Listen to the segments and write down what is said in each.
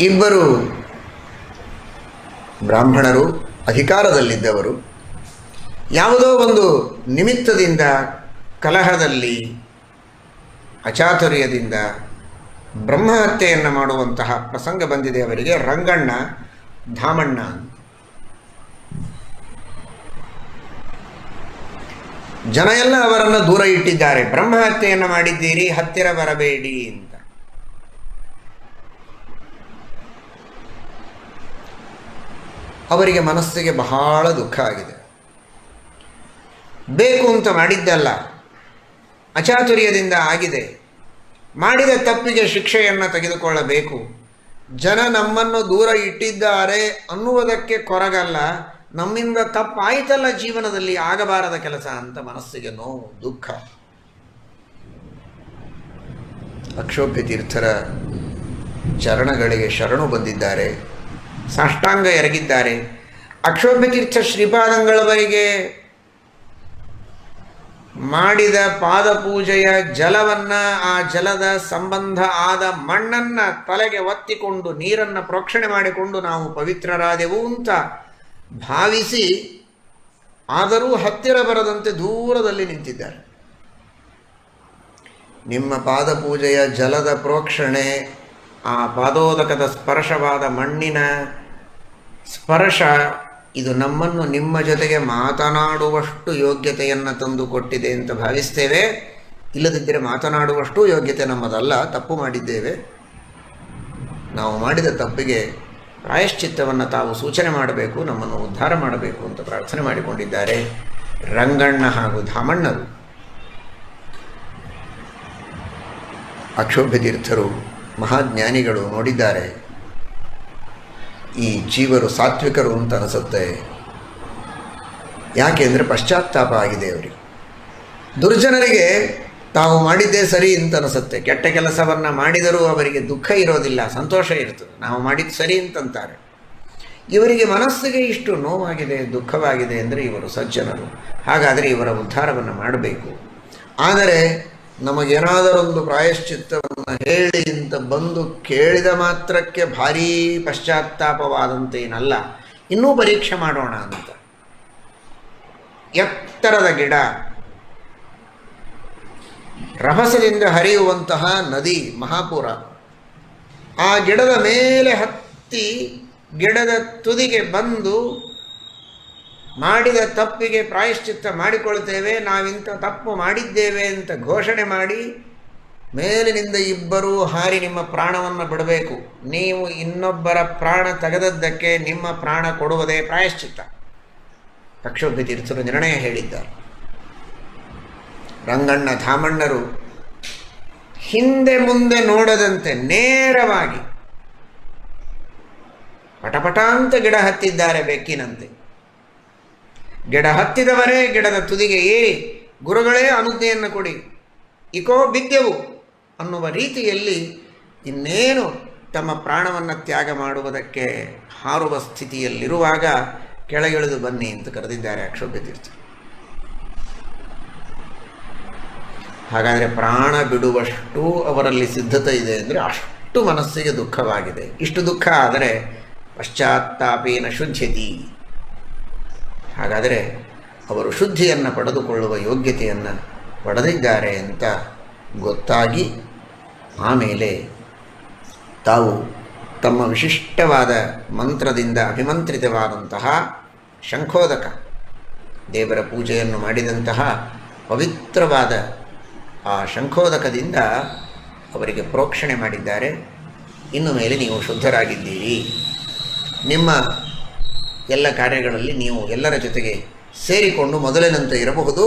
ಇಬ್ಬರು ಬ್ರಾಹ್ಮಣರು ಅಧಿಕಾರದಲ್ಲಿದ್ದವರು ಯಾವುದೋ ಒಂದು ನಿಮಿತ್ತದಿಂದ ಕಲಹದಲ್ಲಿ ಅಚಾತುರ್ಯದಿಂದ ಬ್ರಹ್ಮಹತ್ಯೆಯನ್ನು ಮಾಡುವಂತಹ ಪ್ರಸಂಗ ಬಂದಿದೆ ಅವರಿಗೆ. ರಂಗಣ್ಣ ಧಾಮಣ್ಣ ಅಂತ. ಜನ ಎಲ್ಲ ಅವರನ್ನು ದೂರ ಇಟ್ಟಿದ್ದಾರೆ. ಬ್ರಹ್ಮಹತ್ಯೆಯನ್ನು ಮಾಡಿದ್ದೀರಿ, ಹತ್ತಿರ ಬರಬೇಡಿ ಅಂತ. ಅವರಿಗೆ ಮನಸ್ಸಿಗೆ ಬಹಳ ದುಃಖ ಆಗಿದೆ. ಬೇಕು ಅಂತ ಮಾಡಿದ್ದಲ್ಲ, ಅಚಾತುರ್ಯದಿಂದ ಆಗಿದೆ. ಮಾಡಿದ ತಪ್ಪಿಗೆ ಶಿಕ್ಷೆಯನ್ನು ತೆಗೆದುಕೊಳ್ಳಬೇಕು. ಜನ ನಮ್ಮನ್ನು ದೂರ ಇಟ್ಟಿದ್ದಾರೆ ಅನ್ನುವುದಕ್ಕೆ ಕೊರಗಲ್ಲ, ನಮ್ಮಿಂದ ತಪ್ಪಾಯಿತಲ್ಲ ಜೀವನದಲ್ಲಿ, ಆಗಬಾರದ ಕೆಲಸ ಅಂತ ಮನಸ್ಸಿಗೆ ನೋವು, ದುಃಖ. ಅಕ್ಷೋಭ್ಯ ತೀರ್ಥರ ಚರಣಗಳಿಗೆ ಶರಣು ಬಂದಿದ್ದಾರೆ, ಸಾಷ್ಟಾಂಗ ಎರಗಿದ್ದಾರೆ. ಅಕ್ಷೋಭ್ಯ ತೀರ್ಥ ಶ್ರೀಪಾದಂಗಳವರಿಗೆ ಮಾಡಿದ ಪಾದಪೂಜೆಯ ಜಲವನ್ನು, ಆ ಜಲದ ಸಂಬಂಧ ಆದ ಮಣ್ಣನ್ನು ತಲೆಗೆ ಒತ್ತಿಕೊಂಡು ನೀರನ್ನು ಪ್ರೋಕ್ಷಣೆ ಮಾಡಿಕೊಂಡು ನಾವು ಪವಿತ್ರರಾದೆವು ಅಂತ ಭಾವಿಸಿ, ಆದರೂ ಹತ್ತಿರ ಬರದಂತೆ ದೂರದಲ್ಲಿ ನಿಂತಿದ್ದಾರೆ. ನಿಮ್ಮ ಪಾದಪೂಜೆಯ ಜಲದ ಪ್ರೋಕ್ಷಣೆ, ಆ ಪಾದೋದಕದ ಸ್ಪರ್ಶವಾದ ಮಣ್ಣಿನ ಸ್ಪರ್ಶ, ಇದು ನಮ್ಮನ್ನು ನಿಮ್ಮ ಜೊತೆಗೆ ಮಾತನಾಡುವಷ್ಟು ಯೋಗ್ಯತೆಯನ್ನು ತಂದು ಕೊಟ್ಟಿದೆ ಅಂತ ಭಾವಿಸ್ತೇವೆ. ಇಲ್ಲದಿದ್ದರೆ ಮಾತನಾಡುವಷ್ಟು ಯೋಗ್ಯತೆ ನಮ್ಮದಲ್ಲ, ತಪ್ಪು ಮಾಡಿದ್ದೇವೆ. ನಾವು ಮಾಡಿದ ತಪ್ಪಿಗೆ ಪ್ರಾಯಶ್ಚಿತ್ತವನ್ನು ತಾವು ಸೂಚನೆ ಮಾಡಬೇಕು, ನಮ್ಮನ್ನು ಉದ್ಧಾರ ಮಾಡಬೇಕು ಅಂತ ಪ್ರಾರ್ಥನೆ ಮಾಡಿಕೊಂಡಿದ್ದಾರೆ ರಂಗಣ್ಣ ಹಾಗೂ ಧಾಮಣ್ಣರು. ಅಕ್ಷೋಭ್ಯ ತೀರ್ಥರು ಮಹಾಜ್ಞಾನಿಗಳು, ನೋಡಿದ್ದಾರೆ ಈ ಜೀವರು ಸಾತ್ವಿಕರು ಅಂತ ಅನಿಸುತ್ತೆ. ಯಾಕೆಂದರೆ ಪಶ್ಚಾತ್ತಾಪ ಆಗಿದೆ ಅವರಿಗೆ. ದುರ್ಜನರಿಗೆ ತಾವು ಮಾಡಿದ್ದೇ ಸರಿ ಅಂತ ಅನಿಸುತ್ತೆ. ಕೆಟ್ಟ ಕೆಲಸವನ್ನು ಮಾಡಿದರೂ ಅವರಿಗೆ ದುಃಖ ಇರೋದಿಲ್ಲ, ಸಂತೋಷ ಇರ್ತದೆ, ನಾವು ಮಾಡಿದ್ದು ಸರಿ ಅಂತಂತಾರೆ. ಇವರಿಗೆ ಮನಸ್ಸಿಗೆ ಇಷ್ಟು ನೋವಾಗಿದೆ, ದುಃಖವಾಗಿದೆ ಅಂದರೆ ಇವರು ಸಜ್ಜನರು. ಹಾಗಾದರೆ ಇವರ ಉದ್ಧಾರವನ್ನು ಮಾಡಬೇಕು. ಆದರೆ ನಮಗೇನಾದರೊಂದು ಪ್ರಾಯಶ್ಚಿತ್ತವನ್ನು ಹೇಳಿ ಅಂತ ಬಂದು ಕೇಳಿದ ಮಾತ್ರಕ್ಕೆ ಭಾರೀ ಪಶ್ಚಾತ್ತಾಪವಾದಂತೇನಲ್ಲ, ಇನ್ನೂ ಪರೀಕ್ಷೆ ಮಾಡೋಣ ಅಂತ. ಎತ್ತರದ ಗಿಡ, ರಭಸದಿಂದ ಹರಿಯುವಂತಹ ನದಿ ಮಹಾಪುರ, ಆ ಗಿಡದ ಮೇಲೆ ಹತ್ತಿ ಗಿಡದ ತುದಿಗೆ ಬಂದು ಮಾಡಿದ ತಪ್ಪಿಗೆ ಪ್ರಾಯಶ್ಚಿತ್ತ ಮಾಡಿಕೊಳ್ತೇವೆ, ನಾವಿಂಥ ತಪ್ಪು ಮಾಡಿದ್ದೇವೆ ಅಂತ ಘೋಷಣೆ ಮಾಡಿ ಮೇಲಿನಿಂದ ಇಬ್ಬರೂ ಹಾರಿ ನಿಮ್ಮ ಪ್ರಾಣವನ್ನು ಬಿಡಬೇಕು, ನೀವು ಇನ್ನೊಬ್ಬರ ಪ್ರಾಣ ತೆಗೆದದ್ದಕ್ಕೆ ನಿಮ್ಮ ಪ್ರಾಣ ಕೊಡುವುದೇ ಪ್ರಾಯಶ್ಚಿತ್ತ. ಅಕ್ಷೋಭ್ಯ ತೀರ್ಥರು ನಿರ್ಣಯ ಹೇಳಿದ್ದಾರೆ. ರಂಗಣ್ಣ ಧಾಮಣ್ಣರು ಹಿಂದೆ ಮುಂದೆ ನೋಡದಂತೆ ನೇರವಾಗಿ ಪಟಪಟ ಅಂತ ಗಿಡ ಹತ್ತಿದ್ದಾರೆ ಬೆಕ್ಕಿನಂತೆ. ಗಿಡ ಹತ್ತಿದವರೇ ಗಿಡದ ತುದಿಗೆ ಏರಿ, ಗುರುಗಳೇ ಅನುಜ್ಞೆಯನ್ನು ಕೊಡಿ, ಇಕೋ ಬಿದ್ದೆವು ಅನ್ನುವ ರೀತಿಯಲ್ಲಿ ಇನ್ನೇನು ತಮ್ಮ ಪ್ರಾಣವನ್ನು ತ್ಯಾಗ ಮಾಡುವುದಕ್ಕೆ ಹಾರುವ ಸ್ಥಿತಿಯಲ್ಲಿರುವಾಗ ಕೆಳಗಿಳಿದು ಬನ್ನಿ ಅಂತ ಕರೆದಿದ್ದಾರೆ ಅಕ್ಷೋಭ್ಯ ತೀರ್ಥರು. ಹಾಗಾದರೆ ಪ್ರಾಣ ಬಿಡುವಷ್ಟು ಅವರಲ್ಲಿ ಸಿದ್ಧತೆ ಇದೆ ಅಂದರೆ ಅಷ್ಟು ಮನಸ್ಸಿಗೆ ದುಃಖವಾಗಿದೆ. ಇಷ್ಟು ದುಃಖ ಆದರೆ ಪಶ್ಚಾತ್ತಾಪೇನ ಶುದ್ಧತಿ. ಹಾಗಾದರೆ ಅವರು ಶುದ್ಧಿಯನ್ನು ಪಡೆದುಕೊಳ್ಳುವ ಯೋಗ್ಯತೆಯನ್ನು ಪಡೆದಿದ್ದಾರೆ ಅಂತ ಗೊತ್ತಾಗಿ, ಆಮೇಲೆ ತಾವು ತಮ್ಮ ವಿಶಿಷ್ಟವಾದ ಮಂತ್ರದಿಂದ ಅಭಿಮಂತ್ರಿತವಾದಂತಹ ಶಂಖೋದಕ, ದೇವರ ಪೂಜೆಯನ್ನು ಮಾಡಿದಂತಹ ಪವಿತ್ರವಾದ ಆ ಶಂಖೋದಕದಿಂದ ಅವರಿಗೆ ಪ್ರೋಕ್ಷಣೆ ಮಾಡಿದ್ದಾರೆ. ಇನ್ನು ಮೇಲೆ ನೀವು ಶುದ್ಧರಾಗಿದ್ದೀರಿ, ನಿಮ್ಮ ಎಲ್ಲ ಕಾರ್ಯಗಳಲ್ಲಿ ನೀವು ಎಲ್ಲರ ಜೊತೆಗೆ ಸೇರಿಕೊಂಡು ಮೊದಲಿನಂತೆ ಇರಬಹುದು.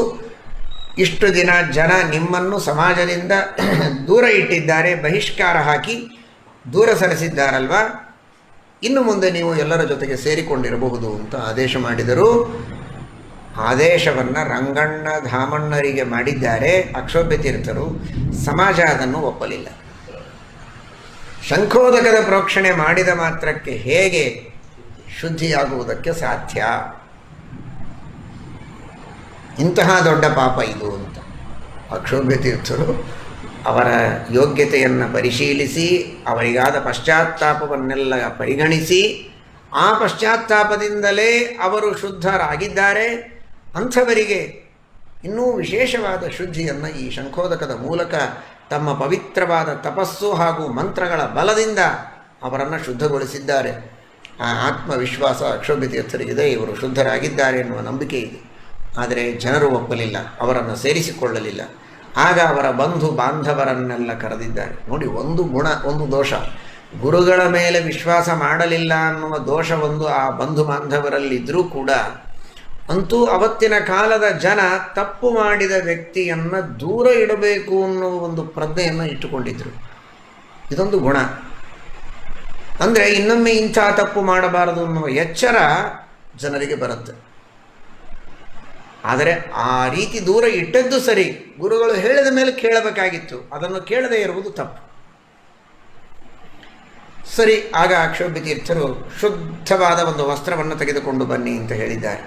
ಇಷ್ಟು ದಿನ ಜನ ನಿಮ್ಮನ್ನು ಸಮಾಜದಿಂದ ದೂರ ಇಟ್ಟಿದ್ದಾರೆ, ಬಹಿಷ್ಕಾರ ಹಾಕಿ ದೂರ ಸರಿಸಿದ್ದಾರಲ್ವ, ಇನ್ನು ಮುಂದೆ ನೀವು ಎಲ್ಲರ ಜೊತೆಗೆ ಸೇರಿಕೊಂಡಿರಬಹುದು ಅಂತ ಆದೇಶ ಮಾಡಿದರು. ಆದೇಶವನ್ನು ರಂಗಣ್ಣ ಧಾಮಣ್ಣರಿಗೆ ಮಾಡಿದ್ದಾರೆ ಅಕ್ಷೋಭ್ಯ ತೀರ್ಥರು. ಸಮಾಜ ಅದನ್ನು ಒಪ್ಪಲಿಲ್ಲ. ಶಂಖೋದಕದ ಪ್ರೋಕ್ಷಣೆ ಮಾಡಿದ ಮಾತ್ರಕ್ಕೆ ಹೇಗೆ ಶುದ್ಧಿಯಾಗುವುದಕ್ಕೆ ಸಾಧ್ಯ? ಇಂತಹ ದೊಡ್ಡ ಪಾಪ ಇದು ಅಂತ ಅಕ್ಷೋಭ್ಯ ತೀರ್ಥರು ಅವರ ಯೋಗ್ಯತೆಯನ್ನು ಪರಿಶೀಲಿಸಿ ಅವರಿಗಾದ ಪಶ್ಚಾತ್ತಾಪವನ್ನೆಲ್ಲ ಪರಿಗಣಿಸಿ ಆ ಪಶ್ಚಾತ್ತಾಪದಿಂದಲೇ ಅವರು ಶುದ್ಧರಾಗಿದ್ದಾರೆ. ಅಂಥವರಿಗೆ ಇನ್ನೂ ವಿಶೇಷವಾದ ಶುದ್ಧಿಯನ್ನು ಈ ಶಂಖೋದಕದ ಮೂಲಕ ತಮ್ಮ ಪವಿತ್ರವಾದ ತಪಸ್ಸು ಹಾಗೂ ಮಂತ್ರಗಳ ಬಲದಿಂದ ಅವರನ್ನು ಶುದ್ಧಗೊಳಿಸಿದ್ದಾರೆ. ಆ ಆತ್ಮವಿಶ್ವಾಸ ಅಕ್ಷೋಭ್ಯತೀರ್ಥರಿಗಿದೆ, ಇವರು ಶುದ್ಧರಾಗಿದ್ದಾರೆ ಎನ್ನುವ ನಂಬಿಕೆ ಇದೆ. ಆದರೆ ಜನರು ಒಪ್ಪಲಿಲ್ಲ, ಅವರನ್ನು ಸೇರಿಸಿಕೊಳ್ಳಲಿಲ್ಲ. ಆಗ ಅವರ ಬಂಧು ಬಾಂಧವರನ್ನೆಲ್ಲ ಕರೆದಿದ್ದಾರೆ. ನೋಡಿ, ಒಂದು ಗುಣ, ಒಂದು ದೋಷ. ಗುರುಗಳ ಮೇಲೆ ವಿಶ್ವಾಸ ಮಾಡಲಿಲ್ಲ ಅನ್ನುವ ದೋಷ ಒಂದು ಆ ಬಂಧು ಬಾಂಧವರಲ್ಲಿದ್ದರೂ ಕೂಡ ಅಂತೂ ಅವತ್ತಿನ ಕಾಲದ ಜನ ತಪ್ಪು ಮಾಡಿದ ವ್ಯಕ್ತಿಯನ್ನು ದೂರ ಇಡಬೇಕು ಅನ್ನುವ ಒಂದು ಪ್ರಜ್ಞೆಯನ್ನು ಇಟ್ಟುಕೊಂಡಿದ್ದರು. ಇದೊಂದು ಗುಣ. ಅಂದರೆ ಇನ್ನೊಮ್ಮೆ ಇಂಥ ತಪ್ಪು ಮಾಡಬಾರದು ಅನ್ನುವ ಎಚ್ಚರ ಜನರಿಗೆ ಬರುತ್ತೆ. ಆದರೆ ಆ ರೀತಿ ದೂರ ಇಟ್ಟದ್ದು ಸರಿ, ಗುರುಗಳು ಹೇಳಿದ ಮೇಲೆ ಕೇಳಬೇಕಾಗಿತ್ತು, ಅದನ್ನು ಕೇಳದೇ ಇರುವುದು ತಪ್ಪು. ಸರಿ, ಆಗ ಅಕ್ಷೋಭ್ಯತೀರ್ಥರು ಶುದ್ಧವಾದ ಒಂದು ವಸ್ತ್ರವನ್ನು ತೆಗೆದುಕೊಂಡು ಬನ್ನಿ ಅಂತ ಹೇಳಿದ್ದಾರೆ.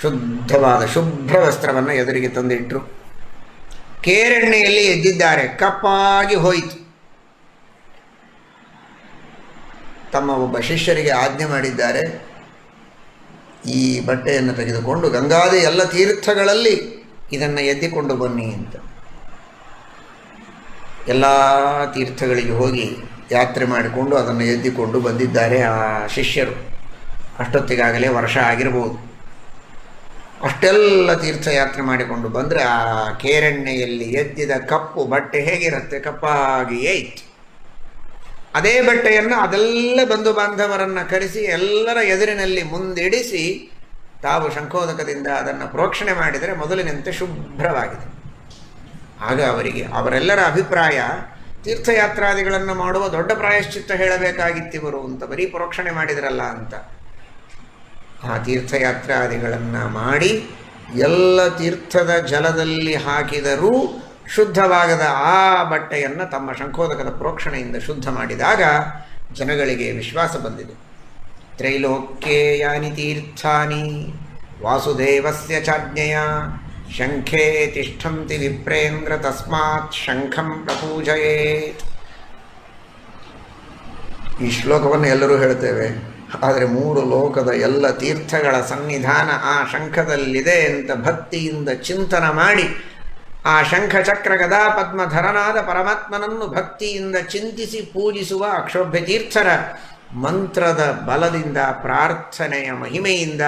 ಶುದ್ಧವಾದ ಶುಭ್ರ ವಸ್ತ್ರವನ್ನು ಎದುರಿಗೆ ತಂದಿಟ್ಟರು. ಕೇರೆಣ್ಣೆಯಲ್ಲಿ ಎದ್ದಿದ್ದಾರೆ, ಕಪ್ಪಾಗಿ ಹೋಯಿತು. ತಮ್ಮ ಒಬ್ಬ ಶಿಷ್ಯರಿಗೆ ಆಜ್ಞೆ ಮಾಡಿದ್ದಾರೆ, ಈ ಬಟ್ಟೆಯನ್ನು ತೆಗೆದುಕೊಂಡು ಗಂಗಾದಿ ಎಲ್ಲ ತೀರ್ಥಗಳಲ್ಲಿ ಇದನ್ನು ಎದ್ದಿಕೊಂಡು ಬನ್ನಿ ಅಂತ. ಎಲ್ಲ ತೀರ್ಥಗಳಿಗೆ ಹೋಗಿ ಯಾತ್ರೆ ಮಾಡಿಕೊಂಡು ಅದನ್ನು ಎದ್ದಿಕೊಂಡು ಬಂದಿದ್ದಾರೆ ಆ ಶಿಷ್ಯರು. ಅಷ್ಟೊತ್ತಿಗಾಗಲೇ ವರ್ಷ ಆಗಿರ್ಬೋದು. ಅಷ್ಟೆಲ್ಲ ತೀರ್ಥಯಾತ್ರೆ ಮಾಡಿಕೊಂಡು ಬಂದರೆ ಆ ಕೇರೆಣ್ಣೆಯಲ್ಲಿ ಎದ್ದಿದ ಕಪ್ಪು ಬಟ್ಟೆ ಹೇಗಿರುತ್ತೆ? ಕಪ್ಪಾಗಿಯೇ ಇತ್ತು. ಅದೇ ಬಟ್ಟೆಯನ್ನು ಅದೆಲ್ಲ ಬಂಧು ಬಾಂಧವರನ್ನು ಕರೆಸಿ ಎಲ್ಲರ ಎದುರಿನಲ್ಲಿ ಮುಂದಿಡಿಸಿ ತಾವು ಶಂಖೋದಕದಿಂದ ಅದನ್ನು ಪ್ರೋಕ್ಷಣೆ ಮಾಡಿದರೆ ಮೊದಲಿನಂತೆ ಶುಭ್ರವಾಗಿದೆ. ಆಗ ಅವರಿಗೆ ಅವರೆಲ್ಲರ ಅಭಿಪ್ರಾಯ, ತೀರ್ಥಯಾತ್ರಾದಿಗಳನ್ನು ಮಾಡುವ ದೊಡ್ಡ ಪ್ರಾಯಶ್ಚಿತ್ತ ಹೇಳಬೇಕಾಗಿತ್ತಿವರು ಅಂತ, ಬರೀ ಪ್ರೋಕ್ಷಣೆ ಮಾಡಿದ್ರಲ್ಲ ಅಂತ. ಆ ತೀರ್ಥಯಾತ್ರಾದಿಗಳನ್ನು ಮಾಡಿ ಎಲ್ಲ ತೀರ್ಥದ ಜಲದಲ್ಲಿ ಹಾಕಿದರೂ ಶುದ್ಧವಾಗದ ಆ ಬಟ್ಟೆಯನ್ನು ತಮ್ಮ ಶಂಖೋದಕದ ಪ್ರೋಕ್ಷಣೆಯಿಂದ ಶುದ್ಧ ಮಾಡಿದಾಗ ಜನಗಳಿಗೆ ವಿಶ್ವಾಸ ಬಂದಿದೆ. ತ್ರೈಲೋಕ್ಯೇ ಯಾನಿ ತೀರ್ಥಾನಿ ವಾಸುದೇವಸ್ಯ ಚಾಜ್ಞೆಯ ಶಂಖೇ ತಿಷ್ಠಂತಿ ವಿಪ್ರೇಂದ್ರ ತಸ್ಮಾತ್ ಶಂಖಂ ಪ್ರಪೂಜಯೇತ್. ಈ ಶ್ಲೋಕವನ್ನು ಎಲ್ಲರೂ ಹೇಳ್ತೇವೆ, ಆದರೆ 3 ಲೋಕದ ಎಲ್ಲ ತೀರ್ಥಗಳ ಸನ್ನಿಧಾನ ಆ ಶಂಖದಲ್ಲಿದೆ ಅಂತ ಭಕ್ತಿಯಿಂದ ಚಿಂತನ ಮಾಡಿ ಆ ಶಂಖ ಚಕ್ರ ಗದಾ ಪದ್ಮಧರನಾದ ಪರಮಾತ್ಮನನ್ನು ಭಕ್ತಿಯಿಂದ ಚಿಂತಿಸಿ ಪೂಜಿಸುವ ಅಕ್ಷೋಭ್ಯ ತೀರ್ಥರ ಮಂತ್ರದ ಬಲದಿಂದ, ಪ್ರಾರ್ಥನೆಯ ಮಹಿಮೆಯಿಂದ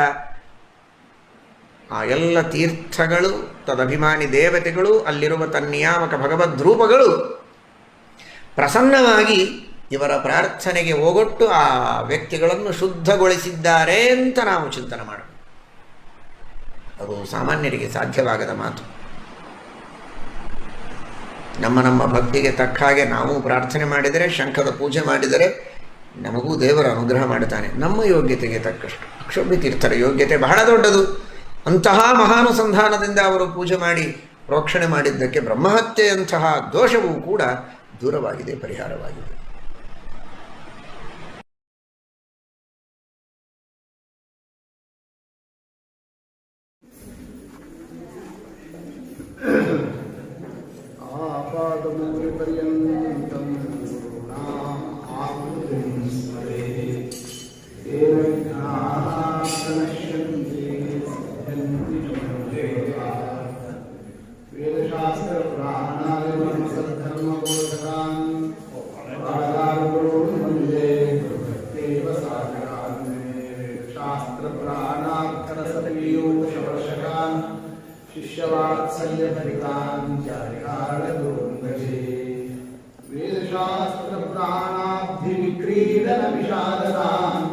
ಆ ಎಲ್ಲ ತೀರ್ಥಗಳು, ತದಭಿಮಾನಿ ದೇವತೆಗಳು, ಅಲ್ಲಿರುವ ತನ್ನಿಯಾಮಕ ಭಗವದ್ರೂಪಗಳು ಪ್ರಸನ್ನವಾಗಿ ಇವರ ಪ್ರಾರ್ಥನೆಗೆ ಓಗೊಟ್ಟು ಆ ವ್ಯಕ್ತಿಗಳನ್ನು ಶುದ್ಧಗೊಳಿಸಿದ್ದಾರೆ ಅಂತ ನಾವು ಚಿಂತನೆ ಮಾಡಬೇಕು. ಅದು ಸಾಮಾನ್ಯರಿಗೆ ಸಾಧ್ಯವಾಗದ ಮಾತು. ನಮ್ಮ ಭಕ್ತಿಗೆ ತಕ್ಕ ಹಾಗೆ ನಾವು ಪ್ರಾರ್ಥನೆ ಮಾಡಿದರೆ, ಶಂಖದ ಪೂಜೆ ಮಾಡಿದರೆ ನಮಗೂ ದೇವರ ಅನುಗ್ರಹ ಮಾಡುತ್ತಾನೆ, ನಮ್ಮ ಯೋಗ್ಯತೆಗೆ ತಕ್ಕಷ್ಟು. ಅಕ್ಷೋಭ್ಯ ತೀರ್ಥರ ಯೋಗ್ಯತೆ ಬಹಳ ದೊಡ್ಡದು. ಅಂತಹ ಮಹಾನುಸಂಧಾನದಿಂದ ಅವರು ಪೂಜೆ ಮಾಡಿ ಪ್ರೋಕ್ಷಣೆ ಮಾಡಿದ್ದಕ್ಕೆ ಬ್ರಹ್ಮಹತ್ಯೆಯಂತಹ ದೋಷವೂ ಕೂಡ ದೂರವಾಗಿದೆ, ಪರಿಹಾರವಾಗಿದೆ. आपादमूलपर्यन्तं गुरूणाम् आकृतिं स्मरेत् तेन विघ्नाः प्रणश्यन्ति सिद्ध्यन्ति च मनोरथाः। वेदशास्त्रपुराणादिमर्मसद्धर्मबोधकान् प्रादारगुरून् वन्दे गुरुभक्तेव सागरान्। वेदशास्त्रपुराणार्थरसपीयूषवर्षकान् शिष्यवात्सल्यभरितान् चारिकालगुरुन्दे। वेदशास्त्रपुराणाब्धिविक्रीडनविषादतान्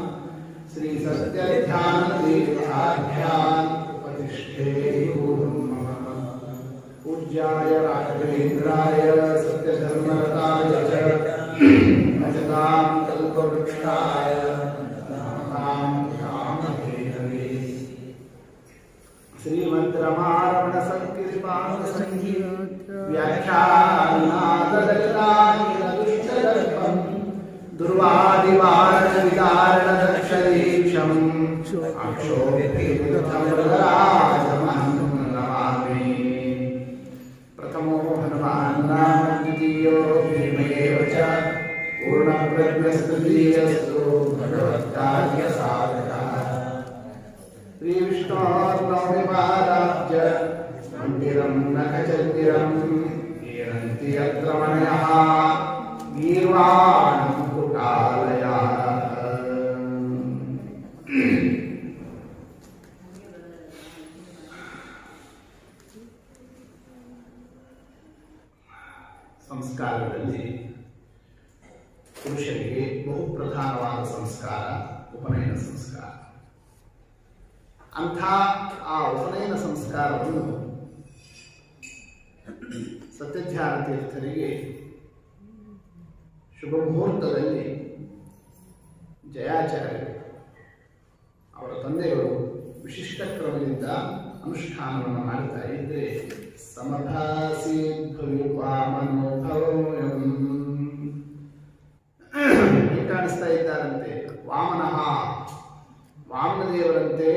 श्रीसत्यध्यानतीर्थाढ्यान् उपतिष्ठे गुरुं मम। पूज्याय राघवेन्द्राय सत्यधर्मरताय च भजतां कल्पवृक्षाय नमतां कामधेनवे। श्रीमद्रमारमण संकीर्तनासंगीत व्याख्यानादलतानिरदुष्टदर्पं दुर्वादिवारण विदारण दक्षदीक्षं अक्षोभ्यतीर्थमृगराजमहं नमामि। प्रथमो हनुमान् नाम ಕಾರ್ಯ ಸಾಧಕ ಶ್ರೀ ವಿಷ್ಣೋರ್ನವನಿಪಾದಾಬ್ಜ ಮಂದಿರಂ ನಖಚಂದಿರಂ ಏನಂತಿ ಯತ್ರ ಮಣಯಃ ಗೀರ್ವಾಣಂ ಕುಟಾಲಯಃ. ಸಂಸ್ಕಾರದಲ್ಲಿ ಪುರುಷರಿಗೆ ಬಹು ಪ್ರಧಾನವಾದ ಸಂಸ್ಕಾರ ಉಪನಯನ ಸಂಸ್ಕಾರ. ಅಂಥ ಆ ಉಪನಯನ ಸಂಸ್ಕಾರವನ್ನು ಸತ್ಯಧ್ಯಾನ ತೀರ್ಥರಿಗೆ ಶುಭ ಮುಹೂರ್ತದಲ್ಲಿ ಜಯಾಚಾರ್ಯರು ಅವರ ತಂದೆಗಳು ವಿಶಿಷ್ಟ ಕ್ರಮದಿಂದ ಅನುಷ್ಠಾನವನ್ನು ಮಾಡ್ತಾ ಇದ್ದರೆ ಸಮಭಾಸಿ ವಾಮನೋಭವಂ ಕಾಣಿಸ್ತಾ ಇದ್ದಾರಂತೆ. ವಾಮನದೇವರಂತೆ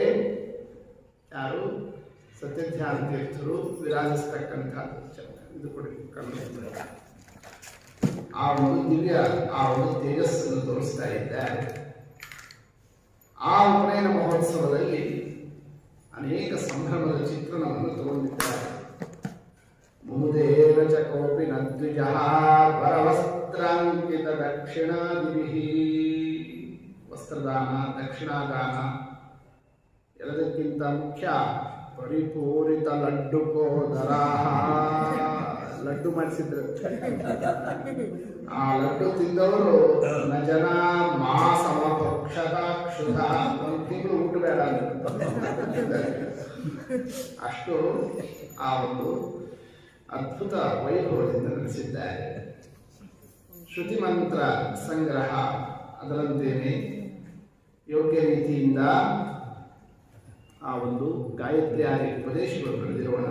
ಯಾರು ಸತ್ಯಧ್ಯಾನ ತೀರ್ಥರು ವಿರಾಜಿಸ್ತಕ್ಕಂಥ ಇದು ಕೊಡಿ ಆ ಒಂದು ದಿವ್ಯ ಆ ಒಂದು ತೇಜಸ್ಸನ್ನು ತೋರಿಸ್ತಾ ಇದ್ದಾರೆ. ಆ ಉಪನಯನ ಮಹೋತ್ಸವದಲ್ಲಿ ಅನೇಕ ಸಂಭ್ರಮದ ಚಿತ್ರಣವನ್ನು ತಗೊಂಡಿದ್ದಾರೆ. ಮುದೇವ ಚ ಕೋಪಿ ನದ್ವಿಜ ವರವಸ್ತ್ರಾಂಕಿತ ದಕ್ಷಿಣಾದಿಭಿಃ. ವಸ್ತ್ರದಾನ, ದಕ್ಷಿಣಾದಾನ, ಎಲ್ಲದಕ್ಕಿಂತ ಮುಖ್ಯ ಪರಿಪೂರಿತ ಲಡ್ಡುಕೋದರಾಹ. ಲಡ್ಡು ಮಾಡಿಸಿದ್ರು. ಆ ಲಡ್ಡು ತಿಂದವರು ನ ಜನ ಮಾ ಸಮಪಕ್ಷತಾಕ್ಷುಧ, ಒಂದು ತಿಂಗಳು ಊಟ ಬೇಡ ಅಷ್ಟು ಆ ಒಂದು ಅದ್ಭುತ ವೈಭವದಿಂದ ನಡೆಸಿದ್ದಾರೆ. ಶ್ರುತಿ ಮಂತ್ರ ಸಂಗ್ರಹ ಅದರಂತೆಯೇ ಯೋಗ್ಯ ರೀತಿಯಿಂದ ಆ ಒಂದು ಗಾಯತ್ರಿ ಆದಿ ಉಪದೇಶಗಳು ನಡೆದಿರೋಣ.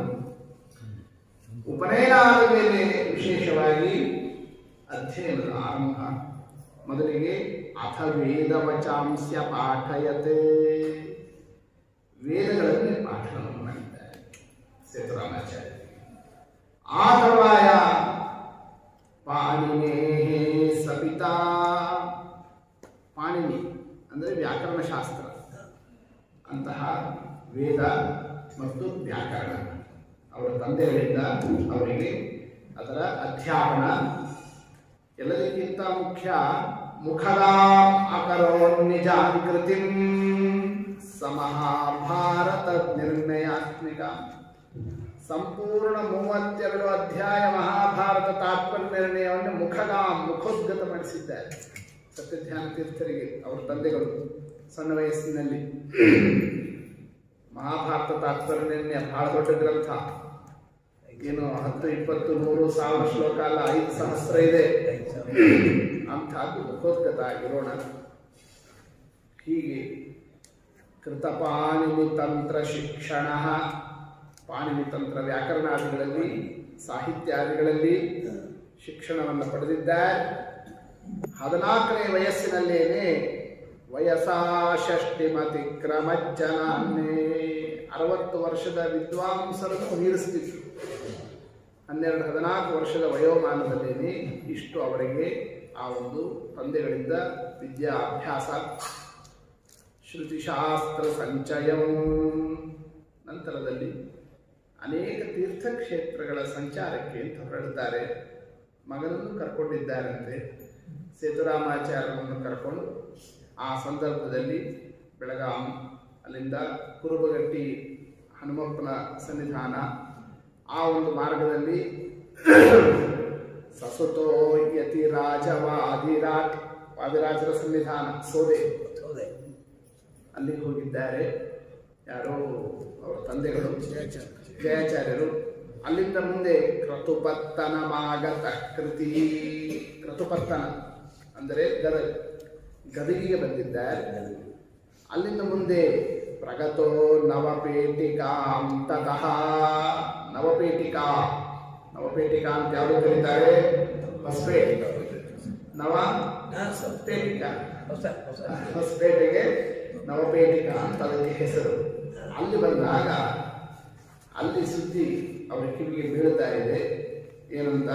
ಉಪನಯನ ಆದ ಮೇಲೆ ವಿಶೇಷವಾಗಿ ಅಧ್ಯಯನದ ಆರಂಭ. ಮೊದಲಿಗೆ ಅಥ ವೇದ ವಚಾಂಸ್ಯ ಪಾಠಯತೆ, ವೇದಗಳಲ್ಲಿ ಪಾಠವನ್ನು ಮಾಡಿದ್ದಾರೆ ಸೇತುರಾಮಾಚಾರ್ಯ. ಆತವಾಯ ಪಾಣಿನೇ ಸಪಿತಾ, ಪಾಣಿನಿ ಅಂದರೆ ವ್ಯಾಕರಣಶಾಸ್ತ್ರ, ಅಂತಹ ವೇದ ಮತ್ತು ವ್ಯಾಕರಣ ಅವರ ತಂದೆಗಳಿಂದ ಅವರಿಗೆ ಅದರ ಅಧ್ಯಾಪನ. ಎಲ್ಲದಕ್ಕಿಂತ ಮುಖ್ಯ ಮುಖದಾಂ ಅಕರೋನ್ನಿಜಾಂ ಕೃತಿಂ ಸಮಹಾಭಾರತ ನಿರ್ಣಯಾತ್ಮಿಕ. ಸಂಪೂರ್ಣ 32 ಅಧ್ಯಾಯ ಮಹಾಭಾರತ ತಾತ್ಪರ್ಯ ನಿರ್ಣಯವನ್ನು ಮುಖೋದ್ಗತ ಮಾಡಿಸಿದ್ದಾರೆ ಸತ್ಯಧ್ಯಾನ ತೀರ್ಥರಿಗೆ ಅವರ ತಂದೆಗಳು ಸಣ್ಣ ವಯಸ್ಸಿನಲ್ಲಿ. ಮಹಾಭಾರತ ತಾತ್ಪರ್ಯ ನಿರ್ಣಯ ಬಹಳ ದೊಡ್ಡ ಗ್ರಂಥ. ಏನು 10, 20, 100, 1000 ಶ್ಲೋಕ ಅಲ್ಲ, 5000 ಇದೆ. ಅಂಥದ್ದು ಮುಖೋದ್ಗತ ಆಗಿರೋಣ. ಹೀಗೆ ಕೃತಪಾಣಿನಿ ತಂತ್ರ ಶಿಕ್ಷಣ, ಪಾಣಿನಿ ತಂತ್ರ ವ್ಯಾಕರಣಾದಿಗಳಲ್ಲಿ ಸಾಹಿತ್ಯಾದಿಗಳಲ್ಲಿ ಶಿಕ್ಷಣವನ್ನು ಪಡೆದಿದ್ದಾರೆ. 14ನೇ ವಯಸ್ಸಿನಲ್ಲೇನೆ ವಯಸಾ ಷಷ್ಟಿಮತಿಕ್ರಮಜ್ಜನಾನ್ನೇ 60 ವರ್ಷದ ವಿದ್ವಾಂಸರನ್ನು ಮೀರಿಸ್ತಿದ್ರು. 12-14 ವರ್ಷದ ವಯೋಮಾನದಲ್ಲೇನೆ ಇಷ್ಟು ಅವರಿಗೆ ಆ ಒಂದು ತಂದೆಗಳಿಂದ ವಿದ್ಯಾಭ್ಯಾಸ. ಶ್ರುತಿಶಾಸ್ತ್ರ ಸಂಚಯಂ. ನಂತರದಲ್ಲಿ ಅನೇಕ ತೀರ್ಥಕ್ಷೇತ್ರಗಳ ಸಂಚಾರಕ್ಕೆ ಅಂತ ಹೊರಡ್ತಾರೆ. ಮಗನನ್ನು ಕರ್ಕೊಂಡಿದ್ದಾರಂತೆ, ಸೇತುರಾಮಾಚಾರ್ಯರನ್ನು ಕರ್ಕೊಂಡು. ಆ ಸಂದರ್ಭದಲ್ಲಿ ಬೆಳಗಾಂ, ಅಲ್ಲಿಂದ ಕುರುಬಗಟ್ಟಿ ಹನುಮಪ್ಪನ ಸನ್ನಿಧಾನ, ಆ ಒಂದು ಮಾರ್ಗದಲ್ಲಿ ಸಸುತೋ ಯತಿ ವಾದಿರಾಜರ ಸನ್ನಿಧಾನ ಸೋದೆ, ಅಲ್ಲಿಗೆ ಹೋಗಿದ್ದಾರೆ. ಯಾರೋ ಅವರ ತಂದೆಗಳು ಜಯಾಚಾರ್ಯರು. ಅಲ್ಲಿಂದ ಮುಂದೆ ಕ್ರತುಪತ್ತನ ಮಾಗತ ಕೃತಿ. ಕ್ರತುಪತ್ತನ ಅಂದರೆ ಗದಗಿಗೆ ಬಂದಿದ್ದಾರೆ. ಅಲ್ಲಿಂದ ಮುಂದೆ ಪ್ರಗತೋ ನವಪೇಟಿಕಾಂತತಃ. ನವಪೇಟಿಕಾ ಅಂತ ಯಾರು ಕರೀತಾರೆ? ಹೊಸಪೇಟೆ. ಹೊಸಪೇಟೆಗೆ ನವಪೇಟಿಕಾ ಅಂತ ಅದಕ್ಕೆ ಹೆಸರು. ಅಲ್ಲಿ ಬಂದಾಗ ಅಲ್ಲಿ ಸುದ್ದಿ ಅವರ ಕಿವಿಗೆ ಬೀಳ್ತಾ ಇದೆ. ಏನಂತ?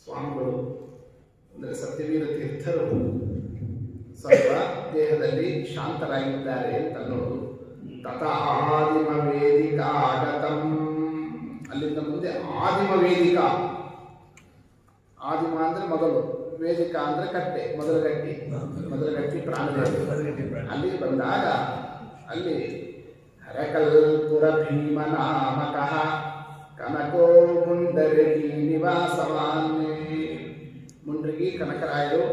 ಸ್ವಾಮಿಗಳು ಅಂದರೆ ಸತ್ಯವೀರ ತೀರ್ಥರು ಸ್ವಲ್ಪ ದೇಹದಲ್ಲಿ ಶಾಂತರಾಗಿದ್ದಾರೆ ಅಂತ ಅನ್ನೋದು. ತಥಾ ಆದಿಮ ವೇದಿಕಾ ಆಗತಂ, ಅಲ್ಲಿಂದ ಮುಂದೆ ಆದಿಮ ವೇದಿಕಾ, ಆದಿಮ ಅಂದರೆ ಮೊದಲು, ವೇದಿಕಾ ಅಂದರೆ ಕಟ್ಟೆ, ಮೊದಲಗಟ್ಟಿ ಪ್ರಾಣದೇವ. ಅಲ್ಲಿ ಬಂದಾಗ ಅಲ್ಲಿ ಹರಕಲ್ಪುರ ಭೀಮ ನಾಮಕಃ ಕನಕೋ ಮುಂಡರಗಿ ನಿವಾಸವಾನ್ನೇ. ಮುಂಡ್ರಗಿ ಕನಕರಾಯರು,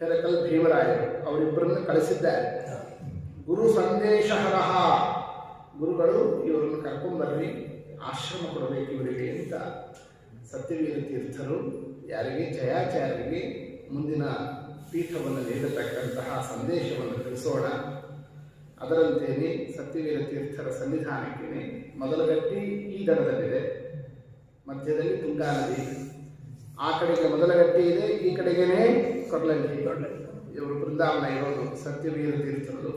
ಹೆರಕಲ್ ಭೀಮರಾಯರು ಅವರಿಬ್ಬರನ್ನು ಕಳಿಸಿದ್ದಾರೆ. ಗುರು ಸಂದೇಶಹರಹ, ಗುರುಗಳು ಇವರನ್ನು ಕರ್ಕೊಂಡ್ಬರ್ರಿ, ಆಶ್ರಮ ಕೊಡಬೇಕು ಇವರಿಗೆ ಅಂತ ಸತ್ಯವೀರ ತೀರ್ಥರು ಯಾರಿಗೆ, ಜಯಾಚಾರ್ಯರಿಗೆ ಮುಂದಿನ ಪೀಠವನ್ನು ನೀಡತಕ್ಕಂತಹ ಸಂದೇಶವನ್ನು ತಿಳಿಸೋಣ. ಅದರಂತೆಯೇ ಸತ್ಯವೀರ ತೀರ್ಥರ ಸನ್ನಿಧಾನಕ್ಕೆ ಮೊದಲಗಟ್ಟಿ ಈ ದಡದಲ್ಲಿದೆ, ಮಧ್ಯದಲ್ಲಿ ತುಂಗಾ ನದಿ, ಆ ಕಡೆಗೆ ಮೊದಲಗಟ್ಟಿ ಇದೆ, ಈ ಕಡೆಗೇನೆ ಕೊರ್ಲಂಗಿ. ಇವರು ಬೃಂದಾವನ ಇರೋದು ಸತ್ಯವೀರ ತೀರ್ಥರು.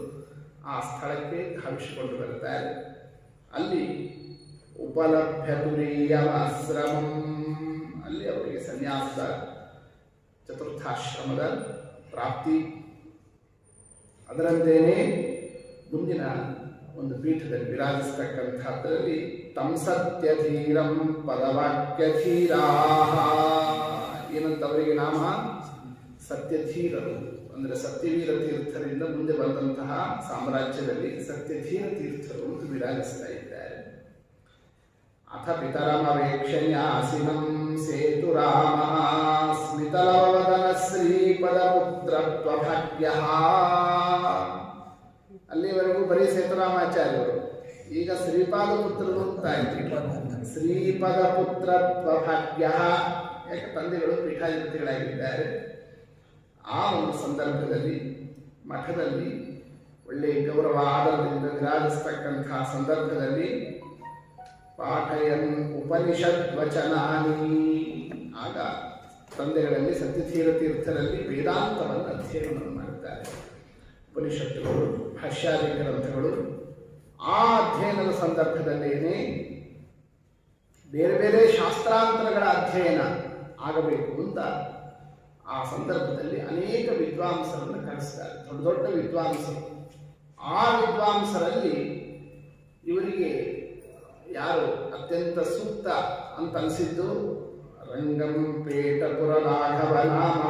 ಆ ಸ್ಥಳಕ್ಕೆ ಧಾವಿಸಿಕೊಂಡು ಬರುತ್ತಾರೆ. ಅಲ್ಲಿ ಉಪಲಭ್ಯತುರೀಯಮಾಶ್ರಮಂ, ಅಲ್ಲಿ ಅವರಿಗೆ ಸನ್ಯಾಸದ ಚತುರ್ಥಾಶ್ರಮದ ಪ್ರಾಪ್ತಿ. ಅದರಂತೆಯೇ ಮುಂದಿನ ಒಂದು ಪೀಠದಲ್ಲಿ ವಿರಾಜಿಸ್ತಕ್ಕಂಥದ್ರಲ್ಲಿ ತಂ ಸತ್ಯಧೀರಂ ಪದವಾಕ್ಯಧೀರಾಹ, ಏನಂತ ಅವರಿಗೆ ನಾಮ? ಸತ್ಯಧೀರರು. ಅಂದರೆ ಸತ್ಯವೀರ ತೀರ್ಥರಿಂದ ಮುಂದೆ ಬಂದಂತಹ ಸಾಮ್ರಾಜ್ಯದಲ್ಲಿ ಸತ್ಯಧೀರ ತೀರ್ಥರು ಅಂತ ವಿರಾಜಿಸ್ತಾ ಇದ್ದಾರೆ. ಅಥ ಪಿತರಮವೇಕ್ಷಣ್ಯಾಸಿನಂ ಸೇತುರಾಮ ಸ್ಮಿತಲವದನ ಶ್ರೀಪದಪುತ್ರತ್ವಭಾಗ್ಯಃ. ಅಲ್ಲಿವರೆಗೂ ಬರೀ ಸೇತುರಾಮಾಚಾರ್ಯರು, ಈಗ ಶ್ರೀಪಾದ ಪುತ್ರರು ಅಂತ ಆಯ್ತು. ಶ್ರೀಪದ ಪುತ್ರತ್ವಭಾಗ್ಯ, ಯಾಕೆ ತಂದೆಗಳು ಪೀಠಾಧಿಪತಿಗಳಾಗಿದ್ದಾರೆ. ಆ ಒಂದು ಸಂದರ್ಭದಲ್ಲಿ ಮಠದಲ್ಲಿ ಒಳ್ಳೆಯ ಗೌರವ ಆಧಾರದಿಂದ ವಿರಾಜಿಸ್ತಕ್ಕಂತಹ ಸಂದರ್ಭದಲ್ಲಿ ಪಾಠಯನ್ ಉಪನಿಷತ್ ವಚನಾನಿ, ಆಗ ತಂದೆಗಳಲ್ಲಿ ಸತ್ಯಧೀರ ತೀರ್ಥರಲ್ಲಿ ವೇದಾಂತವನ್ನು ಅಧ್ಯಯನವನ್ನು ಮಾಡುತ್ತಾರೆ. ಉಪನಿಷತ್ತುಗಳು, ಭಾಷ್ಯಾದಿ ಗ್ರಂಥಗಳು, ಆ ಅಧ್ಯಯನದ ಸಂದರ್ಭದಲ್ಲೇನೆ ಬೇರೆ ಬೇರೆ ಶಾಸ್ತ್ರಾಂತರಗಳ ಅಧ್ಯಯನ ಆಗಬೇಕು ಅಂತ ಆ ಸಂದರ್ಭದಲ್ಲಿ ಅನೇಕ ವಿದ್ವಾಂಸರನ್ನು ಕರೆಸ್ತಾರೆ, ದೊಡ್ಡ ದೊಡ್ಡ ವಿದ್ವಾಂಸರು. ಆ ವಿದ್ವಾಂಸರಲ್ಲಿ ಇವರಿಗೆ ಯಾರು ಅತ್ಯಂತ ಸೂಕ್ತ ಅಂತ ಅನಿಸಿದ್ದು ರಂಗಂ ಪೇಟಪುರ ರಾಘವ ನಾಮ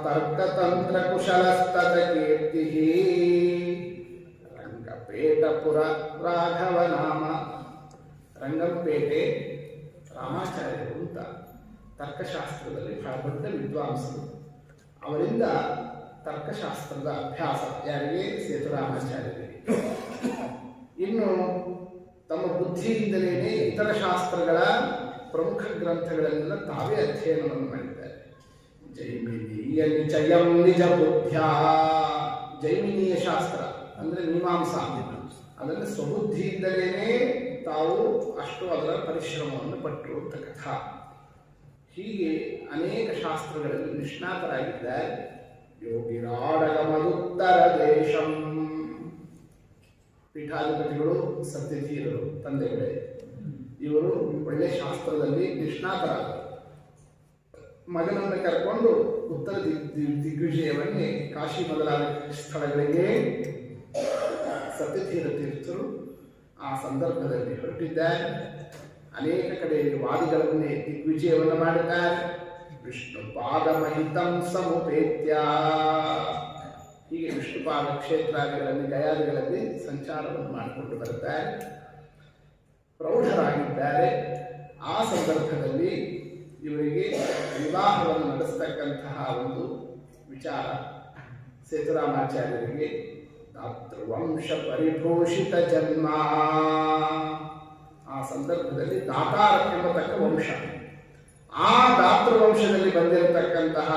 ತರ್ಕತಂತ್ರ ಕುಶಲಸ್ತತ ಕೀರ್ತಿ. ರಂಗಪೇಟಪುರ ರಾಘವ ನಾಮ, ರಂಗಂಪೇಟೆ ರಾಮಾಚಾರ್ಯರು ಅಂತ ತರ್ಕಶಾಸ್ತ್ರದಲ್ಲಿ ಬಹಳ ದೊಡ್ಡ ವಿದ್ವಾಂಸರು. ಅವರಿಂದ ತರ್ಕಶಾಸ್ತ್ರದ ಅಭ್ಯಾಸ ಯಾರಿಗೆ? ಸೇತುರಾಮಾಚಾರ್ಯರಿಗೆ. ಇನ್ನು ತಮ್ಮ ಬುದ್ಧಿಯಿಂದಲೇ ಇತರ ಶಾಸ್ತ್ರಗಳ ಪ್ರಮುಖ ಗ್ರಂಥಗಳನ್ನೆಲ್ಲ ತಾವೇ ಅಧ್ಯಯನವನ್ನು ಮಾಡಿದ್ದಾರೆ. ಜೈಮಿನೀಯ ನಿಚಯಂ ನಿಜ ಬುದ್ಧ್ಯ, ಜೈಮಿನೀಯ ಶಾಸ್ತ್ರ ಅಂದರೆ ಮೀಮಾಂಸಾ, ಅದನ್ನು ಸ್ವಬುದ್ಧಿಯಿಂದಲೇ ತಾವು ಅಷ್ಟು ಅದರ ಪರಿಶ್ರಮವನ್ನು ಪಟ್ಟರು ಅಂತ ಕಥಾ. ಹೀಗೆ ಅನೇಕ ಶಾಸ್ತ್ರಗಳಲ್ಲಿ ನಿಷ್ಣಾತರಾಗಿದ್ದಾರೆ. ಯೋಗಿರಾಡಗಮದುತ್ತರ ದೇಶಂ, ಪೀಠಾಧಿಪತಿಗಳು ಸತ್ಯಧೀರರು ತಂದೆಗಳೇ. ಇವರು ಒಳ್ಳೆ ಶಾಸ್ತ್ರದಲ್ಲಿ ನಿಷ್ಣಾತರಾದರು. ಮಗನನ್ನು ಕರ್ಕೊಂಡು ಉತ್ತರ ದಿಗ್ವಿಜಯವನ್ನೇ ಕಾಶಿ ಮೊದಲಾದ ಸ್ಥಳಗಳಿಗೆ ಸತ್ಯಧೀರ ತೀರ್ಥರು ಆ ಸಂದರ್ಭದಲ್ಲಿ ಹೊರಟಿದ್ದಾರೆ. ಅನೇಕ ಕಡೆಯಲ್ಲಿ ವಾದಿಗಳನ್ನೇ ದಿಗ್ವಿಜಯವನ್ನು ಮಾಡಿದ್ದಾರೆ. ವಿಷ್ಣು ಪಾದಮಹಿತಂ ಸಮುಪೇತ್ಯ, ಹೀಗೆ ವಿಷ್ಣುಪಾದ ಕ್ಷೇತ್ರಾದಿಗಳಲ್ಲಿ ಗಯಾದಿಗಳಲ್ಲಿ ಸಂಚಾರವನ್ನು ಮಾಡಿಕೊಂಡು ಬರುತ್ತಾರೆ. ಪ್ರೌಢರಾಗಿದ್ದಾರೆ. ಆ ಸಂದರ್ಭದಲ್ಲಿ ಇವರಿಗೆ ವಿವಾಹವನ್ನು ನಡೆಸ್ತಕ್ಕಂತಹ ಒಂದು ವಿಚಾರ ಸೇತುರಾಮಾಚಾರ್ಯರಿಗೆ ದಾತೃವಂಶ ಪರಿಭೂಷಿತ ಜನ್ಮ. ಆ ಸಂದರ್ಭದಲ್ಲಿ ದಾತಾರ ಎಂಬತಕ್ಕ ವಂಶ, ಆ ದಾತೃವಂಶದಲ್ಲಿ ಬಂದಿರತಕ್ಕಂತಹ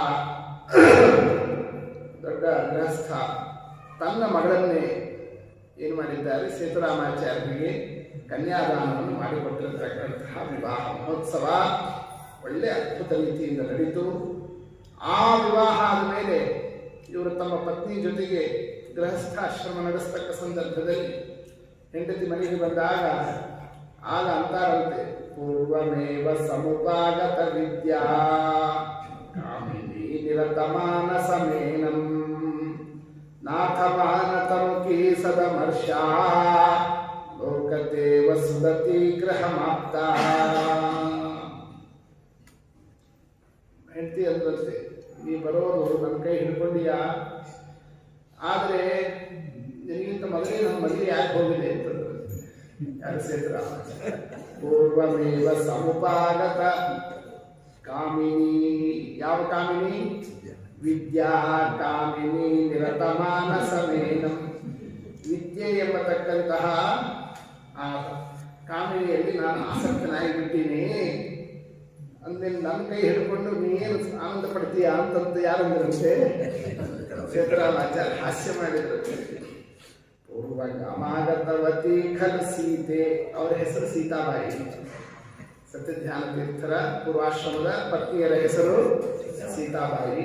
ದೊಡ್ಡ ಗೃಹಸ್ಥ ತನ್ನ ಮಗಳನ್ನೇ ಏನು ಮಾಡಿದ್ದಾರೆ, ಸೇತುರಾಮಾಚಾರ್ಯರಿಗೆ ಕನ್ಯಾದಾನವನ್ನು ಮಾಡಿಕೊಟ್ಟಿರತಕ್ಕಂತಹ ವಿವಾಹ ಮಹೋತ್ಸವ ಒಳ್ಳೆ ಅದ್ಭುತ ರೀತಿಯಿಂದ ನಡೆಯಿತು. ಆ ವಿವಾಹ ಆದ ಮೇಲೆ ಇವರು ತಮ್ಮ ಪತ್ನಿ ಜೊತೆಗೆ ಗೃಹಸ್ಥಾಶ್ರಮ ನಡೆಸ್ತಕ್ಕ ಸಂದರ್ಭದಲ್ಲಿ ಹೆಂಡತಿ ಮನೆಗೆ ಬಂದಾಗ ಆಗ ಅಂತಾರಂತೆ, ಪೂರ್ವಮೇವ ಸಮುಪಾಗತ ವಿದ್ಯಾ ಕಾಮಿನಿ ನಿರತಮಾನಸಮೇನಂ ನಾಥಮಾನತಮುಖಿ ಸದಮರ್ಷಾ ಲೋಕದೇವ ಸುದತಿ ಗೃಹಮಾಪ್ತ. ಹೆಂಡತಿ ಅಂದ್ರಂತೆ, ನೀ ಬರೋದು ನನ್ನ ಕೈ ಹಿಡ್ಕೊಂಡಿಯಾ, ಆದರೆ ನಿನಗಿಂತ ಮೊದಲೇ ನಮ್ಮ ಮದುವೆ ಯಾಕೆ ಹೋಗಿದೆ ಅಂತ ಯಾರು ಸೇತ್ರ. ಪೂರ್ವಮೇವ ಸಮುಪಾಗತ ಕಾಮಿನಿ, ಯಾವ ಕಾಮಿನಿ? ವಿದ್ಯಾ ಕಾಮಿನಿ ನಿರತಮಾನಸಮೇನಂ, ವಿದ್ಯೆ ಎಂಬತಕ್ಕಂತಹ ಆ ಕಾಮಿನಿಯಲ್ಲಿ ನಾನು ಆಸಕ್ತನಾಗಿ ಬಿಟ್ಟೀನಿ. ಅಂದೇನು ನನ್ನ ಕೈ ಹಿಡ್ಕೊಂಡು ನೀನು ಆನಂದ ಪಡ್ತೀಯಾ ಅಂತಂತ ಯಾರಂದ್ರಂತೆ ಸೇತರಾಮಾಚಾರ್ಯ ಹಾಸ್ಯ ಮಾಡಿದ್ರು. ಪೂರ್ವಗಾಮಾಗತವತಿ ಖಲ್ ಸೀತೆ, ಅವರ ಹೆಸರು ಸೀತಾಬಾಯಿ. ಸತ್ಯಧ್ಯಾನ ತೀರ್ಥರ ಪೂರ್ವಾಶ್ರಮದ ಪತ್ನಿಯರ ಹೆಸರು ಸೀತಾಬಾಯಿ.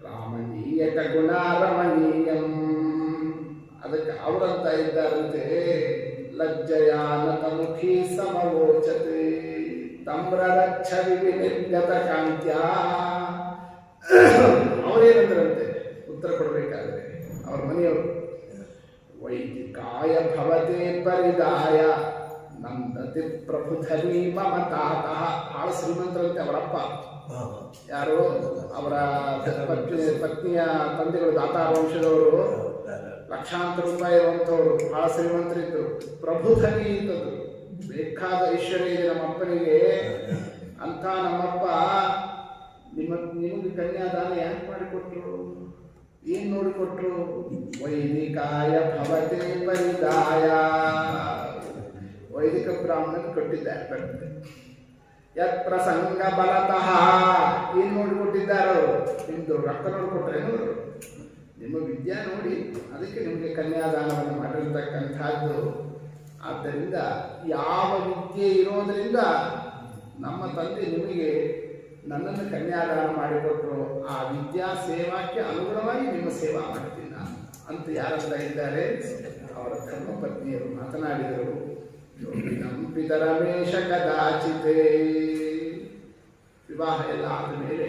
ರಾಮಣೀಯಕ ಗುಣ ರಮಣೀಯಂ, ಅದಕ್ಕೆ ಅವರಂತ ಇದ್ದಾರಂತೆ, ಲಜ್ಜಯಾನತಮುಖಿ ಸಮವೋಚತೆ ತಮ್ರರಕ್ಷ ವಿನಿರ್ಗತ ಕಾಂತ್ಯ. ಅವರೇನಂದ್ರಂತೆ ಉತ್ತರ ಕೊಡಬೇಕಾದ್ರೆ ಅವ್ರ ಮನೆಯವರು, ವೈದಿಕಾಯ ಭವತೆ ಪರಿದಾಯ ನಂದತಿ ಪ್ರಬುಧನಿ ಮಮ ತಾತಃ. ಬಹಳ ಶ್ರೀಮಂತರಂತೆ ಅವರಪ್ಪ. ಯಾರು? ಅವರ ಪತ್ನಿಯ ತಂದೆಗಳು ದಾತಾರ ವಂಶದವರು, ಲಕ್ಷಾಂತರ ರೂಪಾಯಿ ಇರುವಂಥವ್ರು, ಬಹಳ ಶ್ರೀಮಂತರಿದ್ದರು. ಪ್ರಬುಧನಿ ಅಂತದ್ದು, ಬೇಕಾದ ಐಶ್ವರ್ಯ ಇದೆ ನಮ್ಮಪ್ಪನಿಗೆ. ಅಂತ ನಮ್ಮಪ್ಪ ನಿಮಗೆ ಕನ್ಯಾದಾನ ಯಾಕೆ ಮಾಡಿಕೊಟ್ರು? ಏನ್ ನೋಡಿಕೊಟ್ರು? ವೈದಿಕಾಯ ಭವತೆ ಪರಿದಾಯ, ವೈದಿಕ ಬ್ರಾಹ್ಮಣ ಕೊಟ್ಟಿದ್ದಾರೆ ಬರ್ತದೆ. ಯತ್ ಪ್ರಸಂಗ ಬಲತಃ, ಏನ್ ನೋಡಿಕೊಟ್ಟಿದ್ದಾರೆ ಅವರು? ನಿಮ್ದು ರಕ್ತ ನೋಡಿಕೊಟ್ರೇನು? ನಿಮ್ಮ ವಿದ್ಯಾ ನೋಡಿ ಅದಕ್ಕೆ ನಿಮಗೆ ಕನ್ಯಾದಾನವನ್ನು ಮಾಡಿರ್ತಕ್ಕಂಥದ್ದು. ಆದ್ದರಿಂದ ಯಾವ ವಿದ್ಯೆ ಇರೋದರಿಂದ ನಮ್ಮ ತಂದೆ ನಿಮಗೆ ನನ್ನನ್ನು ಕನ್ಯಾದಾನ ಮಾಡಿಕೊಟ್ರು, ಆ ವಿದ್ಯಾ ಸೇವಾಕ್ಕೆ ಅನುಗುಣವಾಗಿ ನಿಮ್ಮ ಸೇವಾ ಮಾಡ್ತೀನಿ ನಾನು ಅಂತ ಯಾರಂತ ಇದ್ದಾರೆ? ಅವರ ಧರ್ಮಪತ್ನಿಯರು ಮಾತನಾಡಿದರು. ಪಿತರಮೇಶ ಕದಾಚಿತೆ. ವಿವಾಹ ಎಲ್ಲ ಆದ ಮೇಲೆ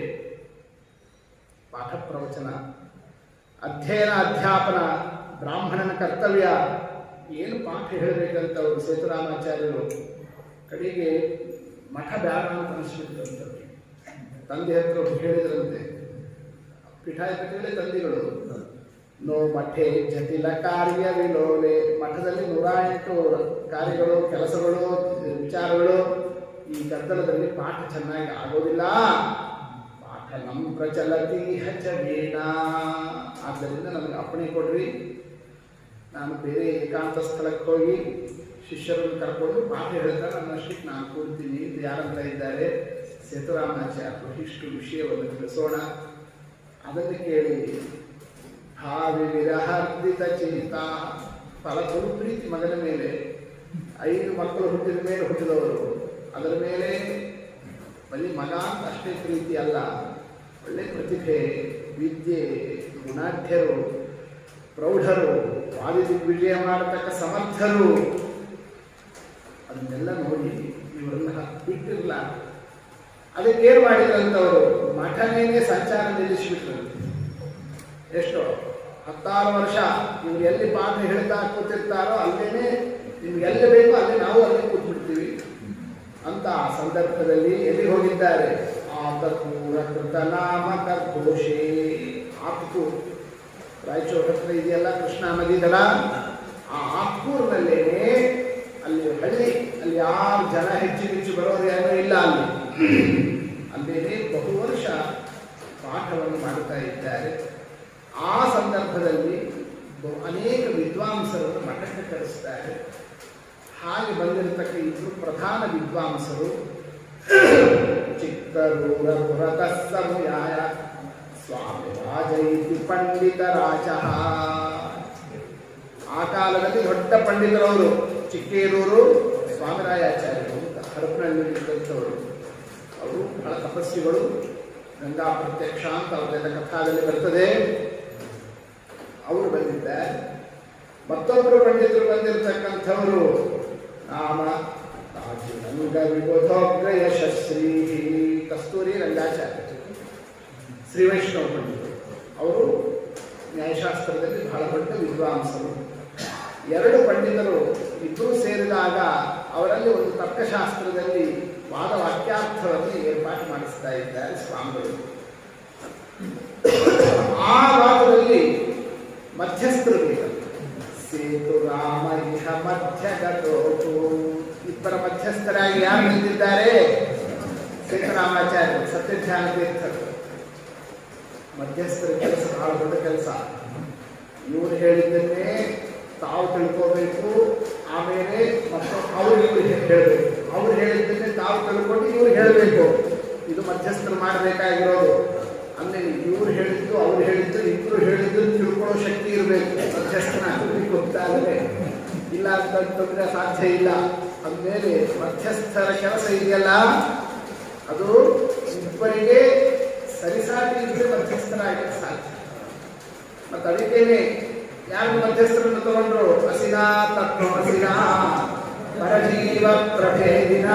ಪಾಠ ಪ್ರವಚನ, ಅಧ್ಯಯನ, ಅಧ್ಯಾಪನ ಬ್ರಾಹ್ಮಣನ ಕರ್ತವ್ಯ. ಏನು ಪಾಠ ಹೇಳಬೇಕಂತ ಅವರು ಸೇತುರಾಮಾಚಾರ್ಯರು ಕಡೆಗೆ ಮಠ ಬೇಡ ಅಂತ ಅನಿಸ್ಬಿಟ್ಟಿರಂತೆ. ತಂದೆ ಹತ್ರ ಹೇಳಿದ್ರಂತೆ, ಪೀಠಾಧಿಪತಿಗಳೇ ತಂದೆಗಳು, ನೋ ಮಠೆ ಜಟಿಲ ಕಾರ್ಯ ವಿಲೋಲೆ, ಮಠದಲ್ಲಿ 108 ಕಾರ್ಯಗಳು, ಕೆಲಸಗಳು, ವಿಚಾರಗಳು, ಈ ಗದ್ದಲದಲ್ಲಿ ಪಾಠ ಚೆನ್ನಾಗಿ ಆಗೋದಿಲ್ಲ. ಪಾಠ ನಮ್ಮ ಪ್ರಚಲತಿ ಹಚ್ಚಬೇಡ. ಆದ್ದರಿಂದ ನನಗೆ ಅಪ್ಪಣೆ ಕೊಡ್ರಿ, ನಾನು ಬೇರೆ ಏಕಾಂತ ಸ್ಥಳಕ್ಕೆ ಹೋಗಿ ಶಿಷ್ಯರನ್ನು ಕರ್ಕೊಂಡು ಪಾಠ ಹೇಳ್ತಾರೆ, ನನ್ನಷ್ಟಕ್ಕೆ ನಾನು ಕೂರ್ತೀನಿ ಅಂತ ಯಾರಂತ ಇದ್ದಾರೆ? ಸೇತುರಾಮಾಚಾರ್ಯರು. ಇಷ್ಟು ವಿಷಯವನ್ನು ತಿಳಿಸೋಣ. ಅದನ್ನು ಕೇಳಿ ಭಾವಿ ವಿರಹಾರ್ದಿತ ಚಿಂತ, ಫಲಪುರು ಪ್ರೀತಿ ಮಗನ ಮೇಲೆ. 5 ಮಕ್ಕಳು ಹುಟ್ಟಿದ ಮೇಲೆ ಹುಟ್ಟಿದವರು, ಅದರ ಮೇಲೆ ಬರೀ ಮಗ ಅಂತ ಅಷ್ಟೇ ಪ್ರೀತಿ ಅಲ್ಲ, ಒಳ್ಳೆ ಪ್ರತಿಭೆ, ವಿದ್ಯೆ, ಗುಣಾಢ್ಯರು, ಪ್ರೌಢರು, ವಾದಿ ದಿಗ್ವಿಜಯ ಮಾಡತಕ್ಕ ಸಮರ್ಥರು. ಅದನ್ನೆಲ್ಲ ನೋಡಿ ಇವರನ್ನ ಬಿಟ್ಟಿರಲ್ಲ. ಅದಕ್ಕೇನು ಮಾಡಿದ್ರಂತವರು? ಮಠನೇನೆ ಸಂಚಾರ ನಿಲ್ಲಿಸಿಬಿಟ್ರು. ಎಷ್ಟು 16 ವರ್ಷ ಇವ್ರು ಎಲ್ಲಿ ಪಾಠ ಹೇಳ್ತಾ ಕೂತಿರ್ತಾರೋ ಅಲ್ಲೇನೆ, ನಿಮ್ಗೆ ಎಲ್ಲಿ ಬೇಕೋ ಅಲ್ಲೇ ನಾವು ಅಲ್ಲೇ ಕೂತ್ಬಿಡ್ತೀವಿ ಅಂತ. ಆ ಸಂದರ್ಭದಲ್ಲಿ ಎಲ್ಲಿ ಹೋಗಿದ್ದಾರೆ? ಆತಪೂರ ಕೃತ ನಾಮ ಕರ್ಕೋಶೇ. ಆತ್ಪೂರ್ ರಾಯಚೂರು ಹತ್ರ ಇದೆಯಲ್ಲ ಕೃಷ್ಣಾ ನದಿ ದಡ, ಆ ಆತ್ಪೂರ್ನಲ್ಲೇನೆ, ಅಲ್ಲಿ ಹಳ್ಳಿ, ಅಲ್ಲಿ ಯಾರು ಜನ ಹೆಚ್ಚು ಬರೋರು ಏನೋ ಇಲ್ಲ. ಅಲ್ಲೇನೆ ಬಹು ವರ್ಷ ಪಾಠವನ್ನು ಮಾಡುತ್ತಾ ಇದ್ದಾರೆ. ಆ ಸಂದರ್ಭದಲ್ಲಿ ಅನೇಕ ವಿದ್ವಾಂಸರನ್ನು ಮಠಕ್ಕೆ ಕರೆಸ್ತಾರೆ. ಹಾಗೆ ಬಂದಿರತಕ್ಕ ಇಬ್ಬರು ಪ್ರಧಾನ ವಿದ್ವಾಂಸರು ಚಿತ್ತರೂರ ಪುರತಃ ಸಮುಯಾಯ ಸ್ವಾಮಿ ರಾಜೈತಿ ಪಂಡಿತರಾಜ. ಆ ಕಾಲದಲ್ಲಿ ದೊಡ್ಡ ಪಂಡಿತರವರು ಚಿಕ್ಕೇರೂರು ಸ್ವಾಮಿರಾಯಾಚಾರ್ಯರು ಅಂತ ಹರಪನಹಳ್ಳಿಯಲ್ಲಿದ್ದಂಥವರು. ಅವರು ಬಹಳ ತಪಸ್ವಿಗಳು. ಗಂಗಾ ಪ್ರತ್ಯಕ್ಷ ಅಂತ ಅವರೆಲ್ಲ ಕಥಾದಲ್ಲಿ ಬರ್ತದೆ. ಅವರು ಬಂದಿದ್ದಾರೆ. ಮತ್ತೊಬ್ಬರು ಪಂಡಿತರು ಬಂದಿರತಕ್ಕಂಥವರು ನಾಮ ರಾಜರಂಗ ವಿಬೋಧೋಗ್ರ ಯಶಸ್ವಿ ಕಸ್ತೂರಿ ರಂಗಾಚಾರ್ಯ. ಶ್ರೀ ವೈಷ್ಣವ ಪಂಡಿತರು. ಅವರು ನ್ಯಾಯಶಾಸ್ತ್ರದಲ್ಲಿ ಬಹಳ ದೊಡ್ಡ ವಿದ್ವಾಂಸರು. ಎರಡು ಪಂಡಿತರು ಇಬ್ಬರೂ ಸೇರಿದಾಗ ಅವರಲ್ಲಿ ಒಂದು ತರ್ಕಶಾಸ್ತ್ರದಲ್ಲಿ ವಾದ ವಾಕ್ಯಾರ್ಥವನ್ನು ಏರ್ಪಾಟು ಮಾಡಿಸ್ತಾ ಇದ್ದಾರೆ ಸ್ವಾಮಿಗಳು. ಆ ವಾದದಲ್ಲಿ ಮಧ್ಯಸ್ಥರು ಬೇಕು. ಸೇತು ರಾಮ ಇಹ ಮಧ್ಯಗತೋತು, ಇಬ್ಬರ ಮಧ್ಯಸ್ಥರಾಗಿ ಯಾರು ನಿಂತಿದ್ದಾರೆ? ಸೇತುರಾಮಾಚಾರ್ಯರು, ಸತ್ಯಧ್ಯಾನ ತೀರ್ಥರು. ಮಧ್ಯಸ್ಥರ ಕೆಲಸ ಬಹಳ ದೊಡ್ಡ ಕೆಲಸ. ಇವರು ಹೇಳಿದ್ದನ್ನೇ ತಾವು ತಿಳ್ಕೋಬೇಕು, ಆಮೇಲೆ ಮತ್ತು ಅವರು ಇವ್ರಿಗೆ ಹೇಳಬೇಕು. ಅವ್ರು ಹೇಳಿದ್ದನ್ನೇ ತಾವು ತಿಳ್ಕೊಂಡು ಇವ್ರು ಹೇಳಬೇಕು. ಇದು ಮಧ್ಯಸ್ಥರು ಮಾಡಬೇಕಾಗಿರೋದು. ಅಂದರೆ ಇವ್ರು ಹೇಳಿದ್ದು ಅವ್ರು ಹೇಳಿದ್ದು ಇಬ್ಬರು ಹೇಳಿದ್ದು ತಿಳ್ಕೊಳ್ಳೋ ಶಕ್ತಿ ಇರಬೇಕು ಮಧ್ಯಸ್ಥನ ಗೊತ್ತಾಗದೆ. ಇಲ್ಲ ಅಂತಂದ್ರೆ ಸಾಧ್ಯ ಇಲ್ಲ. ಅಂದಮೇಲೆ ಮಧ್ಯಸ್ಥರ ಕೆಲಸ ಇದೆಯಲ್ಲ, ಅದು ಇಬ್ಬರಿಗೆ ಸರಿಸಾಟಿ ಇದ್ರೆ ಮಧ್ಯಸ್ಥರಾಗಲಿಕ್ಕೆ ಸಾಧ್ಯ. ಮತ್ತು ಅದಕ್ಕೇನೆ ಯಾರು ಮಧ್ಯಸ್ಥರನ್ನು ತಗೊಂಡ್ರು? ಅಸಿನಾ ತತ್ವಮಸಿನ ಪರಜೀವ ಪ್ರಭೇದಿನ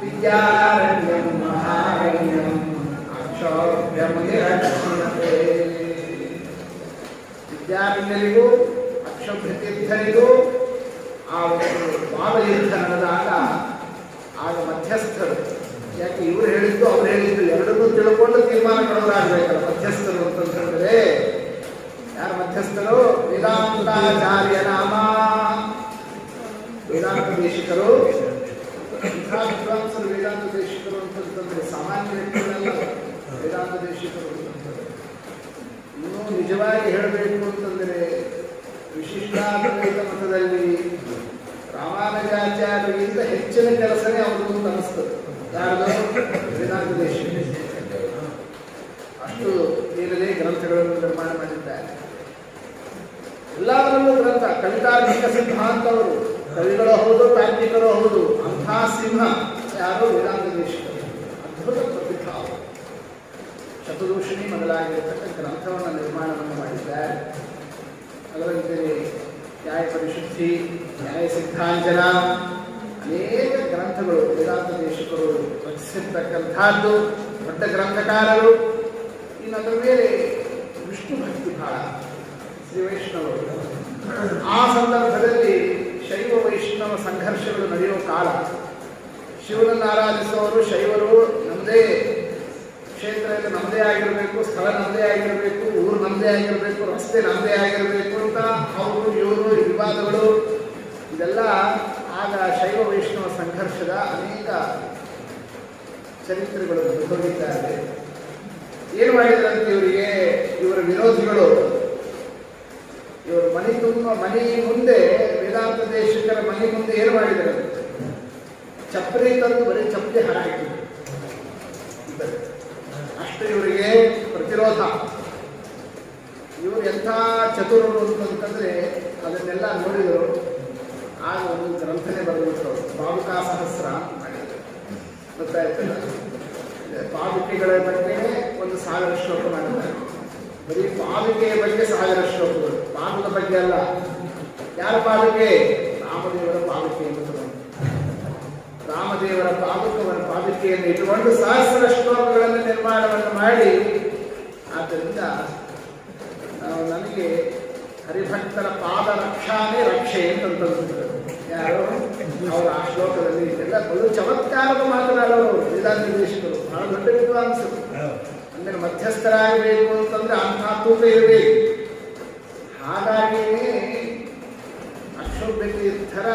ವಿದ್ಯಾರಣ್ಯಂ ಮಹಾರಣ್ಯಂ ಅಕ್ಷೋಭ್ಯಮುನಿರಕ್ಷಣತೆ. ವಿದ್ಯಾರಣ್ಯರಿಗೂ ಅಕ್ಷೋಭ್ಯತೀರ್ಥರಿಗೂ ಆ ಒಂದು ವಾದಯುದ್ಧ ನಡೆದಾಗ ಆಗ ಮಧ್ಯಸ್ಥರು, ಯಾಕೆ ಇವರು ಹೇಳಿದ್ದು ಅವ್ರು ಹೇಳಿದ್ದು ಎರಡನ್ನೂ ತಿಳ್ಕೊಂಡು ತೀರ್ಮಾನ ಕೊಡೋರಾಗಬೇಕಲ್ಲ ಮಧ್ಯಸ್ಥರು ಅಂತಂದ್ರೆ. ಯಾರು ಮಧ್ಯಸ್ಥರು? ವೇದಾಂತಾಚಾರ್ಯ ನಾಮ. ವೇದಾಂತ ದೇಶಿಕರು, ವಿದ್ವಾಂಸರು ವೇದಾಂತ ದೇಶಿಕರು ಅಂತಂದ್ರೆ ಸಾಮಾನ್ಯ ವ್ಯಕ್ತಿಗಳಲ್ಲ ವೇದಾಂತ ದೇಶಿಕರು. ಇನ್ನೂ ನಿಜವಾಗಿ ಹೇಳಬೇಕು ಅಂತಂದರೆ ವಿಶಿಷ್ಟಾದ್ವೈತ ಮತದಲ್ಲಿ ರಾಮಾನುಜಾಚಾರ್ಯರಿಗಿಂತ ಹೆಚ್ಚಿನ ಕೆಲಸನೇ ಅವ್ರದ್ದು ಅಂತ ಅನಿಸ್ತದೆ. ಯಾರದು? ವೇದಾಂತ ದೇಶಿಕರು. ಅಷ್ಟು ಏಳನೇ ಗ್ರಂಥಗಳನ್ನು ನಿರ್ಮಾಣ ಮಾಡಿದ್ದಾರೆ. ಎಲ್ಲದರಲ್ಲೂ ಗ್ರಂಥ. ಕವಿತಾರ್ಕಿಕ ಸಿದ್ಧಾಂತವರು ಕವಿಗಳು ಹೌದು, ತಾರ್ಕಿಕರು ಹೌದು. ಅಂಥ ಸಿಂಹ ಯಾರು? ವೇದಾಂತ ದೇಶಿಕರು. ಅದ್ಭುತ ಪ್ರತಿಭಾ. ಶತದೂಷಣಿ ಮೊದಲಾಗಿರತಕ್ಕ ಗ್ರಂಥವನ್ನು ನಿರ್ಮಾಣವನ್ನು ಮಾಡಿದ್ದಾರೆ. ಅದರಂತೆ ನ್ಯಾಯ ಪರಿಶುದ್ಧಿ, ನ್ಯಾಯ ಸಿದ್ಧಾಂಜನ, ಅನೇಕ ಗ್ರಂಥಗಳು ವೇದಾಂತ ದೇಶಿಕರು ರಚಿಸಿರ್ತಕ್ಕಂಥದ್ದು. ದೊಡ್ಡ ಗ್ರಂಥಕಾರರು. ಇನ್ನು ಅದರ ಮೇಲೆ ವಿಷ್ಣು ಭಕ್ತಿ ಬಹಳ. ಶ್ರೀ ವೈಷ್ಣವರು ಆ ಸಂದರ್ಭದಲ್ಲಿ ಶೈವ ವೈಷ್ಣವ ಸಂಘರ್ಷಗಳು ನಡೆಯುವ ಕಾಲ. ಶಿವನನ್ನು ಆರಾಧಿಸುವವರು ಶೈವರು ನಮ್ಮದೇ ಕ್ಷೇತ್ರದಲ್ಲಿ ನಮ್ಮದೇ ಆಗಿರಬೇಕು, ಸ್ಥಳ ನಮ್ಮದೇ ಆಗಿರಬೇಕು, ಊರು ನಮ್ಮದೇ ಆಗಿರಬೇಕು, ರಸ್ತೆ ನಮ್ಮದೇ ಆಗಿರಬೇಕು ಅಂತ ಅವರು ಇವರು ವಿವಾದಗಳು ಇದೆಲ್ಲ ಆಗ ಶೈವ ವೈಷ್ಣವ ಸಂಘರ್ಷದ ಅನೇಕ ಚರಿತ್ರೆಗಳು ಹೋಗಿದ್ದಾರೆ. ಏನು ಮಾಡಿದ್ರಂತೆ ಇವರಿಗೆ? ಇವರ ವಿರೋಧಿಗಳು ಇವರು ಮನೆ ಮುಂದೆ ವೇದಾಂತ ದೇಶಿಕರ ಮನೆ ಮುಂದೆ ಏನು ಮಾಡಿದ್ದಾರೆ? ಚಪ್ಪಲಿ ತಂದು ಬರೀ ಚಪ್ಪಲಿ ಹಾಕಿದ್ರು. ಅಷ್ಟು ಇವರಿಗೆ ಪ್ರತಿರೋಧ. ಇವರು ಎಂಥ ಚತುರರು ಅಂತಂದ್ರೆ ಅದನ್ನೆಲ್ಲ ನೋಡಿದರು. ಆಗ ಒಂದು ಗ್ರಂಥನೇ ಬರೆದ್ಬಿಟ್ರು, ಪಾದುಕಾ ಸಹಸ್ರ ಮಾಡಿದರು. ಗೊತ್ತಾಯ್ತಲ್ಲ, ಪಾದುಕೆಗಳ ಬಗ್ಗೆ ಒಂದು 1000 ಶ್ಲೋಕ ಮಾಡಿದ್ದಾರೆ. ಬರೀ ಪಾದುಕೆಯ ಬಗ್ಗೆ 1000 ಶ್ಲೋಕಗಳು. ಪಾದದ ಬಗ್ಗೆ ಅಲ್ಲ. ಯಾರ ಪಾದುಕೆ? ರಾಮದೇವರ ಪಾದುಕೆ ಎಂದು ರಾಮದೇವರ ಪಾದುಕೆಯನ್ನು ಇಟ್ಟುಕೊಂಡು 1000 ಶ್ಲೋಕಗಳನ್ನು ನಿರ್ಮಾಣವನ್ನು ಮಾಡಿ, ಆದ್ದರಿಂದ ನನಗೆ ಹರಿಭಕ್ತರ ಪಾದ ರಕ್ಷಾನೇ ರಕ್ಷೆ ಅಂತಂದ್ರು. ಯಾರು? ಅವರು ಆ ಶ್ಲೋಕದಲ್ಲಿ ಎಲ್ಲ ಬಲು ಚಮತ್ಕಾರದ ಮಾತನಾಡೋರು ವೇದಾಂತ ದೇಶಿಕರು. ಬಹಳ ದೊಡ್ಡ ವಿದ್ವಾಂಸರು. ಅಂದರೆ ಮಧ್ಯಸ್ಥರಾಗಬೇಕು ಅಂತಂದ್ರೆ ಅಂಥ ತೂಕ ಇರಬೇಕು. ಹಾಗಾಗಿಯೇ ಅಕ್ಷೋಭ್ಯತೀರ್ಥರ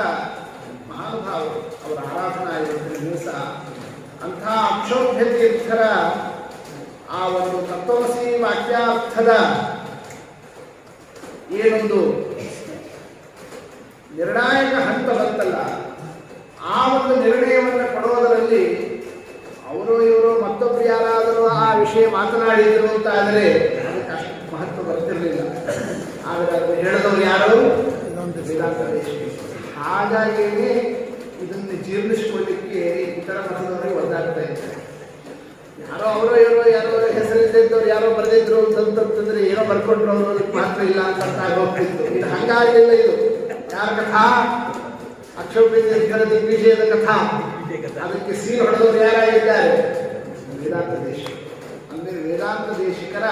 ಮಹಾನುಭಾವರು ಅವರ ಆರಾಧನಾ ಇವತ್ತಿನ ದಿವಸ. ಅಂಥ ಅಕ್ಷೋಭ್ಯತೀರ್ಥರ ಆ ಒಂದು ತತ್ವಮಸಿ ವಾಕ್ಯಾರ್ಥದ ಏನೊಂದು ನಿರ್ಣಾಯಕ ಹಂತ ಬಂತಲ್ಲ, ಆ ಒಂದು ನಿರ್ಣಯವನ್ನು ಕೊಡೋದರಲ್ಲಿ ಅವರು ಇವರು ಮತ್ತೊಬ್ಬರು ಯಾರಾದರೂ ಆ ವಿಷಯ ಮಾತನಾಡಿದರು ಅಂತ ಆದರೆ ಅದಕ್ಕೆ ಅಷ್ಟು ಮಹತ್ವ ಬರ್ತಿರಲಿಲ್ಲ. ಆದರೆ ಅದನ್ನು ಹೇಳಿದವರು ಯಾರು? ವೇದಾಂತ ದೇಶಿಕರು. ಹಾಗಾಗಿಯೇ ಇದನ್ನು ಜೀರ್ಣಿಸಿಕೊಳ್ಳಿಕ್ಕೆ ಇತರ ಮತದವರಿಗೆ ಒದ್ದಾಡ್ತಾ ಇದ್ದಾರೆ. ಯಾರೋ ಅವರೋ ಇವರೋ ಯಾರೋ ಹೆಸರಿದ್ದವ್ರು ಯಾರೋ ಬರೆದಿದ್ರು ಅಂತಂತಂದ್ರೆ ಏನೋ ಬರ್ಕೊಂಡ್ರು ಅವರು, ಅದಕ್ಕೆ ಮಾತ್ರ ಇಲ್ಲ ಅಂತ ಆಗೋಗ್ತಿತ್ತು. ಇದು ಹಂಗಾಗಲಿಲ್ಲ. ಇದು ಯಾರ ಕಥಾ? ಅಕ್ಷೋಭ್ಯತೀರ್ಥರ ದಿಗ್ವಿಜಯದ ಕಥಾ. ಅದಕ್ಕೆ ಸೀಲ್ ಹೊಡೆದವರು ಯಾರಾಗಿದ್ದಾರೆ? ವೇದಾಂತ ದೇಶ. ಅಂದರೆ ವೇದಾಂತ ದೇಶಿಕರ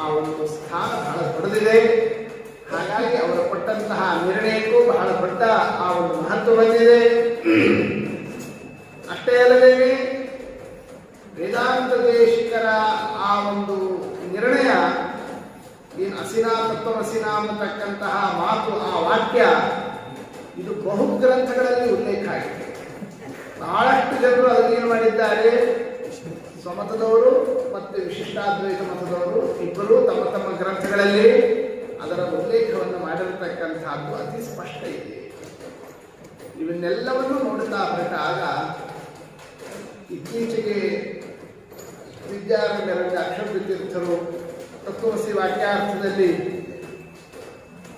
ಆ ಒಂದು ಸ್ಥಾನ ಬಹಳ ದೊಡ್ಡದಿದೆ. ಹಾಗಾಗಿ ಅವರು ಕೊಟ್ಟಂತಹ ನಿರ್ಣಯಕ್ಕೂ ಬಹಳ ದೊಡ್ಡ ಆ ಒಂದು ಮಹತ್ವ ಬಂದಿದೆ. ಅಷ್ಟೇ ಅಲ್ಲದೆ ವೇದಾಂತ ದೇಶಿಕರ ಆ ಒಂದು ನಿರ್ಣಯ ಏನು ಅಸಿನಾ ತತ್ವಮಸಿನಾ ಅನ್ನತಕ್ಕಂತಹ ಮಾತು, ಆ ವಾಕ್ಯ ಇದು ಬಹು ಗ್ರಂಥಗಳಲ್ಲಿ ಉಲ್ಲೇಖ ಆಗಿದೆ. ಬಹಳಷ್ಟು ಜನರು ಅದನ್ನೇನು ಮಾಡಿದ್ದಾರೆ, ಸ್ವಮತದವರು ಮತ್ತು ವಿಶಿಷ್ಟಾದ್ವೈತ ಮತದವರು ಇಬ್ಬರು ತಮ್ಮ ತಮ್ಮ ಗ್ರಂಥಗಳಲ್ಲಿ ಅದರ ಉಲ್ಲೇಖವನ್ನು ಮಾಡಿರತಕ್ಕಂಥದ್ದು ಅತಿ ಸ್ಪಷ್ಟ ಇದೆ. ಇವನ್ನೆಲ್ಲವನ್ನು ನೋಡುತ್ತಾ ಹೊರಟಾಗ ಇತ್ತೀಚೆಗೆ ವಿದ್ಯಾರಣ್ಯರಲ್ಲಿ ಅಕ್ಷರತೀರ್ಥರು ತತ್ವಮಸಿ ವಾಕ್ಯಾರ್ಥದಲ್ಲಿ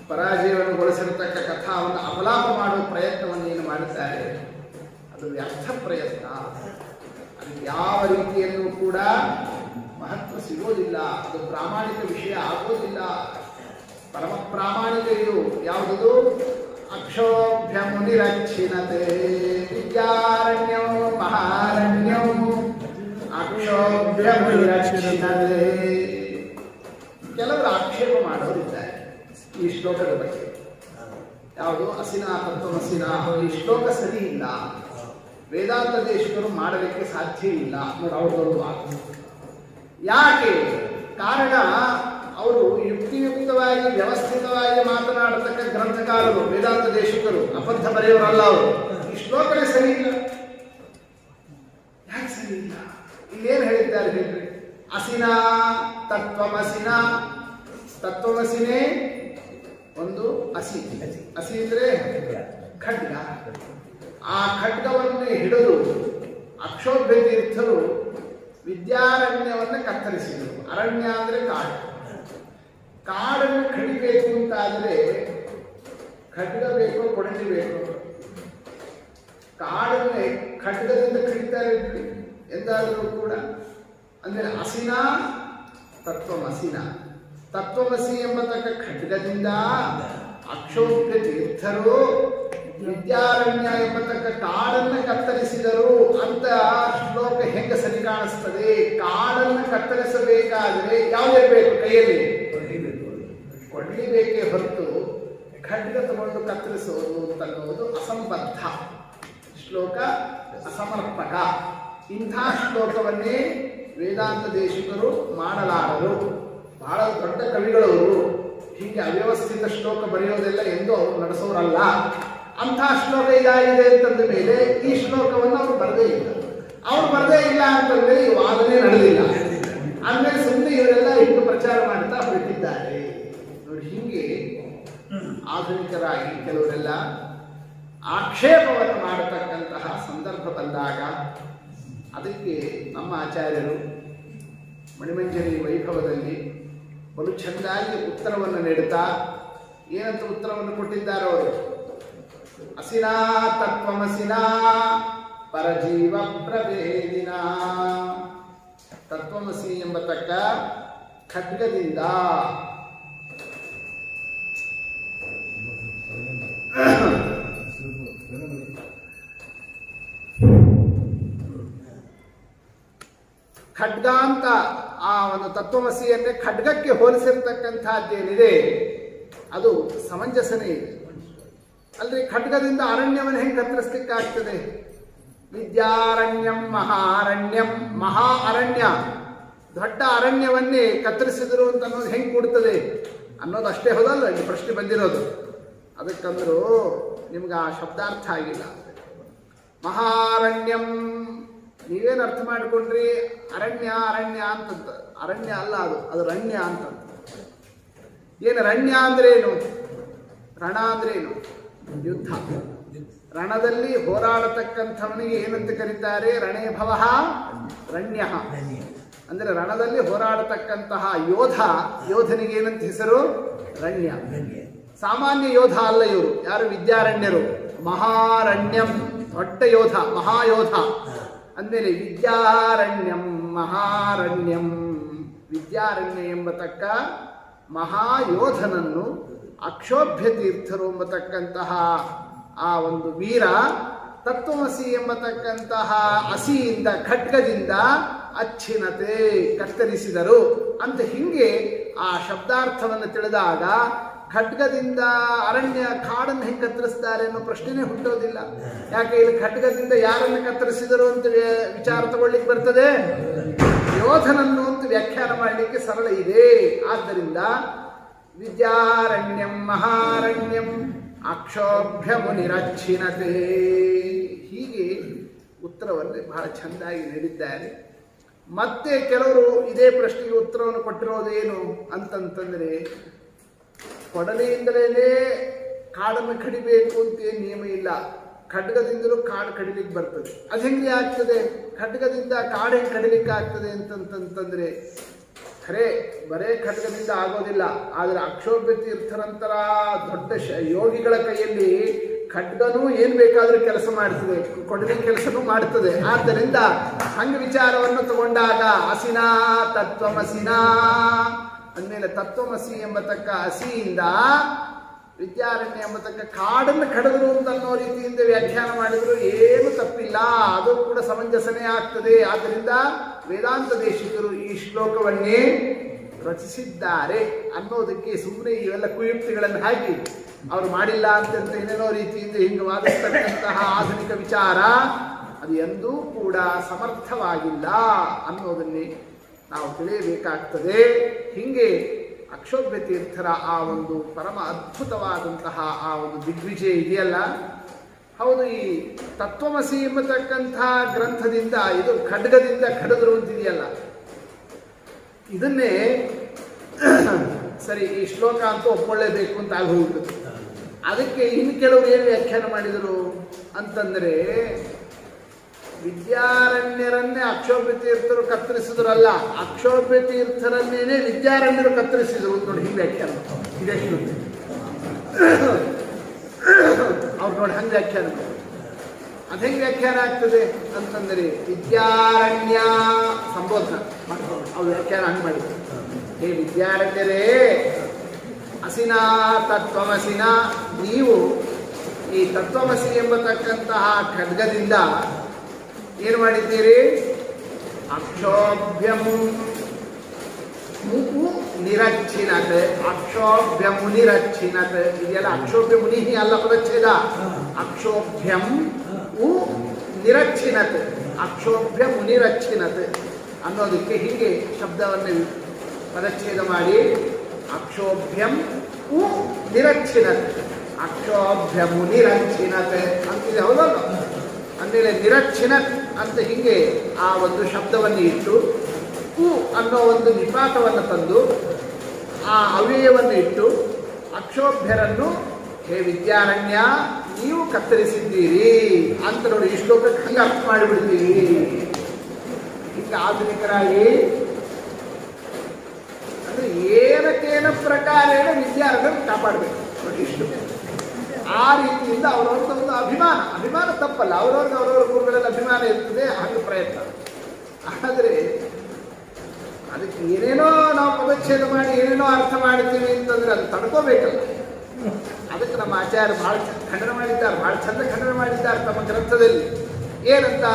ಪರಾಜಯವನ್ನು ಕಥಾವನ್ನು ಅವಲಾಪ ಮಾಡುವ ಪ್ರಯತ್ನವನ್ನು ಏನು ಮಾಡಿದ್ದಾರೆ, ಅದು ವ್ಯರ್ಥ ಪ್ರಯತ್ನ. ಅದು ಯಾವ ರೀತಿಯಲ್ಲೂ ಕೂಡ ಮಹತ್ವ ಸಿಗೋದಿಲ್ಲ, ಅದು ಪ್ರಾಮಾಣಿಕ ವಿಷಯ ಆಗೋದಿಲ್ಲ. ಪರಮ ಪ್ರಾಮಾಣಿಕ ಇದು ಯಾವುದದು? ಅಕ್ಷೋಭ್ಯ ಮುನಿರಕ್ಷಿಣತೆ ವಿದ್ಯಾರಣ್ಯೋ ಮಹಾರಣ್ಯೋ ಅಕ್ಷೋಭ್ಯ ಮುನಿರಕ್ಷಿಣತೆ. ಕೆಲವರು ಆಕ್ಷೇಪ ಮಾಡೋರಿದ್ದಾರೆ ಈ ಶ್ಲೋಕದ ಬಗ್ಗೆ. ಯಾವುದು? ಅಸಿನಾ ತತ್ವಮಸಿನಾ, ಈ ಶ್ಲೋಕ ಸರಿ ಇಲ್ಲ, ವೇದಾಂತ ದೇಶಿಕರು ಮಾಡಲಿಕ್ಕೆ ಸಾಧ್ಯ ಇಲ್ಲ ನೋಡಿ ಅವ್ರದೊಂದು ಮಾತು. ಯಾಕೆ? ಕಾರಣ ಅವರು ಯುಕ್ತಿಯುಕ್ತವಾಗಿ ವ್ಯವಸ್ಥಿತವಾಗಿ ಮಾತನಾಡತಕ್ಕ ಗ್ರಂಥಕಾರರು ವೇದಾಂತ ದೇಶಿಕರು, ಅಬದ್ಧ ಬರೆಯವರಲ್ಲ ಅವರು. ಈ ಶ್ಲೋಕನೇ ಸರಿ ಇಲ್ಲ. ಯಾಕೆ ಸರಿ ಇಲ್ಲ? ಇಲ್ಲೇನು ಹೇಳಿದ್ದಾರೆ ಹೇಳ್ರಿ? ಅಸಿನಾ ತತ್ವಮಸಿನಾ, ತತ್ವಮಸಿನೇ ಒಂದು ಅಸಿ. ಅಸಿ ಅಂದ್ರೆ ಖಡ್ಗ. ಆ ಖಡ್ಗವನ್ನು ಹಿಡಿದು ಅಕ್ಷೋಭ್ಯ ತೀರ್ಥರು ವಿದ್ಯಾರಣ್ಯವನ್ನು ಕತ್ತರಿಸಿದರು. ಅರಣ್ಯ ಅಂದ್ರೆ ಕಾಡು. ಕಾಡನ್ನು ಕಡಿಬೇಕು ಅಂತಾದರೆ ಖಡ್ಗ ಬೇಕು, ಕೊಡಲಿ ಬೇಕು. ಕಾಡನ್ನು ಖಡ್ಗದಿಂದ ಕಡಿತಾರೆ ಎಂದಾದರೂ ಕೂಡ. ಅಂದರೆ ಅಸಿನಾ ತತ್ವಮಸಿನ, ತತ್ವಮಸಿ ಎಂಬತಕ್ಕ ಖಡ್ಗದಿಂದ ಅಕ್ಷೋಭ್ಯ ತೀರ್ಥರು ವಿದ್ಯಾರಣ್ಯ ಎಂಬತಕ್ಕ ಕಾಡನ್ನು ಕತ್ತರಿಸಿದರು ಅಂತ ಶ್ಲೋಕ ಹೆಂಗ ಸರಿ ಕಾಣಿಸ್ತದೆ? ಕಾಡನ್ನು ಕತ್ತರಿಸಬೇಕಾದರೆ ಯಾವುದಿರಬೇಕು ಕೈಯಲ್ಲಿ? ಕೊಡ್ಲಿ ಬೇಕೇ ಹೊರತು ಖಡ್ಗ ತಗೊಂಡು ಕತ್ತರಿಸುವುದು ಅಂತನ್ನುವುದು ಅಸಂಬದ್ಧ ಶ್ಲೋಕ, ಅಸಮರ್ಪಕ. ಇಂಥ ಶ್ಲೋಕವನ್ನೇ ವೇದಾಂತ ದೇಶಿಕರು ಮಾಡಲಾರರು. ಬಹಳ ದೊಡ್ಡ ಕವಿಗಳವರು ಹೀಗೆ ಅವ್ಯವಸ್ಥಿತ ಶ್ಲೋಕ ಬರೆಯೋದೆಲ್ಲ ಎಂದು ಅವರು ನಡೆಸೋರಲ್ಲ. ಅಂಥ ಶ್ಲೋಕ ಇದಾಗಿದೆ ಅಂತಂದ ಮೇಲೆ ಈ ಶ್ಲೋಕವನ್ನು ಅವರು ಬರದೇ ಇಲ್ಲ. ಅವ್ರು ಬರದೇ ಇಲ್ಲ ಅಂತಂದ್ರೆ ಈ ವಾದನೆ ನಡೆದಿಲ್ಲ. ಅಂದ್ಮೇಲೆ ಸುಮ್ಮನೆ ಇವರೆಲ್ಲ ಹಿಂಗೆ ಪ್ರಚಾರ ಮಾಡ್ತಾ ಹೊರಟಿದ್ದಾರೆ ನೋಡಿ. ಹೀಗೆ ಆಧುನಿಕರಾಗಿ ಕೆಲವರೆಲ್ಲ ಆಕ್ಷೇಪವನ್ನು ಮಾಡತಕ್ಕಂತಹ ಸಂದರ್ಭ ಬಂದಾಗ ಅದಕ್ಕೆ ನಮ್ಮ ಆಚಾರ್ಯರು ಮಣಿಮಂಜರಿ ವೈಭವದಲ್ಲಿ ಬಲು ಚೆಂದಾಗಿ ಉತ್ತರವನ್ನು ನೀಡುತ್ತಾ ಏನಂತ ಉತ್ತರವನ್ನು ಕೊಟ್ಟಿದ್ದಾರೆ ಅವರು? ಅಸಿನಾ ತತ್ವಮಸಿನಾ ಪರಜೀವ ಪ್ರಭೇದಿನ. ತತ್ವಮಸಿ ಎಂಬತಕ್ಕ ಖಡ್ಗದಿಂದ ಖಡ್ಗ ಅಂತ ಆ ಒಂದು ತತ್ವಮಸಿಯನ್ನೇ ಖಡ್ಗಕ್ಕೆ ಹೋಲಿಸಿರ್ತಕ್ಕಂಥದ್ದೇನಿದೆ ಅದು ಸಮಂಜಸನೇ ಇದೆ. ಅಲ್ರಿ, ಖಡ್ಗದಿಂದ ಅರಣ್ಯವನ್ನು ಹೆಂಗೆ ಕತ್ತರಿಸ್ಲಿಕ್ಕಾಗ್ತದೆ? ವಿದ್ಯಾರಣ್ಯಂ ಮಹಾರಣ್ಯಂ, ಮಹಾ ಅರಣ್ಯ, ದೊಡ್ಡ ಅರಣ್ಯವನ್ನೇ ಕತ್ತರಿಸಿದರು ಅಂತ ಅನ್ನೋದು ಹೆಂಗೆ ಕೂಡ್ತದೆ ಅನ್ನೋದು ಅಷ್ಟೇ ಹೋದಲ್ಲ ಈ ಪ್ರಶ್ನೆ ಬಂದಿರೋದು. ಅದಕ್ಕಂದ್ರು ನಿಮ್ಗೆ ಆ ಶಬ್ದಾರ್ಥ ಆಗಿಲ್ಲ. ಮಹಾರಣ್ಯಂ ನೀವೇನು ಅರ್ಥ ಮಾಡಿಕೊಂಡ್ರಿ? ಅರಣ್ಯ ಅರಣ್ಯ ಅಂತಂತ. ಅರಣ್ಯ ಅಲ್ಲ, ಅದು ರಣ್ಯ ಅಂತಂತ. ಏನು ರಣ್ಯ ಅಂದ್ರೆ ಏನು? ರಣ ಅಂದ್ರೆ ಏನು? ಯುದ್ಧ. ರಣದಲ್ಲಿ ಹೋರಾಡತಕ್ಕಂಥವನಿಗೆ ಏನಂತ ಕರೀತಾರೆ? ರಣೇ ಭವಃ ರಣ್ಯ. ಅಂದ್ರೆ ರಣದಲ್ಲಿ ಹೋರಾಡತಕ್ಕಂತಹ ಯೋಧನಿಗೆ ಏನಂತ ಹೆಸರು? ರಣ್ಯ. ಸಾಮಾನ್ಯ ಯೋಧ ಅಲ್ಲ ಇವರು. ಯಾರು? ವಿದ್ಯಾರಣ್ಯರು. ಮಹಾರಣ್ಯಂ, ದೊಡ್ಡ ಯೋಧ, ಮಹಾಯೋಧ. ಅಂದಮೇಲೆ ವಿದ್ಯಾರಣ್ಯಂ ಮಹಾರಣ್ಯಂ, ವಿದ್ಯಾರಣ್ಯ ಎಂಬತಕ್ಕ ಮಹಾಯೋಧನನ್ನು ಅಕ್ಷೋಭ್ಯ ತೀರ್ಥರು ಎಂಬತಕ್ಕಂತಹ ಆ ಒಂದು ವೀರ ತತ್ವಮಸಿ ಎಂಬತಕ್ಕಂತಹ ಅಸಿಯಿಂದ ಖಡ್ಗದಿಂದ ಅಚ್ಛಿನತೆ ಕತ್ತರಿಸಿದರು ಅಂತ ಹಿಂಗೆ ಆ ಶಬ್ದಾರ್ಥವನ್ನು ತಿಳಿದಾಗ ಖಡ್ಗದಿಂದ ಅರಣ್ಯ ಕಾಡನ್ನು ಹೆಂಗೆ ಕತ್ತರಿಸ್ತಾರೆ ಅನ್ನೋ ಪ್ರಶ್ನೆನೇ ಹುಟ್ಟೋದಿಲ್ಲ. ಯಾಕೆ ಇಲ್ಲಿ ಖಡ್ಗದಿಂದ ಯಾರನ್ನು ಕತ್ತರಿಸಿದರು ಅಂತ ವಿಚಾರ ತಗೊಳ್ಳಿಕ್ಕೆ ಬರ್ತದೆ? ಯೋಧನನ್ನು ಅಂತ ವ್ಯಾಖ್ಯಾನ ಮಾಡಲಿಕ್ಕೆ ಸರಳ ಇದೆ. ಆದ್ದರಿಂದ ವಿದ್ಯಾರಣ್ಯಂ ಮಹಾರಣ್ಯಂ ಅಕ್ಷೋಭ್ಯ ಮುನಿರಚ್ಛಿನತೆ, ಹೀಗೆ ಉತ್ತರವನ್ನು ಬಹಳ ಚೆಂದಾಗಿ ನೀಡಿದ್ದಾರೆ. ಮತ್ತೆ ಕೆಲವರು ಇದೇ ಪ್ರಶ್ನೆಗೆ ಉತ್ತರವನ್ನು ಕೊಟ್ಟಿರೋದೇನು ಅಂತಂತಂದರೆ, ಕೊಡಲಿಯಿಂದಲೇ ಕಾಡನ್ನು ಕಡಿಬೇಕು ಅಂತ ಏನು ನಿಯಮ ಇಲ್ಲ, ಖಡ್ಗದಿಂದಲೂ ಕಾಡು ಕಡಿಲಿಕ್ಕೆ ಬರ್ತದೆ. ಅದು ಹೆಂಗೆ ಆಗ್ತದೆ? ಖಡ್ಗದಿಂದ ಕಾಡು ಹೆಂಗೆ ಕಡಿಲಿಕ್ಕೆ ಆಗ್ತದೆ ಅಂತಂತಂದರೆ, ಖರೆ ಬರೇ ಖಡ್ಗದಿಂದ ಆಗೋದಿಲ್ಲ. ಆದರೆ ಅಕ್ಷೋಭ್ಯ ತೀರ್ಥರಂತರ ದೊಡ್ಡ ಯೋಗಿಗಳ ಕೈಯಲ್ಲಿ ಖಡ್ಗನೂ ಏನು ಬೇಕಾದರೂ ಕೆಲಸ ಮಾಡ್ತದೆ, ಕೊಡಲಿ ಕೆಲಸನೂ ಮಾಡ್ತದೆ. ಆದ್ದರಿಂದ ಹಂಗ ವಿಚಾರವನ್ನು ತಗೊಂಡಾಗ ಅಸಿನಾ ತತ್ವಮಸಿನಾ ಅಂದಮೇಲೆ ತತ್ವಮಸಿ ಎಂಬತಕ್ಕ ಹಸಿಯಿಂದ ವಿದ್ಯಾರಣ್ಯ ಎಂಬತಕ್ಕ ಕಾಡನ್ನು ಕಡಿದ್ರು ಅಂತ ಅನ್ನೋ ರೀತಿಯಿಂದ ವ್ಯಾಖ್ಯಾನ ಮಾಡಿದ್ರು ಏನು ತಪ್ಪಿಲ್ಲ, ಅದು ಕೂಡ ಸಮಂಜಸನೇ ಆಗ್ತದೆ. ಆದ್ದರಿಂದ ವೇದಾಂತ ದೇಶಿಕರು ಈ ಶ್ಲೋಕವನ್ನೇ ರಚಿಸಿದ್ದಾರೆ ಅನ್ನೋದಕ್ಕೆ ಸುಮ್ಮನೆ ಇವೆಲ್ಲ ಕುಯುಕ್ತಿಗಳನ್ನು ಹಾಕಿ ಅವರು ಮಾಡಿಲ್ಲ ಅಂತಂತ ಏನೇನೋ ರೀತಿಯಿಂದ ಹಿಂಗೆ ವಾದಿಸ್ತಕ್ಕಂತಹ ಆಧುನಿಕ ವಿಚಾರ ಅದು ಎಂದೂ ಕೂಡ ಸಮರ್ಥವಾಗಿಲ್ಲ ಅನ್ನೋದನ್ನೇ ನಾವು ತಿಳಿಯಬೇಕಾಗ್ತದೆ. ಹೀಗೆ ಅಕ್ಷೋಭ್ಯ ತೀರ್ಥರ ಆ ಒಂದು ಪರಮ ಅದ್ಭುತವಾದಂತಹ ಆ ಒಂದು ದಿಗ್ವಿಜಯ ಇದೆಯಲ್ಲ, ಹೌದು, ಈ ತತ್ವಮಸಿ ಎಂಬತಕ್ಕಂತಹ ಗ್ರಂಥದಿಂದ ಇದು ಖಡ್ಗದಿಂದ ಕಡಿದ್ರು ಅಂತಿದೆಯಲ್ಲ, ಇದನ್ನೇ ಸರಿ ಈ ಶ್ಲೋಕ ಅಂತೂ ಒಪ್ಕೊಳ್ಳೇಬೇಕು ಅಂತ ಆಗಿ ಹೋಗ್ತದೆ. ಅದಕ್ಕೆ ಇನ್ನು ಕೆಲವರು ಏನು ವ್ಯಾಖ್ಯಾನ ಮಾಡಿದರು ಅಂತಂದರೆ, ವಿದ್ಯಾರಣ್ಯರನ್ನೇ ಅಕ್ಷೋಭ್ಯ ತೀರ್ಥರು ಕತ್ತರಿಸಿದ್ರಲ್ಲ, ಅಕ್ಷೋಭ್ಯ ತೀರ್ಥರನ್ನೇನೆ ವಿದ್ಯಾರಣ್ಯರು ಕತ್ತರಿಸಿದರು ನೋಡಿ. ಹಿಂಗೆ ವ್ಯಾಖ್ಯಾನ ಇದೇ ಶ್ಲೋಕ ಅವ್ರು ನೋಡಿ ಹಂಗೆ ವ್ಯಾಖ್ಯಾನ. ಅದು ಹೆಂಗೆ ವ್ಯಾಖ್ಯಾನ ಆಗ್ತದೆ ಅಂತಂದರೆ, ವಿದ್ಯಾರಣ್ಯ ಸಂಬೋಧನ ಅವ್ರು ವ್ಯಾಖ್ಯಾನ ಹಂಗೆ ಮಾಡಿದ್ರು. ಹೇ ವಿದ್ಯಾರಣ್ಯರೇ, ಅಸಿನಾ ತತ್ವಮಸಿನ, ನೀವು ಈ ತತ್ವಮಸಿ ಎಂಬತಕ್ಕಂತಹ ಖಡ್ಗದಿಂದ ಏನು ಮಾಡಿದ್ದೀರಿ? ಅಕ್ಷೋಭ್ಯಂ ನಿರಚ್ಛಿನತೆ, ಅಕ್ಷೋಭ್ಯ ಮುನಿರಚ್ಛಿನತೆ ಇದೆಯಲ್ಲ, ಅಕ್ಷೋಭ್ಯ ಮುನಿ ಅಲ್ಲ ಪದಚ್ಛೇದ, ಅಕ್ಷೋಭ್ಯಂ ಉ ನಿರಚ್ಛಿನತೆ, ಅಕ್ಷೋಭ್ಯ ಮುನಿರಚ್ಛಿನತೆ ಅನ್ನೋದಕ್ಕೆ ಹೀಗೆ ಶಬ್ದವನ್ನು ಪದಚ್ಛೇದ ಮಾಡಿ ಅಕ್ಷೋಭ್ಯಂ ಉ ನಿರಚ್ಛಿನತೆ, ಅಕ್ಷೋಭ್ಯ ಮುನಿರಚ್ಛಿನತೆ ಅಂತಿದೆ, ಹೌದಲ್ಲ? ಅಂದಮೇಲೆ ನಿರಚ್ಛಿನತ್ ಅಂತ ಹೀಗೆ ಆ ಒಂದು ಶಬ್ದವನ್ನು ಇಟ್ಟು ಉ ಅನ್ನೋ ಒಂದು ನಿಪಾತವನ್ನು ತಂದು ಆ ಅವ್ಯಯವನ್ನು ಇಟ್ಟು ಅಕ್ಷೋಭ್ಯರನ್ನು ಹೇ ವಿದ್ಯಾರಣ್ಯ ನೀವು ಕತ್ತರಿಸಿದ್ದೀರಿ ಅಂತ ನೋಡಿ ಈ ಶ್ಲೋಕಕ್ಕೆ ಹಂಗೆ ಅರ್ಥ ಮಾಡಿಬಿಡ್ತೀವಿ. ಹಿಂಗೆ ಆಧುನಿಕರಾಗಿ ಅಂದರೆ ಏನಕ್ಕೇನ ಪ್ರಕಾರೇಣ ವಿದ್ಯಾರಣ್ಯರನ್ನು ಕಾಪಾಡಬೇಕು ನೋಡಿ ಇಷ್ಟು. ಆ ರೀತಿಯಿಂದ ಅವರವ್ರದ್ದು ಒಂದು ಅಭಿಮಾನ ತಪ್ಪಲ್ಲ, ಅವರವ್ರ ಗುರುಗಳಲ್ಲಿ ಅಭಿಮಾನ ಇರ್ತದೆ, ಹಾಗೆ ಪ್ರಯತ್ನ. ಆದರೆ ಅದಕ್ಕೆ ಏನೇನೋ ನಾವು ಪದಚ್ಛೇದ ಮಾಡಿ ಏನೇನೋ ಅರ್ಥ ಮಾಡ್ತೀವಿ ಅಂತಂದ್ರೆ ಅದು ತಡ್ಕೋಬೇಕಲ್ಲ. ಅದಕ್ಕೆ ನಮ್ಮ ಆಚಾರ್ಯ ಭಾಳ ಖಂಡನ ಮಾಡಿದ್ದಾರೆ, ಭಾಳ ಚಂದ ಖಂಡನ ಮಾಡಿದ್ದಾರೆ ತಮ್ಮ ಗ್ರಂಥದಲ್ಲಿ. ಏನಂತ,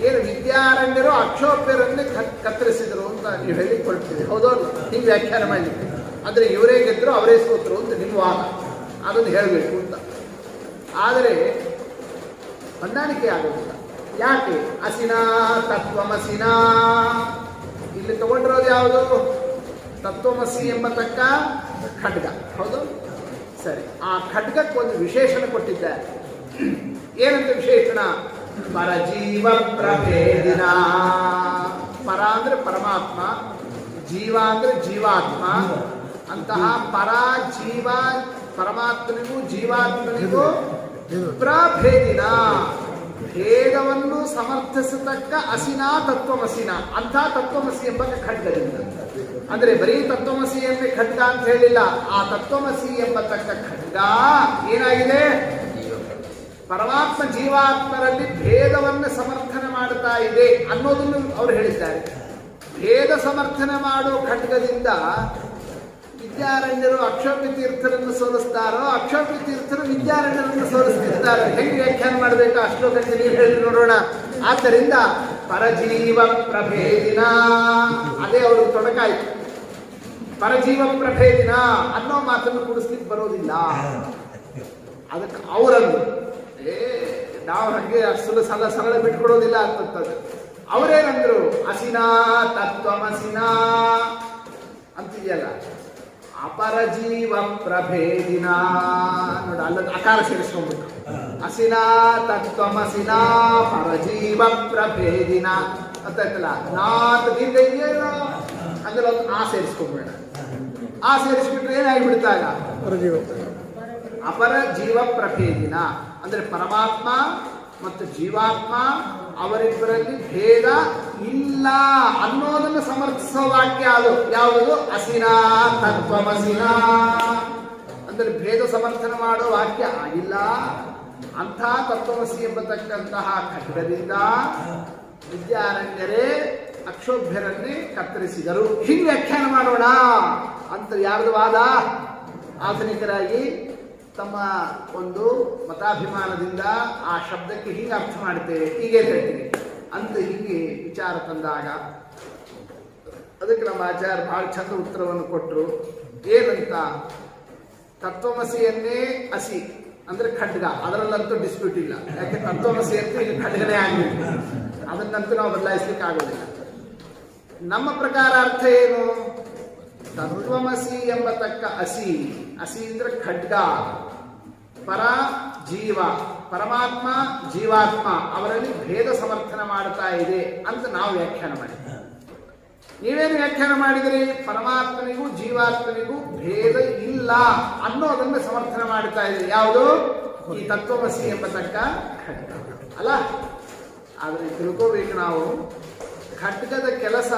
ಏನು ವಿದ್ಯಾರಣ್ಯರು ಅಕ್ಷೋಭ್ಯರನ್ನೇ ಕತ್ತರಿಸಿದರು ಅಂತ ನೀವು ಹೇಳಿಕೊಳ್ತೀವಿ, ಹೌದೌದು? ಹಿಂಗೆ ವ್ಯಾಖ್ಯಾನ ಮಾಡಲಿಕ್ಕೆ ಅಂದರೆ ಇವರೇ ಗೆದ್ದರು ಅವರೇ ಸೋತರು ಅಂತ ನಿಮ್ಮ ವಾದ, ಅದನ್ನು ಹೇಳಬೇಕು ಅಂತ. ಆದರೆ ಹೊಂದಾಣಿಕೆ ಆಗೋದಿಲ್ಲ. ಯಾಕೆ? ಅಸಿನಾ ತತ್ವಮಸಿನಾ, ಇಲ್ಲಿ ತಗೊಂಡಿರೋದು ಯಾವುದು? ತತ್ವಮಸಿ ಎಂಬತಕ್ಕ ಖಡ್ಗ, ಹೌದು? ಸರಿ, ಆ ಖಡ್ಗಕ್ಕೆ ಒಂದು ವಿಶೇಷಣ ಕೊಟ್ಟಿದ್ದಾರೆ. ಏನಂತ ವಿಶೇಷಣ? ಪರಜೀವ ಪ್ರಭೇದಿನ. ಪರ ಅಂದರೆ ಪರಮಾತ್ಮ, ಜೀವ ಅಂದರೆ ಜೀವಾತ್ಮ. ಅಂತಹ ಪರ ಜೀವ ಪರಮಾತ್ಮನಿಗೂ ಜೀವಾತ್ಮನಿಗೂ ಪ್ರಭೇದಿನ, ಭೇದವನ್ನು ಸಮರ್ಥಿಸತಕ್ಕ ಅಸಿನಾ ತತ್ವಮಸಿನ, ಅಂಥ ತತ್ವಮಸಿ ಎಂಬ ಖಡ್ಗದಿಂದ. ಅಂದರೆ ಬರೀ ತತ್ವಮಸಿಯನ್ನೇ ಖಡ್ಗ ಅಂತ ಹೇಳಿಲ್ಲ, ಆ ತತ್ವಮಸಿ ಎಂಬತಕ್ಕ ಖಡ್ಗ ಏನಾಗಿದೆ? ಪರಮಾತ್ಮ ಜೀವಾತ್ಮರಲ್ಲಿ ಭೇದವನ್ನು ಸಮರ್ಥನೆ ಮಾಡ್ತಾ ಇದೆ ಅನ್ನೋದನ್ನು ಅವರು ಹೇಳಿದ್ದಾರೆ. ಭೇದ ಸಮರ್ಥನೆ ಮಾಡೋ ಖಡ್ಗದಿಂದ ವಿದ್ಯಾರಣ್ಯರು ಅಕ್ಷೋಭ್ಯ ತೀರ್ಥರನ್ನು ಸೋಲಿಸ್ತಾರೋ, ಅಕ್ಷೋಭ್ಯ ತೀರ್ಥರು ವಿದ್ಯಾರಣ್ಯರನ್ನು ಸೋಲಿಸ್ತಿರ್ತಾರೆ. ಹೆಂಗೆ ವ್ಯಾಖ್ಯಾನ ಮಾಡಬೇಕು ಆ ಶ್ಲೋಕಕ್ಕೆ ನೀವು ಹೇಳಿ ನೋಡೋಣ. ಆದ್ದರಿಂದ ಪರಜೀವ ಪ್ರಭೇದಿನ, ಅದೇ ಅವರು ತೊಡಕಾಯ್ತು. ಪರಜೀವ ಪ್ರಭೇದಿನ ಅನ್ನೋ ಮಾತನ್ನು ಕೂಡಿಸ್ಲಿಕ್ಕೆ ಬರೋದಿಲ್ಲ. ಅದಕ್ಕೆ ಅವರನ್ನು ನಾವು ಹಾಗೆ ಸರಳ ಬಿಟ್ಕೊಡೋದಿಲ್ಲ ಅಂತಂತದ್ದು. ಅವರೇನಂದ್ರು ಅಸಿನಾ ತತ್ವಮಸಿನಾ ಅಂತಿದೆಯಲ್ಲ, ಅಪರಜೀವ ಪ್ರಭೇದಿನ ನೋಡಿ, ಅಲ್ಲದ ಅಕಾರ ಸೇರಿಸ್ಕೊಂಡ್ಬಿಟ್ಟು ಅಸಿನಾ ತತ್ವಮಸಿನಾ ಪರಜೀವ ಪ್ರಭೇದಿನ ಅಂತಾಯ್ತಲ್ಲ. ನಾತ್ ದೀರ್ಘ ಇದೆಯಲ್ಲ, ಅಂದ್ರೆ ಒಂದು ಆ ಸೇರಿಸ್ಕೊಂಡ್ಬೇಡ. ಆ ಸೇರಿಸ್ಬಿಟ್ರೆ ಏನಾಗಿಬಿಡ್ತಾಗ ಅಪರ ಜೀವ ಪ್ರಭೇದಿನ ಅಂದ್ರೆ ಪರಮಾತ್ಮ ಮತ್ತು ಜೀವಾತ್ಮ ಅವರಿಬ್ಬರಲ್ಲಿ ಭೇದ ಇಲ್ಲ ಅನ್ನೋದನ್ನು ಸಮರ್ಥಿಸೋ ವಾಕ್ಯ ಅದು ಯಾವುದು? ಅಸಿನಾ ತತ್ವಮಸಿನಾ ಅಂದ್ರೆ ಭೇದ ಸಮರ್ಥನೆ ಮಾಡೋ ವಾಕ್ಯ ಆಗಿಲ್ಲ. ಅಂಥ ತತ್ವಮಸಿ ಎಂಬತಕ್ಕಂತಹ ಖಡ್ಗದಿಂದ ವಿದ್ಯಾರಣ್ಯರೇ ಅಕ್ಷೋಭ್ಯರನ್ನೇ ಕತ್ತರಿಸಿದರು. ಹಿಂಗೆ ವ್ಯಾಖ್ಯಾನ ಮಾಡೋಣ ಅಂತ ಯಾರ್ದು ವಾದ? ಆಧುನಿಕರಾಗಿ ತಮ್ಮ ಒಂದು ಮತಾಭಿಮಾನದಿಂದ ಆ ಶಬ್ದಕ್ಕೆ ಹೀಗೆ ಅರ್ಥ ಮಾಡ್ತೇವೆ, ಹೀಗೆ ಹೇಳ್ತೀವಿ ಅಂತ ಹೀಗೆ ವಿಚಾರ ತಂದಾಗ ಅದಕ್ಕೆ ನಮ್ಮ ಆಚಾರ್ಯ ಬಹಳ ಚಂದ ಉತ್ತರವನ್ನು ಕೊಟ್ಟರು. ಏನಂತ? ತತ್ವಮಸಿಯನ್ನೇ ಅಸಿ ಅಂದ್ರೆ ಖಡ್ಗ, ಅದರಲ್ಲಂತೂ ಡಿಸ್ಪ್ಯೂಟ್ ಇಲ್ಲ. ಯಾಕೆ ತತ್ವಮಸಿ ಅಂತ ಈಗ ಖಡ್ಗನೇ ಆಗಲಿಲ್ಲ, ಅದನ್ನಂತೂ ನಾವು ಬದಲಾಯಿಸ್ಲಿಕ್ಕೆ ಆಗೋದಿಲ್ಲ. ನಮ್ಮ ಪ್ರಕಾರ ಅರ್ಥ ಏನು? ತತ್ವಮಸಿ ಎಂಬತಕ್ಕ ಅಸಿ, ಅಸಿ ಅಂದ್ರೆ ಖಡ್ಗ, ಪರ ಜೀವ ಪರಮಾತ್ಮ ಜೀವಾತ್ಮ ಅವರಲ್ಲಿ ಭೇದ ಸಮರ್ಥನೆ ಮಾಡ್ತಾ ಇದೆ ಅಂತ ನಾವು ವ್ಯಾಖ್ಯಾನ ಮಾಡಿದ್ವಿ. ನೀವೇನು ವ್ಯಾಖ್ಯಾನ ಮಾಡಿದ್ರಿ? ಪರಮಾತ್ಮನಿಗೂ ಜೀವಾತ್ಮನಿಗೂ ಭೇದ ಇಲ್ಲ ಅನ್ನೋದನ್ನು ಸಮರ್ಥನೆ ಮಾಡ್ತಾ ಇದ್ರಿ. ಯಾವುದು? ಈ ತತ್ವಮಸಿ ಎಂಬತಕ್ಕ ಖಡ್ಗ ಅಲ್ಲ. ಆದ್ರೆ ತಿಳ್ಕೋಬೇಕು ನಾವು, ಖಡ್ಗದ ಕೆಲಸ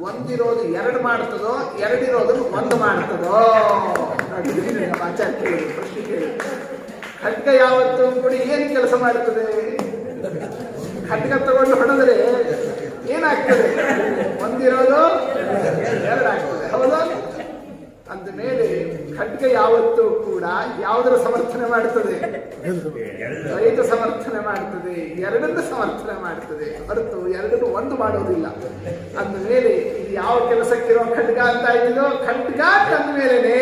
ಒಂದಿರೋದು ಎರಡು ಮಾಡ್ತದೋ, ಎರಡಿರೋದನ್ನು ಒಂದು ಮಾಡ್ತದೋ? ಆಚಾರ್ಯ ಕೇಳಿ ಪ್ರಶ್ನೆ ಕೇಳಿ. ಖಡ್ಗ ಯಾವತ್ತು ಕೂಡ ಏನು ಕೆಲಸ ಮಾಡ್ತದೆ? ಖಡ್ಗ ತಗೊಂಡು ಹೊಡೆದ್ರೆ ಏನಾಗ್ತದೆ? ಒಂದಿರೋದು ಎರಡಾಗ್ತದೆ, ಹೌದಾ? ಅಂದ ಮೇಲೆ ಖಡ್ಗ ಯಾವತ್ತೂ ಕೂಡ ಯಾವುದರ ಸಮರ್ಥನೆ ಮಾಡ್ತದೆ? ದ್ವೈತ ಸಮರ್ಥನೆ ಮಾಡ್ತದೆ, ಎರಡನ್ನು ಸಮರ್ಥನೆ ಮಾಡ್ತದೆ ಹೊರತು ಎರಡನ್ನು ಒಂದು ಮಾಡೋದಿಲ್ಲ. ಅಂದ ಮೇಲೆ ಇದು ಯಾವ ಕೆಲಸಕ್ಕಿರೋ ಖಡ್ಗ ಅಂತ ಇದ್ದೋ? ಖಡ್ಗ ಅಂದ ಮೇಲೆನೆ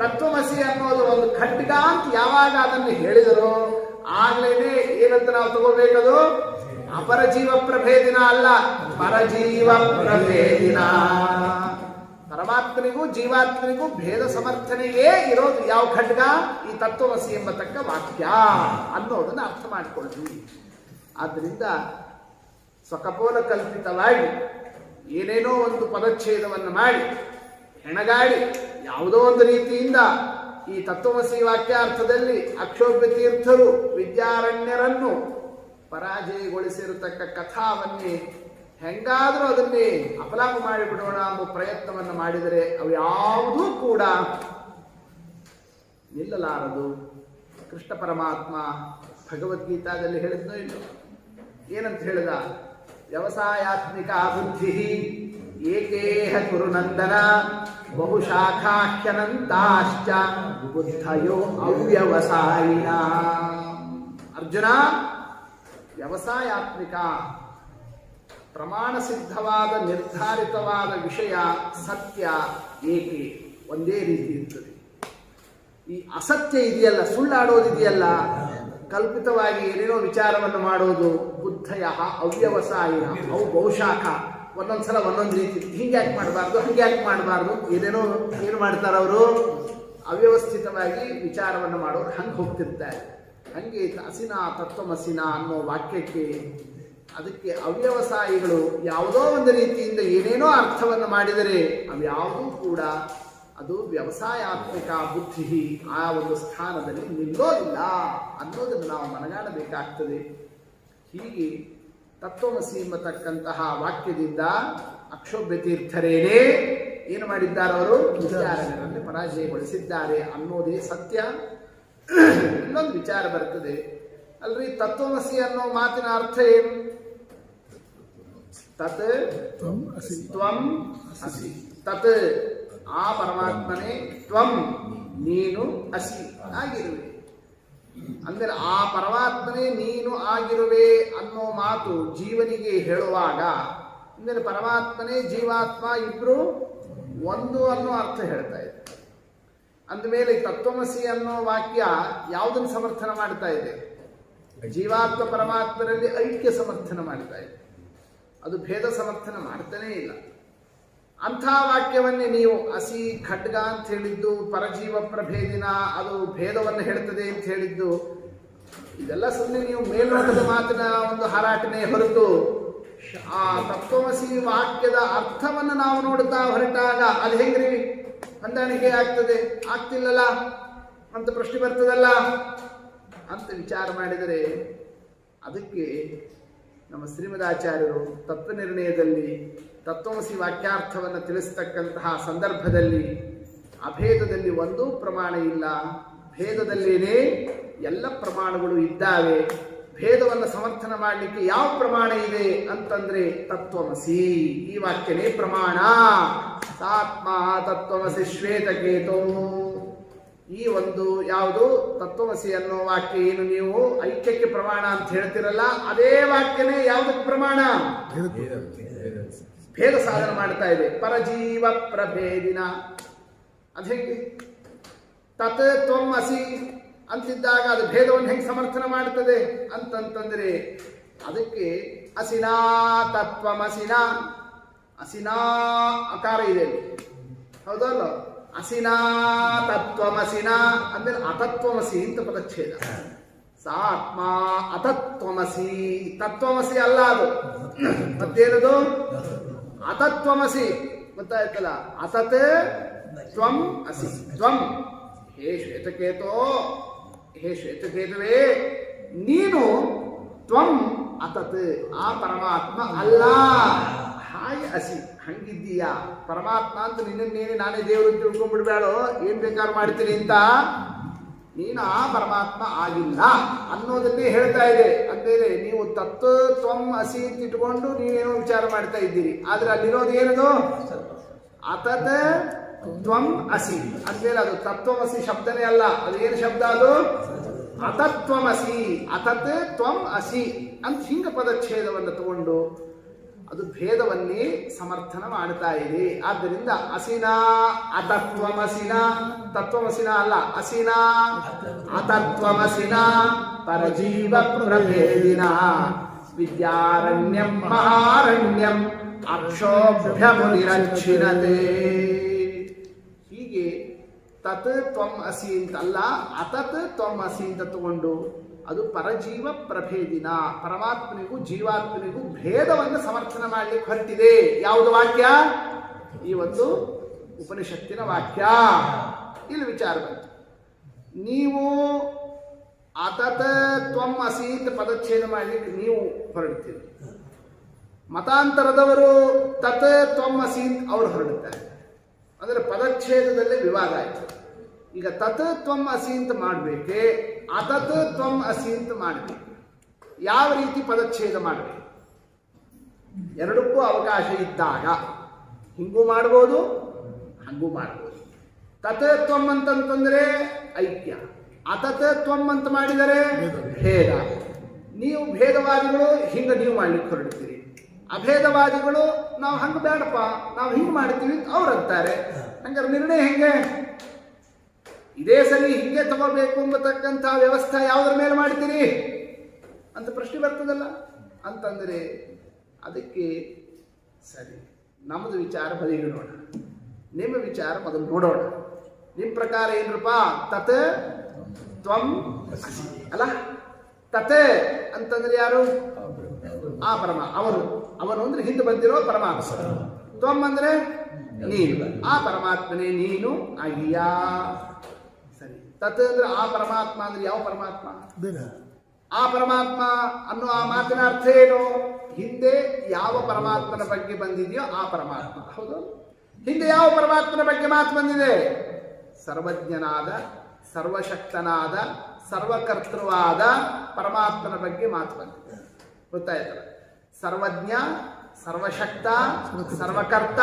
ತತ್ವಮಸಿ ಅನ್ನೋದು ಒಂದು ಖಡ್ಗ ಅಂತ ಯಾವಾಗ ಅದನ್ನು ಹೇಳಿದರೋ ಆಗ್ಲೇನೆ ಏನಂತ ನಾವು ತಗೋಬೇಕದು? ಅಪರಜೀವ ಪ್ರಭೇದಿನ ಅಲ್ಲ, ಪರಜೀವ ಪ್ರಭೇದಿನ. ಪರಮಾತ್ಮನಿಗೂ ಜೀವಾತ್ಮನಿಗೂ ಭೇದ ಸಮರ್ಥನೆಯೇ ಇರೋದು ಯಾವ ಖಡ್ಗ? ಈ ತತ್ವಮಸಿ ಎಂಬತಕ್ಕ ವಾಕ್ಯ ಅನ್ನೋದನ್ನು ಅರ್ಥ ಮಾಡಿಕೊಳ್ಳಿ. ಆದ್ದರಿಂದ ಸ್ವಕಪೋಲ ಕಲ್ಪಿತವಾಗಿ ಏನೇನೋ ಒಂದು ಪದಚ್ಛೇದವನ್ನು ಮಾಡಿ ಹೆಣಗಾಡಿ ಯಾವುದೋ ಒಂದು ರೀತಿಯಿಂದ ಈ ತತ್ವಮಸಿ ವಾಕ್ಯಾರ್ಥದಲ್ಲಿ ಅಕ್ಷೋಭ್ಯ ತೀರ್ಥರು ವಿದ್ಯಾರಣ್ಯರನ್ನು ಪರಾಜಯಗೊಳಿಸಿರತಕ್ಕ ಕಥಾವನ್ನೇ ಹೆಂಗಾದರೂ ಅದನ್ನೇ ಅಪಲಾಪ ಮಾಡಿಬಿಡೋಣ ಎಂಬ ಪ್ರಯತ್ನವನ್ನು ಮಾಡಿದರೆ ಅವು ಯಾವುದೂ ಕೂಡ ನಿಲ್ಲಲಾರದು. ಕೃಷ್ಣ ಪರಮಾತ್ಮ ಭಗವದ್ಗೀತಾದಲ್ಲಿ ಹೇಳಿದ್ನೋ ಇಲ್ಲೋ? ಏನಂತ ಹೇಳಿದ? ವ್ಯವಸಾಯಾತ್ಮಿಕ ಬುದ್ಧಿ ಏಕೇಹ ಕುರುನಂದನ ಬಹುಶಾಖಾಹ್ಯನಂತಾಶ್ಚ ಬುದ್ಧಯೋ ಅವ್ಯವಸಾಯಿನ. ಅರ್ಜುನ, ವ್ಯವಸಾಯಾತ್ಮಿಕ ಪ್ರಮಾಣ ಸಿದ್ಧವಾದ ನಿರ್ಧಾರಿತವಾದ ವಿಷಯ ಸತ್ಯ ಏಕೆ ಒಂದೇ ರೀತಿ ಇರ್ತದೆ. ಈ ಅಸತ್ಯ ಇದೆಯಲ್ಲ, ಸುಳ್ಳಾಡೋದಿದೆಯಲ್ಲ, ಕಲ್ಪಿತವಾಗಿ ಏನೇನೋ ವಿಚಾರವನ್ನು ಮಾಡೋದು, ಬುದ್ಧಯ ಅವ್ಯವಸಾಯಿನ, ಅವು ಬಹುಶಾಖ, ಒಂದೊಂದ್ಸಲ ಒಂದೊಂದು ರೀತಿ. ಹಿಂಗೆ ಯಾಕೆ ಮಾಡಬಾರ್ದು, ಹಂಗೆ ಯಾಕೆ ಮಾಡಬಾರ್ದು, ಏನೇನೋ ಏನು ಮಾಡ್ತಾರೆ ಅವರು? ಅವ್ಯವಸ್ಥಿತವಾಗಿ ವಿಚಾರವನ್ನು ಮಾಡೋರು ಹಂಗೆ ಹೋಗ್ತಿರ್ತಾರೆ. ಹಂಗೆ ಅಸಿನಾ ತತ್ವಮಸಿನ ಅನ್ನೋ ವಾಕ್ಯಕ್ಕೆ ಅದಕ್ಕೆ ಅವ್ಯವಸಾಯಿಗಳು ಯಾವುದೋ ಒಂದು ರೀತಿಯಿಂದ ಏನೇನೋ ಅರ್ಥವನ್ನು ಮಾಡಿದರೆ ಅವ್ಯಾವುದೂ ಕೂಡ ಅದು ವ್ಯವಸಾಯಾತ್ಮಕ ಬುದ್ಧಿ ಆ ಒಂದು ಸ್ಥಾನದಲ್ಲಿ ನಿಲ್ಲೋದಿಲ್ಲ ಅನ್ನೋದನ್ನು ನಾವು ಮನಗಾಣಬೇಕಾಗ್ತದೆ. ಹೀಗೆ ತತ್ವಮಸಿ ಎಂಬತಕ್ಕಂತಹ ವಾಕ್ಯದಿಂದ ಅಕ್ಷೋಭ್ಯ ತೀರ್ಥರೇನೇ ಏನು ಮಾಡಿದ್ದಾರವರು? ವಿಚಾರಗಳಲ್ಲಿ ಪರಾಜಯಗೊಳಿಸಿದ್ದಾರೆ ಅನ್ನೋದೇ ಸತ್ಯ. ಇನ್ನೊಂದು ವಿಚಾರ ಬರ್ತದೆ ಅಲ್ರಿ, ತತ್ವಮಸಿ ಅನ್ನೋ ಮಾತಿನ ಅರ್ಥ ಏನು? ತತ್ ತ್ವಂ ಅಸಿ. ತತ್ ಆ ಪರಮಾತ್ಮನೇ, ತ್ವಂ ನೀನು, ಅಸಿ ಆಗಿರುವೆ. ಅಂದರೆ ಆ ಪರಮಾತ್ಮನೇ ನೀನು ಆಗಿರುವೆ ಅನ್ನೋ ಮಾತು ಜೀವನಿಗೆ ಹೇಳುವಾಗ, ಅಂದರೆ ಪರಮಾತ್ಮನೇ ಜೀವಾತ್ಮ ಇಬ್ರು ಒಂದು ಅನ್ನೋ ಅರ್ಥ ಹೇಳ್ತಾ ಇದೆ. ಅಂದಮೇಲೆ ತತ್ವಮಸಿ ಅನ್ನೋ ವಾಕ್ಯ ಯಾವುದನ್ನು ಸಮರ್ಥನ ಮಾಡ್ತಾ ಇದೆ? ಜೀವಾತ್ಮ ಪರಮಾತ್ಮರಲ್ಲಿ ಐಕ್ಯ ಸಮರ್ಥನ ಮಾಡ್ತಾ ಇದೆ. ಅದು ಭೇದ ಸಮರ್ಥನ ಮಾಡ್ತಾನೇ ಇಲ್ಲ. ಅಂಥ ವಾಕ್ಯವನ್ನೇ ನೀವು ಅಸಿ ಖಡ್ಗ ಅಂತ ಹೇಳಿದ್ದು, ಪರಜೀವ ಪ್ರಭೇದಿನ ಅದು ಭೇದವನ್ನು ಹೇಳ್ತದೆ ಅಂತ ಹೇಳಿದ್ದು, ಇದೆಲ್ಲ ಸುಮ್ಮನೆ ನೀವು ಮೇಲ್ನೋಟದ ಮಾತಿನ ಒಂದು ಹಾರಾಟನೆ ಹೊರತು ಆ ತತ್ವಮಸಿ ವಾಕ್ಯದ ಅರ್ಥವನ್ನು ನಾವು ನೋಡುತ್ತಾ ಹೊರಟಾಗ ಅದು ಹೆಂಗ್ರಿ ಹೊಂದಾಣಿಕೆ ಆಗ್ತದೆ? ಆಗ್ತಿಲ್ಲಲ್ಲ ಅಂತ ಪ್ರಶ್ನೆ ಬರ್ತದಲ್ಲ ಅಂತ ವಿಚಾರ ಮಾಡಿದರೆ, ಅದಕ್ಕೆ ನಮ್ಮ ಶ್ರೀಮದಾಚಾರ್ಯರು ತತ್ವನಿರ್ಣಯದಲ್ಲಿ ತತ್ವಮಸಿ ವಾಕ್ಯಾರ್ಥವನ್ನು ತಿಳಿಸ್ತಕ್ಕಂತಹ ಸಂದರ್ಭದಲ್ಲಿ ಅಭೇದದಲ್ಲಿ ಒಂದೂ ಪ್ರಮಾಣ ಇಲ್ಲ, ಭೇದದಲ್ಲೇನೇ ಎಲ್ಲ ಪ್ರಮಾಣಗಳು ಇದ್ದಾವೆ. ಭೇದವನ್ನು ಸಮರ್ಥನ ಮಾಡಲಿಕ್ಕೆ ಯಾವ ಪ್ರಮಾಣ ಇದೆ ಅಂತಂದ್ರೆ ತತ್ವಮಸಿ, ಈ ವಾಕ್ಯನೇ ಪ್ರಮಾಣ. ಸಾತ್ಮ ತತ್ವಮಸಿ ಶ್ವೇತಕೇತೋ, ಈ ಒಂದು ಯಾವುದು ತತ್ವಮಸಿ ಅನ್ನೋ ವಾಕ್ಯ ಏನು ನೀವು ಐಕ್ಯಕ್ಕೆ ಪ್ರಮಾಣ ಅಂತ ಹೇಳ್ತಿರಲ್ಲ, ಅದೇ ವಾಕ್ಯನೇ ಯಾವುದಕ್ಕೆ ಪ್ರಮಾಣ? ಭೇದ ಸಾಧನ ಮಾಡ್ತಾ ಇದೆ. ಪರಜೀವ ಪ್ರಭೇದಿನ ಅದು ಹೇಗೆ? ತತ್ ತ್ವಂ ಅಸಿ ಅಂತಿದ್ದಾಗ ಅದು ಭೇದವನ್ನು ಹೆಂಗೆ ಸಮರ್ಥನ ಮಾಡ್ತದೆ ಅಂತಂತಂದ್ರೆ, ಅದಕ್ಕೆ ಅಸಿನಾ ತತ್ವಮಸಿನಾ, ಅಸಿನಾ ಅಕಾರ ಇದೆ, ಹೌದಲ್ಲ? ಅಸಿನಾ ತತ್ವಮಸಿನಾ ಅಂದ್ರೆ ಅತತ್ವಮಸಿ ಅಂತ ಪದಚ್ಛೇದ. ಸಾತ್ಮ ಅತತ್ವಮಸಿ, ತತ್ವಮಸಿ ಅಲ್ಲ ಅದು, ಮತ್ತೇನದು? ಅತತ್ವಮಸಿ. ಗೊತ್ತಾಯ್ತಲ್ಲ? ಅತತ್ ತ್ವಂ ಅಸಿ. ತ್ವಂ ಹೇ ಶ್ವೇತಕೇತೋ, ಹೇ ಶ್ವೇತಕೇತುವೇ ನೀನು, ತ್ವಂ ಅತತ್ ಆ ಪರಮಾತ್ಮ ಅಲ್ಲ, ಹಾಗೆ ಅಸಿ ಹಂಗಿದ್ದೀಯಾ ಪರಮಾತ್ಮ ಅಂತ ನಿನ್ನೇನೆ ನಾನೇ ದೇವರು ತಿಳ್ಕೊಂಡ್ಬಿಡ್ಬೇಡೋ, ಏನ್ ಬೇಕಾದ್ರೂ ಮಾಡ್ತೀನಿ ಅಂತ, ನೀನು ಆ ಪರಮಾತ್ಮ ಆಗಿಲ್ಲ ಅನ್ನೋದನ್ನೇ ಹೇಳ್ತಾ ಇದೆ. ಅಂದರೆ ನೀವು ತತ್ವ ತ್ವಂ ಅಸಿ ಅಂತ ಇಟ್ಕೊಂಡು ನೀವೇನೋ ವಿಚಾರ ಮಾಡ್ತಾ ಇದ್ದೀರಿ, ಆದ್ರೆ ಅಲ್ಲಿರೋದು ಏನದು? ಅತತ್ ತ್ವಂ ಅಸಿ ಅಂದ್ಮೇಲೆ ಅದು ತತ್ವಮಸಿ ಶಬ್ದನೇ ಅಲ್ಲ, ಅದು ಏನು ಶಬ್ದ? ಅದು ಅತತ್ವಮಸಿ, ಅತತ್ ತ್ವಂ ಅಸಿ ಅಂತ ಹಿಂಗ ಪದಚ್ಛೇದವನ್ನು ತಗೊಂಡು ಅದು ಭೇದವನ್ನೇ ಸಮರ್ಥನ ಮಾಡ್ತಾ ಇದೆ. ಆದ್ದರಿಂದ ಅಸಿನಾ ಅತತ್ವಮಸಿನ, ತತ್ವಮಸಿನ ಅಲ್ಲ, ಅಸಿನಾ ಅತತ್ವಮಸಿನ ಪರಜೀವ ಪ್ರಭೇದಿನ ವಿದ್ಯಾರಣ್ಯಂ ಮಹಾರಣ್ಯಂ ಅಕ್ಷೋಭ್ಯ ಮುನಿರಚ್ಛಿನತೆ. ಹೀಗೆ ತತ್ ತ್ವಂ ಅಸಿ ಅಂತಲ್ಲ, ಅತತ್ ತ್ವಂ ಅಸಿ ಅಂತ ತಗೊಂಡು ಅದು ಪರಜೀವ ಪ್ರಭೇದಿನ, ಪರಮಾತ್ಮನಿಗೂ ಜೀವಾತ್ಮನಿಗೂ ಭೇದವನ್ನು ಸಮರ್ಥನ ಮಾಡಲಿಕ್ಕೆ ಹೊರಟಿದೆ. ಯಾವುದು ವಾಕ್ಯ? ಈ ಒಂದು ಉಪನಿಷತ್ತಿನ ವಾಕ್ಯ. ಇಲ್ಲಿ ವಿಚಾರ ಬಂತು. ನೀವು ಅತತ್ ತ್ವಂ ಅಸಿ ಅಂತ ಪದಚ್ಛೇದ ಮಾಡಲಿಕ್ಕೆ ನೀವು ಹೊರಡ್ತೀರಿ, ಮತಾಂತರದವರು ತತ್ ತ್ವಂ ಅಸಿ ಅಂತ ಅವರು ಹೊರಡುತ್ತಾರೆ. ಅಂದರೆ ಪದಚ್ಛೇದದಲ್ಲೇ ವಿವಾದ ಆಯಿತು. ಈಗ ತತ್ ತ್ವಂ ಅಸಿ ಅಂತ ಮಾಡಬೇಕೆ, ಅತತ್ ತ್ವಂ ಅಸಿ ಅಂತ ಮಾಡಬೇಕು? ಯಾವ ರೀತಿ ಪದಚ್ಛೇದ ಮಾಡಬೇಕು? ಎರಡಕ್ಕೂ ಅವಕಾಶ ಇದ್ದಾಗ ಹಿಂಗೂ ಮಾಡ್ಬೋದು, ಹಂಗೂ ಮಾಡ್ಬೋದು. ತತ್ ತ್ವಂ ಅಂತಂತಂದ್ರೆ ಐಕ್ಯ, ಅತತ್ ತ್ವಂ ಅಂತ ಮಾಡಿದರೆ ಭೇದ. ನೀವು ಭೇದವಾದಿಗಳು ಹಿಂಗ ನೀವು ಮಾಡ್ಲಿಕ್ಕೆ ಹೊರಡ್ತೀರಿ, ಅಭೇದವಾದಿಗಳು ನಾವು ಹಂಗೆ ಬೇಡಪ್ಪ ನಾವು ಹಿಂಗೆ ಮಾಡ್ತೀವಿ ಅಂತ ಅವ್ರು ಅಂತಾರೆ. ಹಂಗಾರೆ ನಿರ್ಣಯ ಹೆಂಗೆ? ಇದೇ ಸರಿ ಹಿಂಗೆ ತಗೋಬೇಕು ಎಂಬತಕ್ಕಂಥ ವ್ಯವಸ್ಥೆ ಯಾವುದ್ರ ಮೇಲೆ ಮಾಡ್ತೀರಿ ಅಂತ ಪ್ರಶ್ನೆ ಬರ್ತದಲ್ಲ. ಅಂತಂದರೆ ಅದಕ್ಕೆ ಸರಿ ನಮ್ಮದು ವಿಚಾರ ಬದಿಗಿಡೋಣ, ನಿಮ್ಮ ವಿಚಾರ ಮೊದಲು ನೋಡೋಣ. ನಿಮ್ಮ ಪ್ರಕಾರ ಏನ್ರಪ್ಪ? ತತ್ ತ್ವಂ ಅಲ್ಲ, ತತ್ ಅಂತಂದ್ರೆ ಯಾರು? ಆ ಪರಮ ಅವನು, ಅವನು ಅಂದ್ರೆ ಹಿಂದೆ ಬಂದಿರೋ ಪರಮಾತ್ಮ. ತ್ವಂ ಅಂದ್ರೆ ನೀನು, ಆ ಪರಮಾತ್ಮನೇ ನೀನು ಆಗಿಯಾ. ಸರಿ, ತತ್ ಅಂದ್ರೆ ಆ ಪರಮಾತ್ಮ ಅಂದ್ರೆ ಯಾವ ಪರಮಾತ್ಮ? ಆ ಪರಮಾತ್ಮ ಅನ್ನೋ ಆ ಮಾತಿನ ಅರ್ಥ ಏನು? ಹಿಂದೆ ಯಾವ ಪರಮಾತ್ಮನ ಬಗ್ಗೆ ಬಂದಿದೆಯೋ ಆ ಪರಮಾತ್ಮ. ಹೌದು, ಹಿಂದೆ ಯಾವ ಪರಮಾತ್ಮನ ಬಗ್ಗೆ ಮಾತು ಬಂದಿದೆ? ಸರ್ವಜ್ಞನಾದ, ಸರ್ವಶಕ್ತನಾದ, ಸರ್ವಕರ್ತೃವಾದ ಪರಮಾತ್ಮನ ಬಗ್ಗೆ ಮಾತು ಬಂದಿದೆ. ಗೊತ್ತಾಯ್ತಲ್ಲ? ಸರ್ವಜ್ಞ, ಸರ್ವಶಕ್ತ, ಸರ್ವಕರ್ತ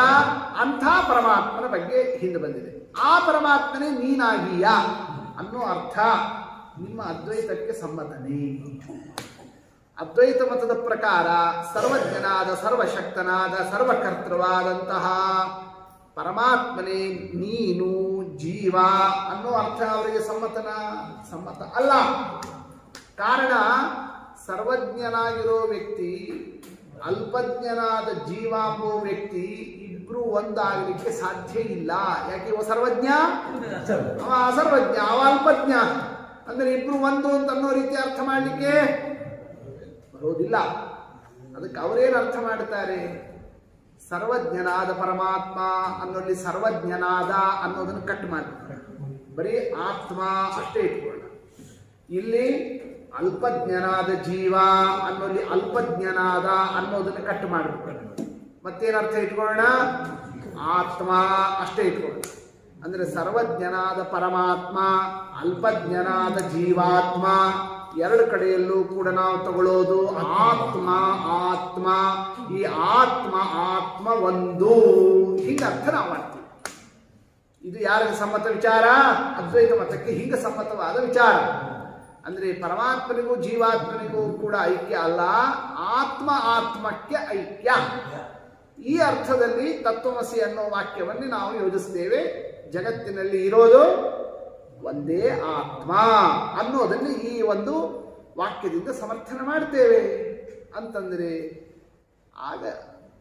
ಅಂಥ ಪರಮಾತ್ಮನ ಬಗ್ಗೆ ಹಿಂದೆ ಬಂದಿದೆ. ಆ ಪರಮಾತ್ಮನೇ ನೀನಾಗಿಯಾ ಅನ್ನೋ ಅರ್ಥ ನಿಮ್ಮ ಅದ್ವೈತಕ್ಕೆ ಸಮ್ಮತನೇ. ಅದ್ವೈತ ಮತದ ಪ್ರಕಾರ ಸರ್ವಜ್ಞನಾದ, ಸರ್ವಶಕ್ತನಾದ, ಸರ್ವಕರ್ತೃವಾದಂತಹ ಪರಮಾತ್ಮನೇ ನೀನು ಜೀವ ಅನ್ನೋ ಅರ್ಥ ಅವರಿಗೆ ಸಮ್ಮತ ಅಲ್ಲ. ಕಾರಣ, ಸರ್ವಜ್ಞನಾಗಿರೋ ವ್ಯಕ್ತಿ ಅಲ್ಪಜ್ಞನಾದ ಜೀವ ಎಂಬೋ ವ್ಯಕ್ತಿ ಇಬ್ರು ಒಂದಾಗಲಿಕ್ಕೆ ಸಾಧ್ಯ ಇಲ್ಲ. ಯಾಕೆ? ಇವ ಸರ್ವಜ್ಞ, ಅವ ಅಸರ್ವಜ್ಞ, ಅವ ಅಲ್ಪಜ್ಞ. ಅಂದ್ರೆ ಇಬ್ರು ಒಂದು ಅಂತ ಅನ್ನೋ ರೀತಿ ಅರ್ಥ ಮಾಡಲಿಕ್ಕೆ ಬರೋದಿಲ್ಲ. ಅದಕ್ಕೆ ಅವರೇನು ಅರ್ಥ ಮಾಡ್ತಾರೆ? ಸರ್ವಜ್ಞನಾದ ಪರಮಾತ್ಮ ಅನ್ನೋಲ್ಲಿ ಸರ್ವಜ್ಞನಾದ ಅನ್ನೋದನ್ನು ಕಟ್ ಮಾಡ್ತಾರೆ. ಬರೀ ಆತ್ಮ ಅಷ್ಟೇ ಇಟ್ಕೊಳ್ಳ. ಇಲ್ಲಿ ಅಲ್ಪಜ್ಞನಾದ ಜೀವ ಅನ್ನೋಲ್ಲಿ ಅಲ್ಪಜ್ಞನಾದ ಅನ್ನೋದನ್ನು ಕಟ್ ಮಾಡ್ತಾರೆ. ಮತ್ತೇನರ್ಥ ಇಟ್ಕೊಳ್ಳೋಣ? ಆತ್ಮ ಅಷ್ಟೇ ಇಟ್ಕೊಳ್ಳೋಣ. ಅಂದ್ರೆ ಸರ್ವಜ್ಞನಾದ ಪರಮಾತ್ಮ, ಅಲ್ಪಜ್ಞನಾದ ಜೀವಾತ್ಮ, ಎರಡು ಕಡೆಯಲ್ಲೂ ಕೂಡ ನಾವು ತಗೊಳ್ಳೋದು ಆತ್ಮ ಆತ್ಮ. ಈ ಆತ್ಮ ಒಂದು, ಹಿಂಗೆ ಅರ್ಥ ನಾವು ಮಾಡ್ತೀವಿ. ಇದು ಯಾರಿಗೆ ಸಮ್ಮತ ವಿಚಾರ? ಅದ್ವೈತ ಮತಕ್ಕೆ ಹಿಂಗೆ ಸಮ್ಮತವಾದ ವಿಚಾರ. ಅಂದ್ರೆ ಪರಮಾತ್ಮನಿಗೂ ಜೀವಾತ್ಮನಿಗೂ ಕೂಡ ಐಕ್ಯ ಅಲ್ಲ, ಆತ್ಮಕ್ಕೆ ಐಕ್ಯ. ಈ ಅರ್ಥದಲ್ಲಿ ತತ್ವಮಸಿ ಅನ್ನೋ ವಾಕ್ಯವನ್ನು ನಾವು ಯೋಜಿಸ್ತೇವೆ. ಜಗತ್ತಿನಲ್ಲಿ ಇರೋದು ಒಂದೇ ಆತ್ಮ ಅನ್ನೋದನ್ನು ಈ ಒಂದು ವಾಕ್ಯದಿಂದ ಸಮರ್ಥನೆ ಮಾಡ್ತೇವೆ ಅಂತಂದ್ರೆ, ಆಗ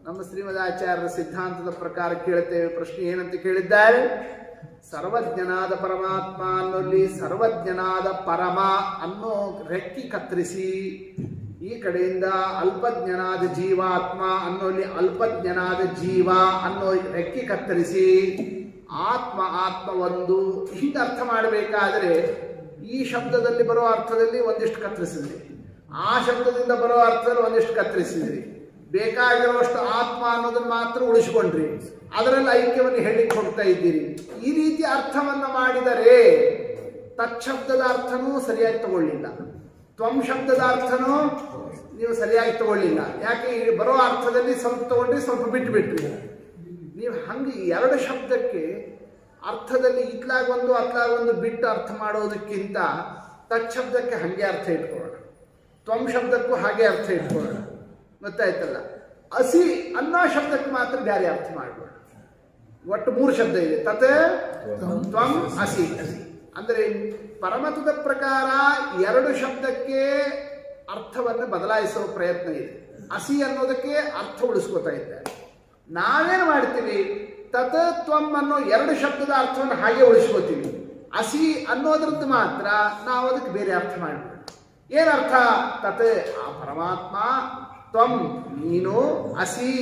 ನಮ್ಮ ಶ್ರೀಮದಾಚಾರ್ಯರ ಸಿದ್ಧಾಂತದ ಪ್ರಕಾರ ಕೇಳ್ತೇವೆ. ಪ್ರಶ್ನೆ ಏನಂತ ಕೇಳಿದ್ದಾರೆ? ಸರ್ವಜ್ಞನಾದ ಪರಮಾತ್ಮ ಅನ್ನೋಲ್ಲಿ ಸರ್ವಜ್ಞನಾದ ಪರಮ ಅನ್ನೋ ರೆಕ್ಕಿ ಕತ್ತರಿಸಿ, ಈ ಕಡೆಯಿಂದ ಅಲ್ಪಜ್ಞನಾದ ಜೀವಾತ್ಮ ಅನ್ನೋಲ್ಲಿ ಅಲ್ಪಜ್ಞನಾದ ಜೀವ ಅನ್ನೋ ರೆಕ್ಕಿ ಕತ್ತರಿಸಿ ಆತ್ಮ ಒಂದು ಹಿಂಗೆ ಅರ್ಥ ಮಾಡಬೇಕಾದ್ರೆ ಈ ಶಬ್ದದಲ್ಲಿ ಬರೋ ಅರ್ಥದಲ್ಲಿ ಒಂದಿಷ್ಟು ಕತ್ತರಿಸಿದ್ರಿ, ಆ ಶಬ್ದದಿಂದ ಬರೋ ಅರ್ಥದಲ್ಲಿ ಒಂದಿಷ್ಟು ಕತ್ತರಿಸಿದ್ರಿ. ಬೇಕಾಗಿರುವಷ್ಟು ಆತ್ಮ ಅನ್ನೋದನ್ನು ಮಾತ್ರ ಉಳಿಸಿಕೊಂಡ್ರಿ, ಅದರಲ್ಲಿ ಐಕ್ಯವನ್ನು ಹೇಳಿಕ್ಕೆ ಹೋಗ್ತಾ ಇದ್ದೀರಿ. ಈ ರೀತಿ ಅರ್ಥವನ್ನು ಮಾಡಿದರೆ ತತ್ಶಬ್ದದ ಅರ್ಥನೂ ಸರಿಯಾಗಿ ತಗೊಳ್ಳಿಲ್ಲ, ತ್ವಂ ಶಬ್ದದ ಅರ್ಥನೂ ನೀವು ಸರಿಯಾಗಿ ತಗೊಳ್ಳಿಲ್ಲ. ಯಾಕೆ? ಬರೋ ಅರ್ಥದಲ್ಲಿ ಸ್ವಲ್ಪ ತಗೊಂಡ್ರಿ, ಸ್ವಲ್ಪ ಬಿಟ್ಬಿಟ್ರಿ. ನೀವು ಹಂಗೆ ಎರಡು ಶಬ್ದಕ್ಕೆ ಅರ್ಥದಲ್ಲಿ ಇತ್ಲಾಗೊಂದು ಅತ್ಲಾಗೊಂದು ಬಿಟ್ಟು ಅರ್ಥ ಮಾಡೋದಕ್ಕಿಂತ ತತ್ಶಬ್ದಕ್ಕೆ ಹಾಗೆ ಅರ್ಥ ಇಟ್ಕೊಳ್ಳೋಣ, ತ್ವಂ ಶಬ್ದಕ್ಕೂ ಹಾಗೆ ಅರ್ಥ ಇಟ್ಕೊಳ್ಳೋಣ. ಗೊತ್ತಾಯ್ತಲ್ಲ? ಅಸಿ ಅನ್ನೋ ಶಬ್ದಕ್ಕೆ ಮಾತ್ರ ಬೇರೆ ಅರ್ಥ ಮಾಡಬೇಡ. ಒಟ್ಟು 3 ಶಬ್ದ ಇದೆ, ತತ್ ತ್ವಂ ಅಸಿ. ಅಂದರೆ ಪರಮತದ ಪ್ರಕಾರ 2 ಶಬ್ದಕ್ಕೆ ಅರ್ಥವನ್ನು ಬದಲಾಯಿಸುವ ಪ್ರಯತ್ನ ಇದೆ. ಅಸಿ ಅನ್ನೋದಕ್ಕೆ ಅರ್ಥ ಉಳಿಸ್ಕೋತಾ ಇದ್ದಾರೆ. ನಾವೇನು ಮಾಡ್ತೀವಿ? ತತ್ ತ್ವಂ ಅನ್ನೋ 2 ಶಬ್ದದ ಅರ್ಥವನ್ನು ಹಾಗೆ ಉಳಿಸ್ಕೋತೀವಿ. ಅಸಿ ಅನ್ನೋದ್ರದ್ದು ಮಾತ್ರ ನಾವು ಅದಕ್ಕೆ ಬೇರೆ ಅರ್ಥ ಮಾಡ್ತೀವಿ. ಏನರ್ಥ? ತತ್ ಆ ಪರಮಾತ್ಮ, ತ್ವಂ ನೀನು, ಅಸಿ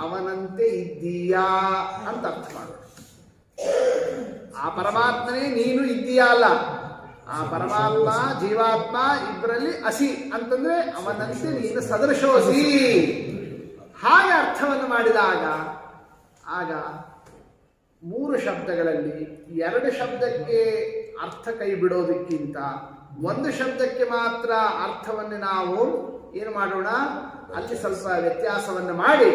ಅವನಂತೆ ಇದ್ದೀಯಾ ಅಂತ ಅರ್ಥ ಮಾಡೋದು. ಆ ಪರಮಾತ್ಮನೇ ನೀನು ಇದ್ದೀಯಾ ಅಲ್ಲ, ಆ ಪರಮಾತ್ಮ ಜೀವಾತ್ಮ ಇಬ್ಬರಲ್ಲಿ ಅಸಿ ಅಂತಂದ್ರೆ ಅವನಂತೆ ನೀನು ಸದೃಶೋಸಿ. ಹಾಗೆ ಅರ್ಥವನ್ನು ಮಾಡಿದಾಗ ಆಗ 3 ಶಬ್ದಗಳಲ್ಲಿ 2 ಶಬ್ದಕ್ಕೆ ಅರ್ಥ ಕೈ ಬಿಡೋದಕ್ಕಿಂತ 1 ಶಬ್ದಕ್ಕೆ ಮಾತ್ರ ಅರ್ಥವನ್ನು ನಾವು ಏನು ಮಾಡೋಣ? ಅಲ್ಲಿ ಸ್ವಲ್ಪ ವ್ಯತ್ಯಾಸವನ್ನು ಮಾಡಿ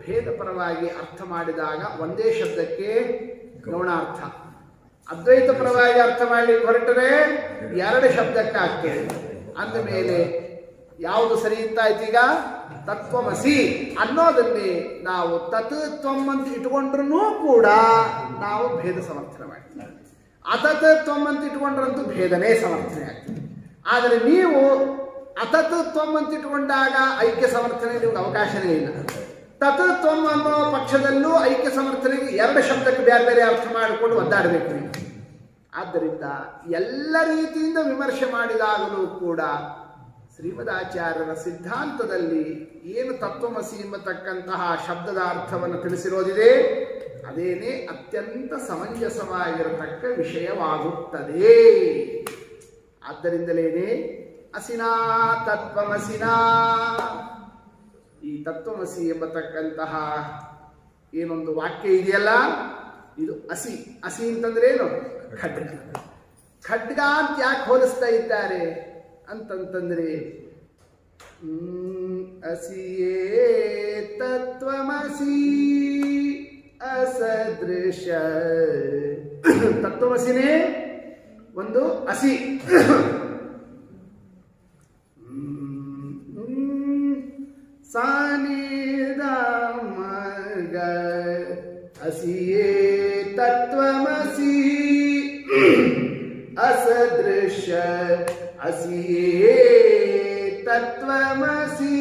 ಭೇದಪರವಾಗಿ ಅರ್ಥ ಮಾಡಿದಾಗ ಒಂದೇ ಶಬ್ದಕ್ಕೆ ಗೌಣಾರ್ಥ. ಅದ್ವೈತ ಪರವಾಗಿ ಅರ್ಥ ಮಾಡಲಿಕ್ಕೆ ಹೊರಟರೆ 2 ಶಬ್ದಕ್ಕೆ ಆಗ್ತೇವೆ. ಅಂದ ಮೇಲೆ ಯಾವುದು ಸರಿ ಅಂತಾಯ್ತು? ಈಗ ತತ್ವಮಸಿ ಅನ್ನೋದನ್ನೇ ನಾವು ತತ್ ತ್ವಂ ಅಂತ ಇಟ್ಕೊಂಡ್ರೂ ಕೂಡ ನಾವು ಭೇದ ಸಮರ್ಥನೆ ಮಾಡ್ತೀವಿ. ಅತತ್ ತ್ವಂ ಅಂತ ಇಟ್ಕೊಂಡ್ರಂತೂ ಭೇದನೇ ಸಮರ್ಥನೆ ಆಗ್ತದೆ. ಆದರೆ ನೀವು ಅತತ್ ತ್ವಂ ಅಂತ ಇಟ್ಕೊಂಡಾಗ ಐಕ್ಯ ಸಮರ್ಥನೆ ನಿಮ್ಗೆ ಅವಕಾಶನೇ ಇಲ್ಲ. ತತ್ ತ್ವಂ ಅನ್ನೋ ಪಕ್ಷದಲ್ಲೂ ಐಕ್ಯ ಸಮರ್ಥನೆಗೆ 2 ಶಬ್ದಕ್ಕೆ ಬೇರೆ ಬೇರೆ ಅರ್ಥ ಮಾಡಿಕೊಂಡು ಒದ್ದಾಡಬೇಕು ನೀವು. ಆದ್ದರಿಂದ ಎಲ್ಲ ರೀತಿಯಿಂದ ವಿಮರ್ಶೆ ಮಾಡಿದಾಗಲೂ ಕೂಡ ಶ್ರೀಮದಾಚಾರ್ಯರ ಸಿದ್ಧಾಂತದಲ್ಲಿ ಏನು ತತ್ವಮಸಿ ಎಂಬತಕ್ಕಂತಹ ಶಬ್ದದ ಅರ್ಥವನ್ನು ತಿಳಿಸಿರೋದಿದೆ, ಅದೇನೇ ಅತ್ಯಂತ ಸಮಂಜಸವಾಗಿರತಕ್ಕ ವಿಷಯವಾಗುತ್ತದೆ. ಆದ್ದರಿಂದಲೇನೆ ಅಸಿನಾ ತತ್ವಮಸಿನಾ, ಈ ತತ್ವಮಸಿ ಎಂಬತಕ್ಕಂತಹ ಏನೊಂದು ವಾಕ್ಯ ಇದೆಯಲ್ಲ, ಇದು ಅಸಿ. ಅಸಿ ಅಂತಂದ್ರೆ ಏನು? ಖಡ್ಗ. ಖಡ್ಗ ಅಂತ ಯಾಕೆ ಹೋಲಿಸ್ತಾ ಇದ್ದಾರೆ ಅಂತಂತಂದ್ರೆ, ಅಸಿಯೇ ತತ್ವಮಸಿ ಅಸದೃಶ. ತತ್ವಮಸಿನೇ ಒಂದು ಅಸಿ, ಸಾನಿದ ಮಗ ಅಸಿಯೇ ತತ್ವಮಸಿ ಅಸದೃಶ ಅಸಿಯೇ ತತ್ವಮಸಿ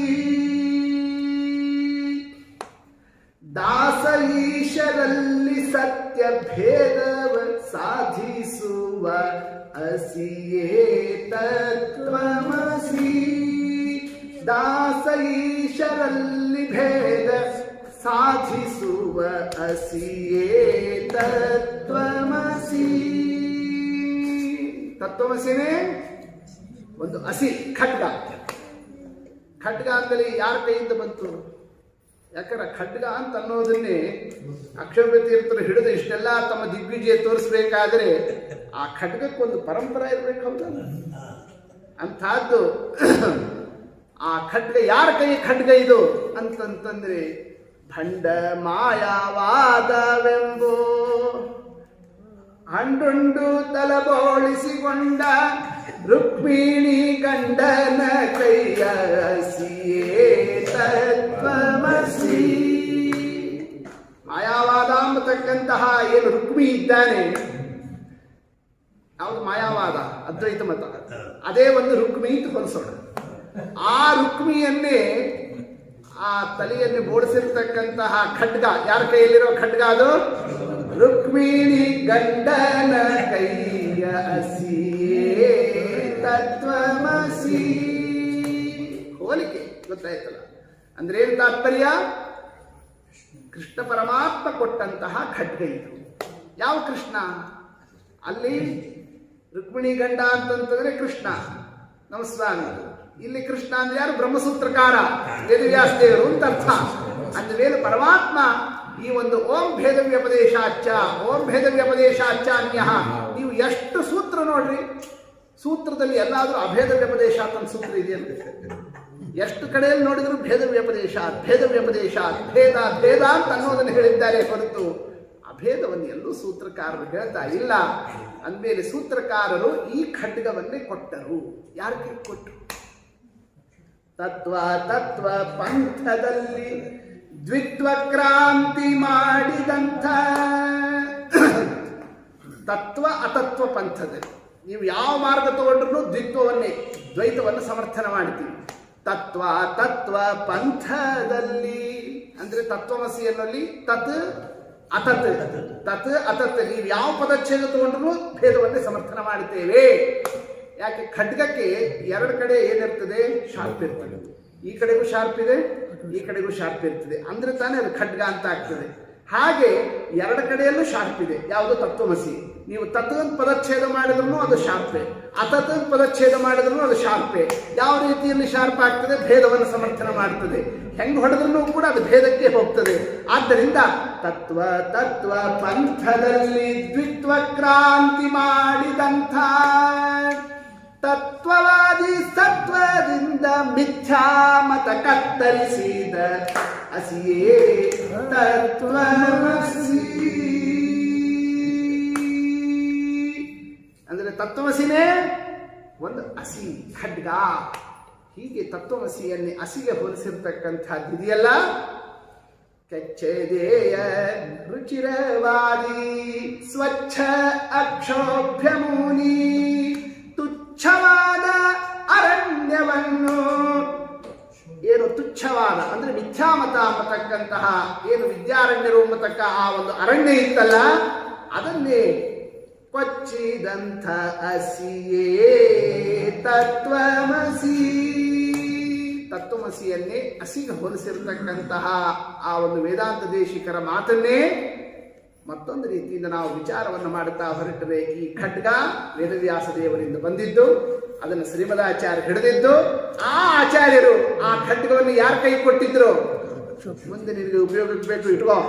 ದಾಸ ಈಶರಲ್ಲಿ ಸತ್ಯ ಭೇದವ ಸಾಧಿಸುವ ಅಸಿಯೇ ತತ್ವಮಸಿ ದಾಸ ಈಶರಲ್ಲಿ ಭೇದ ಸಾಧಿಸುವ ಅಸಿಯೇ ತತ್ವಮಸಿ. ತತ್ವಮಸಿನೇ ಒಂದು ಅಸಿ ಖಡ್ಗ. ಖಡ್ಗ ಅಂತಲೇ ಯಾರ ಕೈಯಿಂದ ಬಂತು? ಯಾಕಂದ್ರೆ ಖಡ್ಗ ಅಂತ ಅನ್ನೋದನ್ನೇ ಅಕ್ಷೋಭ್ಯ ತೀರ್ಥರು ಹಿಡಿದು ಇಷ್ಟೆಲ್ಲ ತಮ್ಮ ದಿಗ್ವಿಜಯ ತೋರಿಸ್ಬೇಕಾದ್ರೆ ಆ ಖಡ್ಗಕ್ಕೊಂದು ಪರಂಪರೆ ಇರಬೇಕು. ಹೌದಲ್ಲ? ಅಂಥದ್ದು ಆ ಖಡ್ಗ ಯಾರ ಕೈ ಖಡ್ಗ ಇದು ಅಂತಂತಂದ್ರೆ ಭಂಡ ಮಾಯಾವಾದವೆಂಬೋ ಹಂಡುಂಡು ತಲಬೋಳಿಸಿಕೊಂಡ ರುಕ್ಮಿಣಿ ಗಂಡನ ಕೈಯ ಅಸಿಯೇ ತತ್ವಮಸಿ. ಮಾಯಾವಾದ ಎಂಬತಕ್ಕಂತಹ ಏನು ರುಕ್ಮಿ ಇದ್ದಾನೆ, ಯಾವುದು ಮಾಯಾವಾದ ಅದ್ವೈತ ಮತ, ಅದೇ ಒಂದು ರುಕ್ಮಿ ಅಂತ ಹೊಲಿಸೋಣ. ಆ ರುಕ್ಮಿಯನ್ನೇ ಆ ತಲೆಯನ್ನು ಬೋಡಿಸಿರ್ತಕ್ಕಂತಹ ಖಡ್ಗ ಯಾರ ಕೈಯಲ್ಲಿರೋ ಖಡ್ಗ? ಅದು ರುಕ್ಮಿಣಿ ಗಂಡನ ಕೈಯ ಅಸಿಯೇ ತತ್ವಮಸಿ. ಹೋಲಿಕೆ ಗೊತ್ತಾಯ್ತಲ್ಲ? ಅಂದ್ರೆ ಏನು ತಾತ್ಪರ್ಯ? ಕೃಷ್ಣ ಪರಮಾತ್ಮ ಕೊಟ್ಟಂತಹ ಖಡ್ಗ ಇದು. ಯಾವ ಕೃಷ್ಣ? ಅಲ್ಲಿ ರುಕ್ಮಿಣಿ ಗಂಡ ಅಂತಂತಂದ್ರೆ ಕೃಷ್ಣ ನಮ್ಮ ಸ್ವಾಮಿ. ಇಲ್ಲಿ ಕೃಷ್ಣ ಅಂದ್ರೆ ಯಾರು? ಬ್ರಹ್ಮಸೂತ್ರಕಾರ ವೇದವ್ಯಾಸ ದೇವರು ಅಂತ ಅರ್ಥ. ಅಂದ್ಮೇಲೆ ಪರಮಾತ್ಮ ಈ ಒಂದು ಓಂ ಭೇದ ವ್ಯಪದೇಶಾಚ ಓಂ ಭೇದ ವ್ಯಪದೇಶಾಚ ಅನ್ಯ. ನೀವು ಎಷ್ಟು ಸೂತ್ರ ನೋಡ್ರಿ, ಸೂತ್ರದಲ್ಲಿ ಎಲ್ಲಾದ್ರೂ ಅಭೇದ ವ್ಯಪದೇಶ ಅಂತ ಸೂತ್ರ ಇದೆ ಅಂತ. ಎಷ್ಟು ಕಡೆಯಲ್ಲಿ ನೋಡಿದ್ರು ಭೇದ ವ್ಯಪದೇಶ ಭೇದ ವ್ಯಪದೇಶ ಭೇದ ಭೇದ ಅಂತ ಅನ್ನೋದನ್ನು ಹೇಳಿದ್ದಾರೆ ಹೊರತು ಅಭೇದವನ್ನು ಎಲ್ಲೂ ಸೂತ್ರಕಾರರು ಹೇಳ್ತಾ ಇಲ್ಲ. ಅಂದಮೇಲೆ ಸೂತ್ರಕಾರರು ಈ ಖಡ್ಗವನ್ನೇ ಕೊಟ್ಟರು. ಯಾರಿಗೆ ಕೊಟ್ಟರು? ತತ್ವ ತತ್ವ ಪಂಥದಲ್ಲಿ ದ್ವಿತ್ವ ಕ್ರಾಂತಿ ಮಾಡಿದಂಥ ತತ್ವ ಅತತ್ವ ಪಂಥದಲ್ಲಿ ನೀವು ಯಾವ ಮಾರ್ಗ ತಗೊಂಡ್ರು ದ್ವಿತ್ವವನ್ನೇ ದ್ವೈತವನ್ನು ಸಮರ್ಥನೆ ಮಾಡ್ತೀವಿ. ತತ್ವ ತತ್ವ ಪಂಥದಲ್ಲಿ ಅಂದ್ರೆ ತತ್ವಮಸಿಯಲ್ಲಿ ತತ್ ಅತತ್ ತತ್ ಅತತ್ ನೀವು ಯಾವ ಪದಚ್ಛೇದ ತಗೊಂಡ್ರು ಭೇದವನ್ನೇ ಸಮರ್ಥನೆ ಮಾಡುತ್ತೇವೆ. ಯಾಕೆ? ಖಡ್ಗಕ್ಕೆ ಎರಡು ಕಡೆ ಏನಿರ್ತದೆ? ಶಾರ್ಪ್ ಇರ್ತದೆ. ಈ ಕಡೆಗೂ ಶಾರ್ಪ್ ಇದೆ, ಈ ಕಡೆಗೂ ಶಾರ್ಪ್ ಇರ್ತದೆ. ಅಂದ್ರೆ ತಾನೇ ಅದು ಖಡ್ಗ ಅಂತ ಆಗ್ತದೆ. ಹಾಗೆ ಎರಡು ಕಡೆಯಲ್ಲೂ ಶಾರ್ಪ್ ಇದೆ. ಯಾವುದು? ತತ್ವಮಸಿ. ನೀವು ತತ್ವದ ಪದಚ್ಛೇದ ಮಾಡಿದ್ರು ಅದು ಶಾರ್ಪೆ, ಅತತ್ ಪದಚ್ಛೇದ ಮಾಡಿದ್ರು ಅದು ಶಾರ್ಪೆ. ಯಾವ ರೀತಿಯಲ್ಲಿ ಶಾರ್ಪ್ ಆಗ್ತದೆ? ಭೇದವನ್ನು ಸಮರ್ಥನೆ ಮಾಡ್ತದೆ. ಹೆಂಗ್ ಹೊಡೆದ್ರೂ ಕೂಡ ಅದು ಭೇದಕ್ಕೆ ಹೋಗ್ತದೆ. ಆದ್ದರಿಂದ ತತ್ವ ತತ್ವ ಪಂಥದಲ್ಲಿ ದ್ವಿತ್ವ ಕ್ರಾಂತಿ ಮಾಡಿದಂಥ ತತ್ವವಾದಿ ಸತ್ವದಿಂದ ಮಿಥ್ಯಾ ಮತ ಕತ್ತರಿಸಿದ ಅಸಿಯೇ ತತ್ವಮಸಿ. ಅಂದ್ರೆ ತತ್ವಮಸಿನೇ ಒಂದು ಅಸಿ ಖಡ್ಗ. ಹೀಗೆ ತತ್ವಮಸಿಯನ್ನೇ ಅಸಿಗೆ ಹೋಲಿಸಿರ್ತಕ್ಕಂಥದ್ದು ಇದೆಯಲ್ಲ. ಕೆಚ್ಚೆದೆಯ ರುಚಿರವಾದಿ ಸ್ವಚ್ಛ ಅಕ್ಷೋಭ್ಯ ಮುನಿ ತುಚ್ಛವಾದ ಅರಣ್ಯವನ್ನು ಏನು ತುಚ್ಛವಾದ ಅಂದ್ರೆ ಮಿಥ್ಯಾಮತ ಅನ್ನತಕ್ಕಂತಹ ಏನು ವಿದ್ಯಾರಣ್ಯರು ಅನ್ನತಕ್ಕ ಆ ಒಂದು ಅರಣ್ಯ ಇತ್ತಲ್ಲ, ಅದನ್ನೇ ಕೊಚ್ಚಿದಂಥ ಅಸಿಯೇ ತತ್ವಮಸಿ. ತತ್ವಮಸಿಯನ್ನೇ ಅಸಿಗೆ ಹೋಲಿಸಿರ್ತಕ್ಕಂತಹ ಆ ಒಂದು ವೇದಾಂತ ದೇಶಿಕರ ಮಾತನ್ನೇ ಮತ್ತೊಂದು ರೀತಿಯಿಂದ ನಾವು ವಿಚಾರವನ್ನು ಮಾಡುತ್ತಾ ಹೊರಟರೆ ಈ ಖಡ್ಗ ವೇದವ್ಯಾಸ ದೇವರಿಂದ ಬಂದಿದ್ದು, ಅದನ್ನು ಶ್ರೀಮದಾಚಾರ್ಯ ಹಿಡಿದಿದ್ದು, ಆ ಆಚಾರ್ಯರು ಆ ಖಡ್ಗವನ್ನು ಯಾರ ಕೈ ಕೊಟ್ಟಿದ್ರು? ಮುಂದೆ ನಿನಗೆ ಉಪಯೋಗಕ್ಕೆ ಬೇಕು ಇಟ್ಕೋ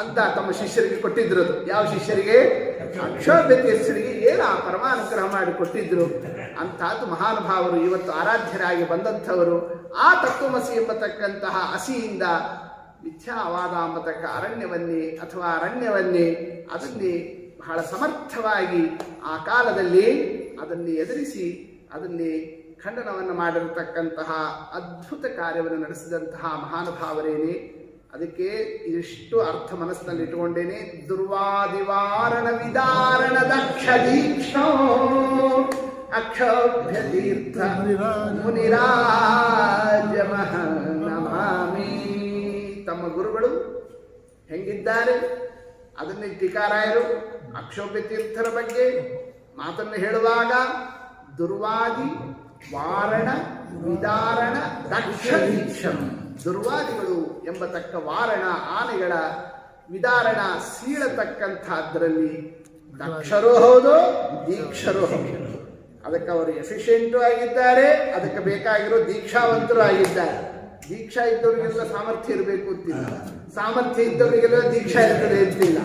ಅಂತ ತಮ್ಮ ಶಿಷ್ಯರಿಗೆ ಕೊಟ್ಟಿದ್ರು. ಯಾವ ಶಿಷ್ಯರಿಗೆ? ಅಕ್ಷೋಭ್ಯ ತೀರ್ಥರಿಗೆ ಏನು ಆ ಪರಮಾನುಗ್ರಹ ಮಾಡಿ ಕೊಟ್ಟಿದ್ರು. ಅಂತಹದ್ದು ಮಹಾನುಭಾವರು ಇವತ್ತು ಆರಾಧ್ಯರಾಗಿ ಬಂದಂಥವರು. ಆ ತತ್ವಮಸಿ ಎಂಬತಕ್ಕಂತಹ ಅಸಿಯಿಂದ ಮಿಥ್ಯಾವಾದ ಎಂಬತಕ್ಕ ಅರಣ್ಯವನ್ನೇ ಅದನ್ನೇ ಬಹಳ ಸಮರ್ಥವಾಗಿ ಆ ಕಾಲದಲ್ಲಿ ಅದನ್ನೇ ಎದುರಿಸಿ ಅದನ್ನೇ ಖಂಡನವನ್ನು ಮಾಡಿರತಕ್ಕಂತಹ ಅದ್ಭುತ ಕಾರ್ಯವನ್ನು ನಡೆಸಿದಂತಹ ಮಹಾನುಭಾವರೇನೆ. ಅದಕ್ಕೆ ಇದಿಷ್ಟು ಅರ್ಥ ಮನಸ್ಸಿನಲ್ಲಿ ಇಟ್ಟುಕೊಂಡೇನೆ. ದುರ್ವಾದಿವಾರಣ ವಿದಾರಣ ದಕ್ಷ ದೀಕ್ಷೋ ಅಕ್ಷೋಭ್ಯ ತೀರ್ಥ ಮುನಿರಾಜಮಃ ನಮಾಮಿ. ತಮ್ಮ ಗುರುಗಳು ಹೆಂಗಿದ್ದಾರೆ ಅದನ್ನೇ ಟೀಕಾರಾಯರು ಅಕ್ಷೋಭ್ಯ ತೀರ್ಥರ ಬಗ್ಗೆ ಮಾತನ್ನು ಹೇಳುವಾಗ ದುರ್ವಾದಿ ವಾರಣ ವಿದಾರಣ ದಕ್ಷ ದೀಕ್ಷಂ, ದುರ್ವಾದಿಗಳು ಎಂಬತಕ್ಕ ವಾರಣ ಆನೆಗಳ ವಿದಾರಣ ಸೀಳತಕ್ಕಂಥದ್ರಲ್ಲಿ ದಕ್ಷರೂ ಹೌದು ದೀಕ್ಷರೂ ಹೌದು. ಅದಕ್ಕೆ ಅವರು ಎಫಿಷಿಯೆಂಟು ಆಗಿದ್ದಾರೆ, ಅದಕ್ಕೆ ಬೇಕಾಗಿರೋ ದೀಕ್ಷಾವಂತರು ಆಗಿದ್ದಾರೆ. ದೀಕ್ಷಾ ಇದ್ದವರಿಗೆಲ್ಲ ಸಾಮರ್ಥ್ಯ ಇರಬೇಕು ಅಂತಿಲ್ಲ, ಸಾಮರ್ಥ್ಯ ಇದ್ದವರಿಗೆಲ್ಲ ದೀಕ್ಷಾ ಇರ್ತದೆ ಅಂತಿಲ್ಲ.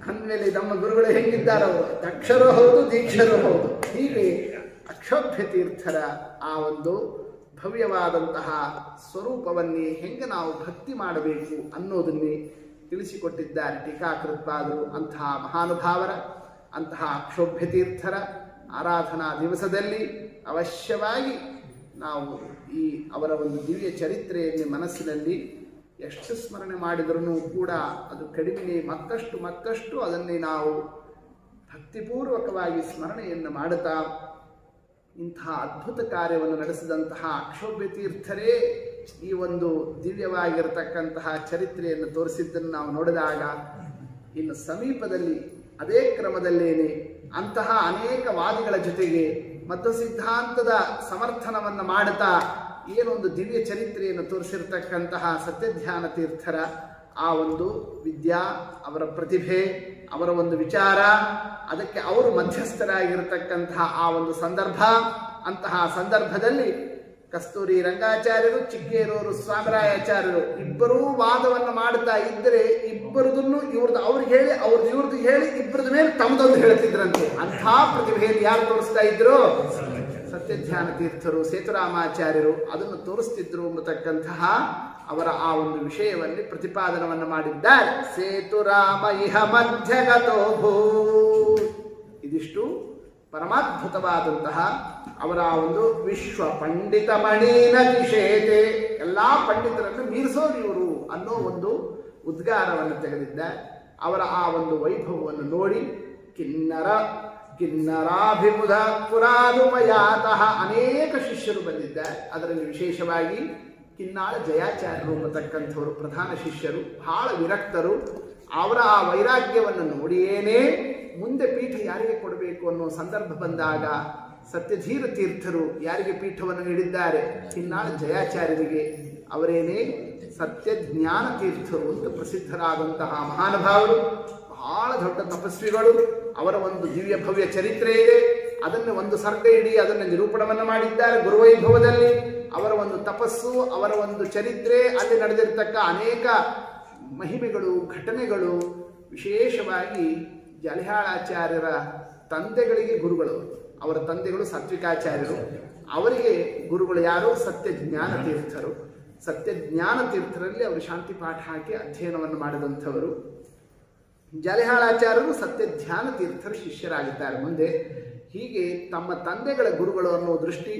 ಅಂದಮೇಲೆ ನಮ್ಮ ಗುರುಗಳು ಹೆಂಗಿದ್ದಾರೆ, ಅವರು ದಕ್ಷರೂ ಹೌದು ದೀಕ್ಷರೂ ಹೌದು. ಹೀಗೆ ಅಕ್ಷೋಭ್ಯ ತೀರ್ಥರ ಆ ಒಂದು ಭವ್ಯವಾದಂತಹ ಸ್ವರೂಪವನ್ನೇ ಹೆಂಗೆ ನಾವು ಭಕ್ತಿ ಮಾಡಬೇಕು ಅನ್ನೋದನ್ನೇ ತಿಳಿಸಿಕೊಟ್ಟಿದ್ದಾರೆ ಟೀಕಾಕೃತ್ಪಾದರು. ಅಂತಹ ಮಹಾನುಭಾವರ ಅಂತಹ ಅಕ್ಷೋಭ್ಯ ತೀರ್ಥರ ಆರಾಧನಾ ದಿವಸದಲ್ಲಿ ಅವಶ್ಯವಾಗಿ ನಾವು ಈ ಅವರ ಒಂದು ದಿವ್ಯ ಚರಿತ್ರೆಯನ್ನು ಮನಸ್ಸಿನಲ್ಲಿ ಎಷ್ಟು ಸ್ಮರಣೆ ಮಾಡಿದರೂ ಕೂಡ ಅದು ಕಡಿಮೆ, ಮತ್ತಷ್ಟು ಅದನ್ನೇ ನಾವು ಭಕ್ತಿಪೂರ್ವಕವಾಗಿ ಸ್ಮರಣೆಯನ್ನು ಮಾಡುತ್ತಾ ಇಂತಹ ಅದ್ಭುತ ಕಾರ್ಯವನ್ನು ನಡೆಸಿದಂತಹ ಅಕ್ಷೋಭ್ಯ ತೀರ್ಥರೇ ಈ ಒಂದು ದಿವ್ಯವಾಗಿರತಕ್ಕಂತಹ ಚರಿತ್ರೆಯನ್ನು ತೋರಿಸಿದ್ದನ್ನು ನಾವು ನೋಡಿದಾಗ ಇನ್ನು ಸಮೀಪದಲ್ಲಿ ಅದೇ ಕ್ರಮದಲ್ಲೇನೆ ಅಂತಹ ಅನೇಕ ವಾದಿಗಳ ಜೊತೆಗೆ ಮತ್ತು ಸಿದ್ಧಾಂತದ ಸಮರ್ಥನವನ್ನು ಮಾಡುತ್ತಾ ಏನೊಂದು ದಿವ್ಯ ಚರಿತ್ರೆಯನ್ನು ತೋರಿಸಿರ್ತಕ್ಕಂತಹ ಸತ್ಯಧ್ಯಾನ ತೀರ್ಥರ ಆ ಒಂದು ವಿದ್ಯಾ, ಅವರ ಪ್ರತಿಭೆ, ಅವರ ಒಂದು ವಿಚಾರ, ಅದಕ್ಕೆ ಅವರು ಮಧ್ಯಸ್ಥರಾಗಿರತಕ್ಕಂತಹ ಆ ಒಂದು ಸಂದರ್ಭ, ಅಂತಹ ಸಂದರ್ಭದಲ್ಲಿ ಕಸ್ತೂರಿ ರಂಗಾಚಾರ್ಯರು, ಚಿಕ್ಕೇರೂರು ಸ್ವಾಮಿರಾಯಾಚಾರ್ಯರು ಇಬ್ಬರೂ ವಾದವನ್ನು ಮಾಡುತ್ತಾ ಇದ್ದರೆ ಇಬ್ಬರದನ್ನು ಇವ್ರದ್ದು ಅವ್ರಿಗೆ ಹೇಳಿ ಇವ್ರದ್ದು ಹೇಳಿ ಇಬ್ಬರದ ಮೇಲೆ ತಮ್ಮದೊಂದು ಹೇಳ್ತಿದ್ರಂತೆ. ಅಂಥ ಪ್ರತಿಭೆಯನ್ನು ಯಾರು ತೋರಿಸ್ತಾ ಇದ್ರು? ಸತ್ಯಧ್ಯಾನ ತೀರ್ಥರು, ಸೇತುರಾಮಾಚಾರ್ಯರು ಅದನ್ನು ತೋರಿಸ್ತಿದ್ರು ಎಂಬತಕ್ಕಂತಹ ಅವರ ಆ ಒಂದು ವಿಷಯವನ್ನು ಪ್ರತಿಪಾದನವನ್ನು ಮಾಡಿದ್ದಾರೆ. ಸೇತುರಾಮ ಇಹ ಮಧ್ಯಗತೋ ಭೂ. ಇದಿಷ್ಟು ಪರಮಾದ್ಭುತವಾದಂತಹ ಅವರ ಒಂದು ವಿಶ್ವ ಪಂಡಿತ ಮಣೀನ ನಿಷೇಧೆ, ಎಲ್ಲಾ ಪಂಡಿತರನ್ನು ಮೀರಿಸೋರು ಇವರು ಅನ್ನೋ ಒಂದು ಉದ್ಗಾರವನ್ನು ತೆಗೆದಿದ್ದಾರೆ. ಅವರ ಆ ಒಂದು ವೈಭವವನ್ನು ನೋಡಿ ಕಿನ್ನರಾಭಿಬುಧ ಪುರಾದುಪಯಾತಃ ಅನೇಕ ಶಿಷ್ಯರು ಬಂದಿದ್ದಾರೆ. ಅದರಲ್ಲಿ ವಿಶೇಷವಾಗಿ ಕಿನ್ನಾಳ ಜಯಾಚಾರ್ಯರು ಎಂಬತಕ್ಕಂಥವರು ಪ್ರಧಾನ ಶಿಷ್ಯರು, ಬಹಳ ವಿರಕ್ತರು. ಅವರ ಆ ವೈರಾಗ್ಯವನ್ನು ನೋಡಿಯೇನೇ ಮುಂದೆ ಪೀಠ ಯಾರಿಗೆ ಕೊಡಬೇಕು ಅನ್ನೋ ಸಂದರ್ಭ ಬಂದಾಗ ಸತ್ಯಧೀರ ತೀರ್ಥರು ಯಾರಿಗೆ ಪೀಠವನ್ನು ನೀಡಿದ್ದಾರೆ? ಕಿನ್ನಾಳ ಜಯಾಚಾರ್ಯರಿಗೆ. ಅವರೇನೇ ಸತ್ಯಜ್ಞಾನ ತೀರ್ಥರು ಅಂತ ಪ್ರಸಿದ್ಧರಾದಂತಹ ಮಹಾನುಭಾವರು, ಬಹಳ ದೊಡ್ಡ ತಪಸ್ವಿಗಳು. ಅವರ ಒಂದು ದಿವ್ಯ ಭವ್ಯ ಚರಿತ್ರೆ ಇದೆ. ಅದನ್ನು ಒಂದು ಸರ್ಗ ಇಡೀ ಅದನ್ನು ನಿರೂಪಣವನ್ನು ಮಾಡಿದ್ದಾರೆ ಗುರುವೈಭವದಲ್ಲಿ. ಅವರ ಒಂದು ತಪಸ್ಸು, ಅವರ ಒಂದು ಚರಿತ್ರೆ, ಅಲ್ಲಿ ನಡೆದಿರ್ತಕ್ಕ ಅನೇಕ ಮಹಿಮೆಗಳು, ಘಟನೆಗಳು. ವಿಶೇಷವಾಗಿ ಜಲಹಾಳಾಚಾರ್ಯರ ತಂದೆಗಳಿಗೆ ಗುರುಗಳು, ಅವರ ತಂದೆಗಳು ಸಾತ್ವಿಕಾಚಾರ್ಯರು, ಅವರಿಗೆ ಗುರುಗಳು ಯಾರು? ಸತ್ಯಜ್ಞಾನ ತೀರ್ಥರು. ಸತ್ಯಜ್ಞಾನ ತೀರ್ಥರಲ್ಲಿ ಅವರು ಶಾಂತಿ ಪಾಠ ಹಾಕಿ ಅಧ್ಯಯನವನ್ನು ಮಾಡಿದಂಥವರು. ಜಲಹಾಳಾಚಾರ್ಯರು ಸತ್ಯಧ್ಯಾನ ತೀರ್ಥರು ಶಿಷ್ಯರಾಗಿದ್ದಾರೆ ಮುಂದೆ. ಹೀಗೆ ತಮ್ಮ ತಂದೆಗಳ ಗುರುಗಳು ಅನ್ನೋ ದೃಷ್ಟಿ,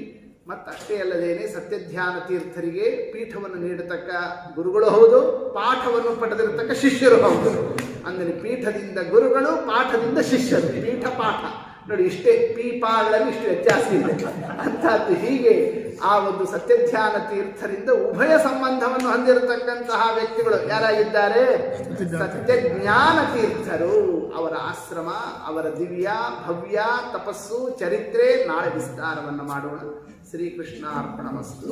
ಮತ್ತಷ್ಟೇ ಅಲ್ಲದೇನೆ ಸತ್ಯಧ್ಯಾನ ತೀರ್ಥರಿಗೆ ಪೀಠವನ್ನು ನೀಡತಕ್ಕ ಗುರುಗಳು ಹೌದು, ಪಾಠವನ್ನು ಪಡೆದಿರತಕ್ಕ ಶಿಷ್ಯರು ಹೌದು. ಅಂದರೆ ಪೀಠದಿಂದ ಗುರುಗಳು, ಪಾಠದಿಂದ ಶಿಷ್ಯರು. ಪೀಠ ಪಾಠ ನೋಡಿ, ಇಷ್ಟೇ ಪೀಪಾಗಳಲ್ಲಿ ಇಷ್ಟು ವ್ಯತ್ಯಾಸ ಇದೆ ಅಂತಹದ್ದು. ಹೀಗೆ ಆ ಒಂದು ಸತ್ಯಧ್ಯಾನ ತೀರ್ಥರಿಂದ ಉಭಯ ಸಂಬಂಧವನ್ನು ಹೊಂದಿರತಕ್ಕಂತಹ ವ್ಯಕ್ತಿಗಳು ಯಾರಾಗಿದ್ದಾರೆ? ಸತ್ಯಜ್ಞಾನ ತೀರ್ಥರು. ಅವರ ಆಶ್ರಮ, ಅವರ ದಿವ್ಯ ಭವ್ಯ ತಪಸ್ಸು ಚರಿತ್ರೆ ನಾಳೆ ವಿಸ್ತಾರವನ್ನು ಮಾಡೋಣ. ಶ್ರೀಕೃಷ್ಣಾರ್ಪಣಮಸ್ತು.